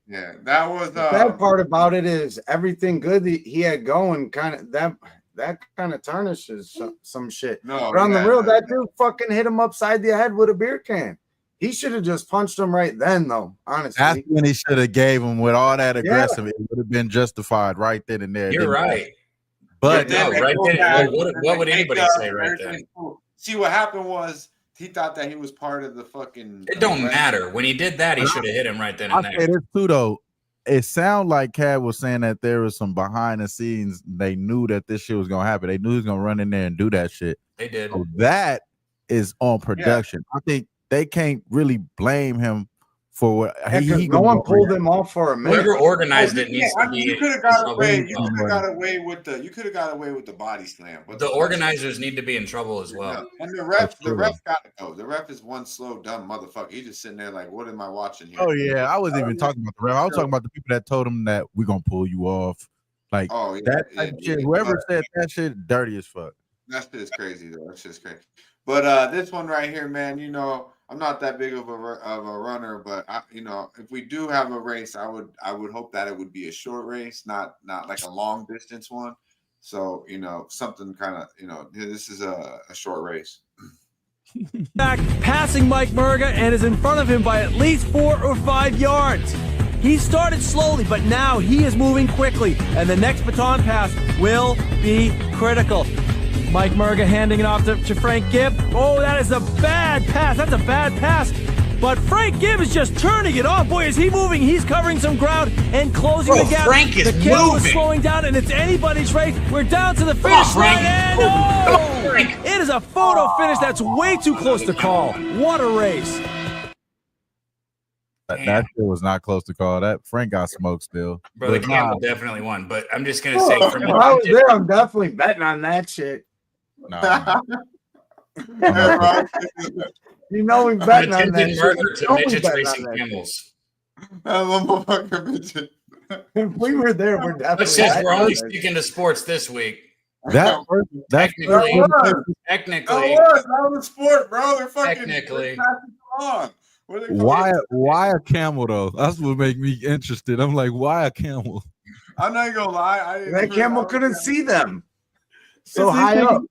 Yeah, that was the bad part about it is everything good that he had going kind of that kind of tarnishes some shit. No, but on the real, that dude fucking hit him upside the head with a beer can. He should have just punched him right then, though. Honestly, that's when he should have gave him with all that aggressive. It would have been justified right then and there. You're right. But no, right then, what would anybody say right then? See, what happened was he thought that he was part of the fucking. It don't matter. When he did that, he should have hit him right then and there. I say this too, though. It sounded like Cad was saying that there was some behind the scenes. They knew that this shit was gonna happen. They knew he was gonna run in there and do that shit. They did. So that is on production. Yeah. I think they can't really blame him for what no one pulled him off for a minute. Whoever organized it needs to be. You could have got away. You could have got away with the. You could have got away with the body slam. But the organizers need to be in trouble as well. Yeah. And the ref got to go. The ref is one slow, dumb motherfucker. He's just sitting there like, what am I watching here? Oh yeah, I wasn't even talking about the ref. I was talking about the people that told him that we're gonna pull you off. Like that type of shit. Whoever said that shit, dirty as fuck. That shit is crazy though. That's just crazy. But this one right here, man, you know, I'm not that big of a runner, but if we do have a race, I would hope that it would be a short race, not like a long distance one. So, something kind of, this is a short race. Back passing Mike Murga and is in front of him by at least 4 or 5 yards. He started slowly, but now he is moving quickly, and the next baton pass will be critical. Mike Murga handing it off to Frank Gibb. Oh, that is a bad pass. That's a bad pass. But Frank Gibb is just turning it on. Boy, is he moving. He's covering some ground and closing the gap. Frank is the kill is moving. slowing down, and it's anybody's race. We're down to the finish line, and it is a photo finish that's way too close to call. What a race. That shit was not close to call. That Frank got smoked still. Bro, the Campbell definitely won. But I'm just gonna say, if I was there, I'm definitely betting on that shit. Nah. You know we betting on that murder shit. to midgets racing camels. If we were there, we're definitely. But since we're only sticking to sports this week, technically, that was sport, bro. They're fucking technically. Why a camel though? That's what make me interested. I'm like, why a camel? I'm not gonna lie. That camel couldn't see them so high up.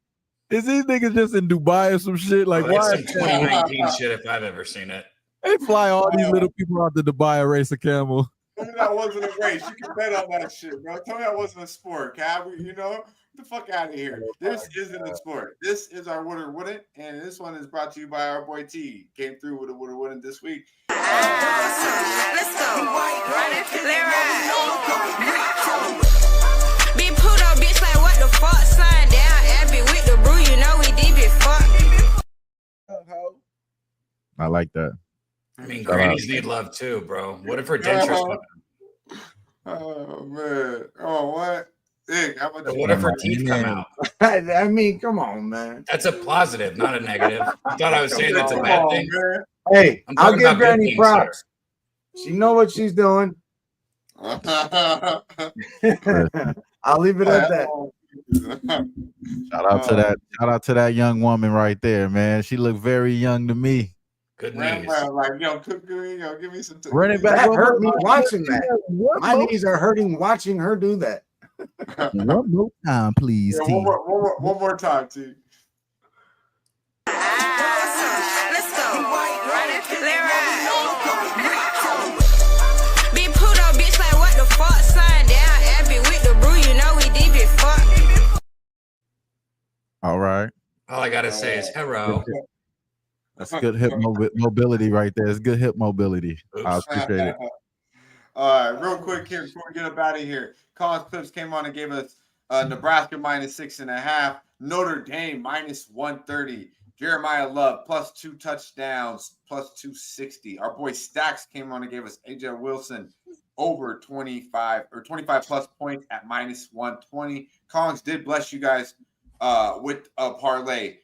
Is these niggas just in Dubai or some shit? Like, why? Some 2019 shit if I've ever seen it. They fly all these little people out to Dubai and race a camel. Tell me that wasn't a race. You can bet on that shit, bro. Tell me that wasn't a sport, Cab. Get the fuck out of here. This isn't a sport. This is our winner, wouldn't? And this one is brought to you by our boy T. Came through with a winner, wouldn't this week. Let's go. Let's ride. Big Pluto, bitch, like what the fuck? Slide down, Abby with the brew, we deep as fuck. I like that. I mean, grannies need love too, bro. What if her dentures? Oh man! Oh what? What if her teeth come out? I mean, come on, man. That's a positive, not a negative. I thought I was saying that's a bad thing. Man. Hey, I'll give Granny props. She know what she's doing. I'll leave it at that. Shout out to that young woman right there, man. She looked very young to me. Good knees. Like, give me some. Running back that hurt me watching that. My knees are hurting watching her do that. One more time, please. Yeah, one more time, T. Let's go. Let's ride. Big Pluto, bitch, like what the fuck? Slide down, Abby with the brew, we deep as fuck. All right. All I gotta say is hello. That's good hip mobility right there. It's good hip mobility. I appreciate it. All right, real quick here before we get up out of here. Collins Clips came on and gave us Nebraska -6.5, Notre Dame -130, Jeremiah Love +2 touchdowns +260. Our boy Stacks came on and gave us AJ Wilson over 25 plus points at -120. Collins did bless you guys with a parlay.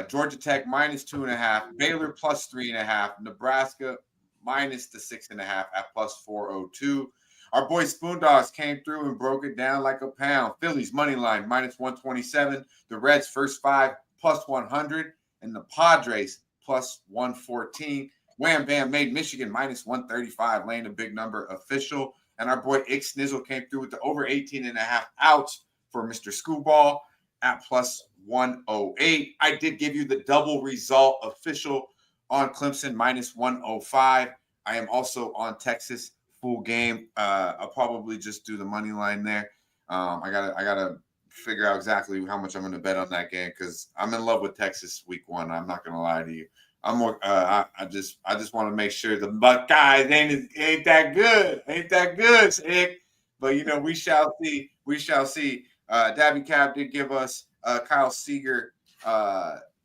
Georgia Tech -2.5, Baylor +3.5, Nebraska -6.5 at +402. Our boy Spoondogs came through and broke it down like a pound. Phillies money line -127, the Reds first 5 +100, and the Padres +114. Wham Bam made Michigan minus 135, laying a big number official. And our boy Ick Snizzle came through with the over 18.5 outs for Mr. Screwball at plus 108. I did give you the double result official on Clemson minus 105. I am also on Texas full game. I'll probably just do the money line there. I gotta figure out exactly how much I'm going to bet on that game because I'm in love with Texas week 1. I'm not going to lie to you. I'm more. I just want to make sure the Buckeyes ain't that good. Ain't that good, Sick. But we shall see. We shall see. Daby Cab did give us Kyle Seager.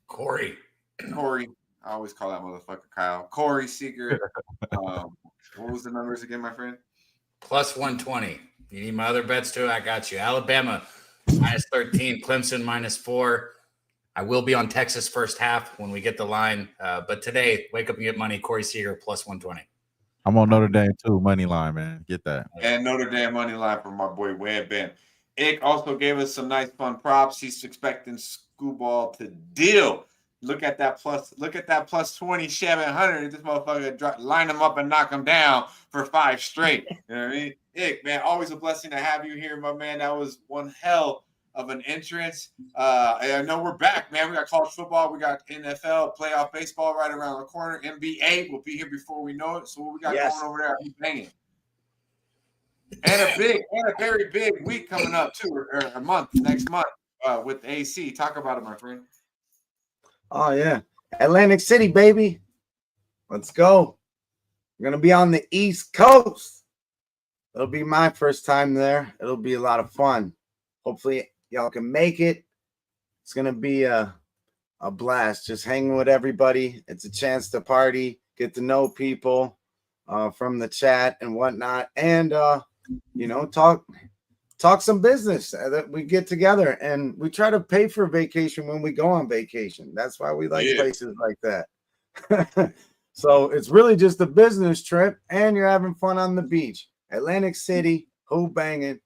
Corey. I always call that motherfucker Kyle. Corey Seager. What was the numbers again, my friend? Plus 120. You need my other bets too? I got you. Alabama minus 13. Clemson minus 4. I will be on Texas first half when we get the line. But today, wake up and get money. Corey Seager plus 120. I'm on Notre Dame too. Money line, man. Get that. And Notre Dame money line from my boy Wham Bam. Ick also gave us some nice fun props. He's expecting Screwball to deal. Look at that plus 2,700. This motherfucker line him up and knock him down for 5 straight. You know what I mean? Ick, man, always a blessing to have you here, my man. That was one hell of an entrance. I know we're back, man. We got college football. We got NFL, playoff baseball right around the corner. NBA will be here before we know it. So what we got going over there? He's banging. And a very big week coming up too, or a month next month with AC. Talk about it, my friend. Oh yeah, Atlantic City, baby. Let's go. We're gonna be on the East Coast. It'll be my first time there. It'll be a lot of fun. Hopefully y'all can make it. It's gonna be a blast. Just hanging with everybody. It's a chance to party, get to know people from the chat and whatnot, and talk some business that we get together, and we try to pay for vacation when we go on vacation. That's why we like places like that. So it's really just a business trip, and you're having fun on the beach. Atlantic City, who banging?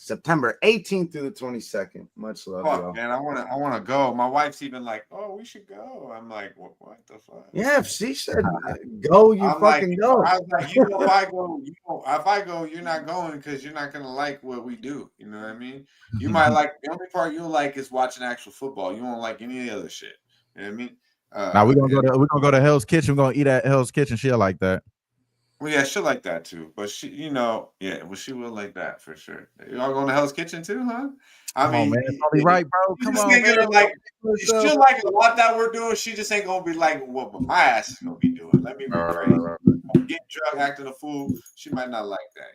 September 18th through the 22nd. Much love, y'all. Man, I want to go. My wife's even like, "Oh, we should go." I'm like, "What the fuck?" Yeah, if she said go, you fucking go. I was like, if I go, you're not going because you're not gonna like what we do. You know what I mean? You might like the only part you'll like is watching actual football. You won't like any of the other shit. You know what I mean? Now we're gonna go to Hell's Kitchen. We're gonna eat at Hell's Kitchen. She'll like that. Well, yeah, she'll like that too. But she, she will like that for sure. Y'all going to Hell's Kitchen too, huh? I mean, man, it's probably right, bro. Come on, man. She'll like a lot that we're doing. She just ain't gonna be like what my ass is gonna be doing. Let me be crazy. Get drunk, acting a fool. She might not like that,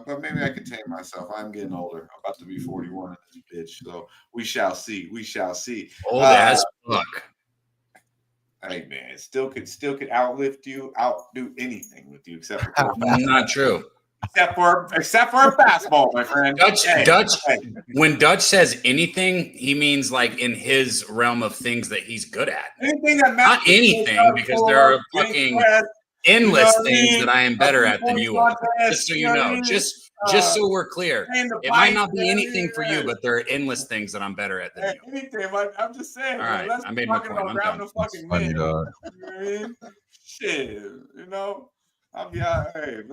But maybe I can tame myself. I'm getting older. I'm about to be 41 in this bitch. So we shall see. We shall see. Old as fuck. Hey man, still could outdo anything with you except for not true. Except for a fastball, my friend. Dutch. When Dutch says anything, he means like in his realm of things that he's good at. Anything that matters. Not anything, because there are fucking endless things that I am better at than you are. Just so you know, just so we're clear, it might not be anything for you, but there are endless things that I'm better at than you. Anything, I'm just saying. All right, I made my point. I'm done. Funny, dog. Shit, I'll be all right.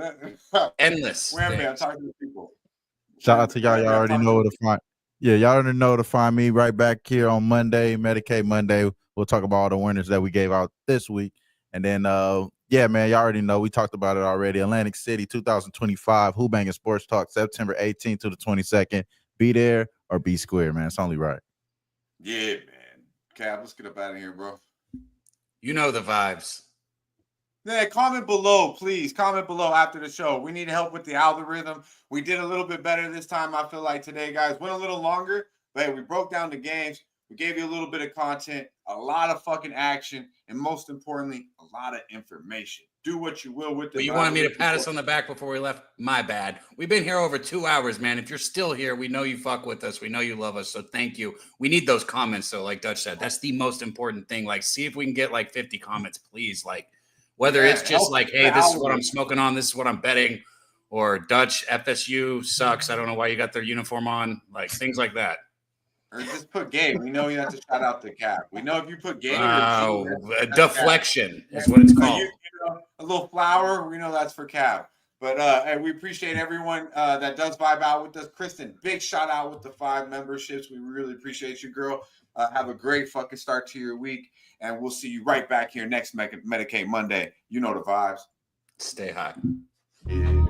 Endless. Where am I? I'm talking to people. Shout out to y'all. Y'all already know where to find. Yeah, y'all already know to find me right back here on Monday, Medicate Monday. We'll talk about all the winners that we gave out this week, and then yeah, man, y'all already know. We talked about it already. Atlantic City 2025, Who Banging Sports Talk, September 18th to the 22nd. Be there or be square, man. It's only right. Yeah, man. Cap, let's get up out of here, bro. You know the vibes. Yeah, comment below, please. Comment below after the show. We need help with the algorithm. We did a little bit better this time, I feel like today, guys. Went a little longer, but hey, we broke down the games. We gave you a little bit of content, a lot of fucking action, and most importantly, a lot of information. Do what you will with it. But you wanted me to pat us on the back before we left? My bad. We've been here over 2 hours, man. If you're still here, we know you fuck with us. We know you love us, so thank you. We need those comments, though, like Dutch said. That's the most important thing. Like, see if we can get, like, 50 comments, please. Like, whether it's just like, hey, this is what I'm smoking on, this is what I'm betting, or Dutch, FSU sucks. I don't know why you got their uniform on. Like, things like that. Or just put gay. We know you have to shout out the Cap. We know if you put gay. Wow, or G, deflection is what it's called. You know, a little flower. We know that's for Cap. But and we appreciate everyone that does vibe out with us. Kristen, big shout out with the 5 memberships. We really appreciate you, girl. Have a great fucking start to your week. And we'll see you right back here next Medicate Monday. You know the vibes. Stay high. Yeah.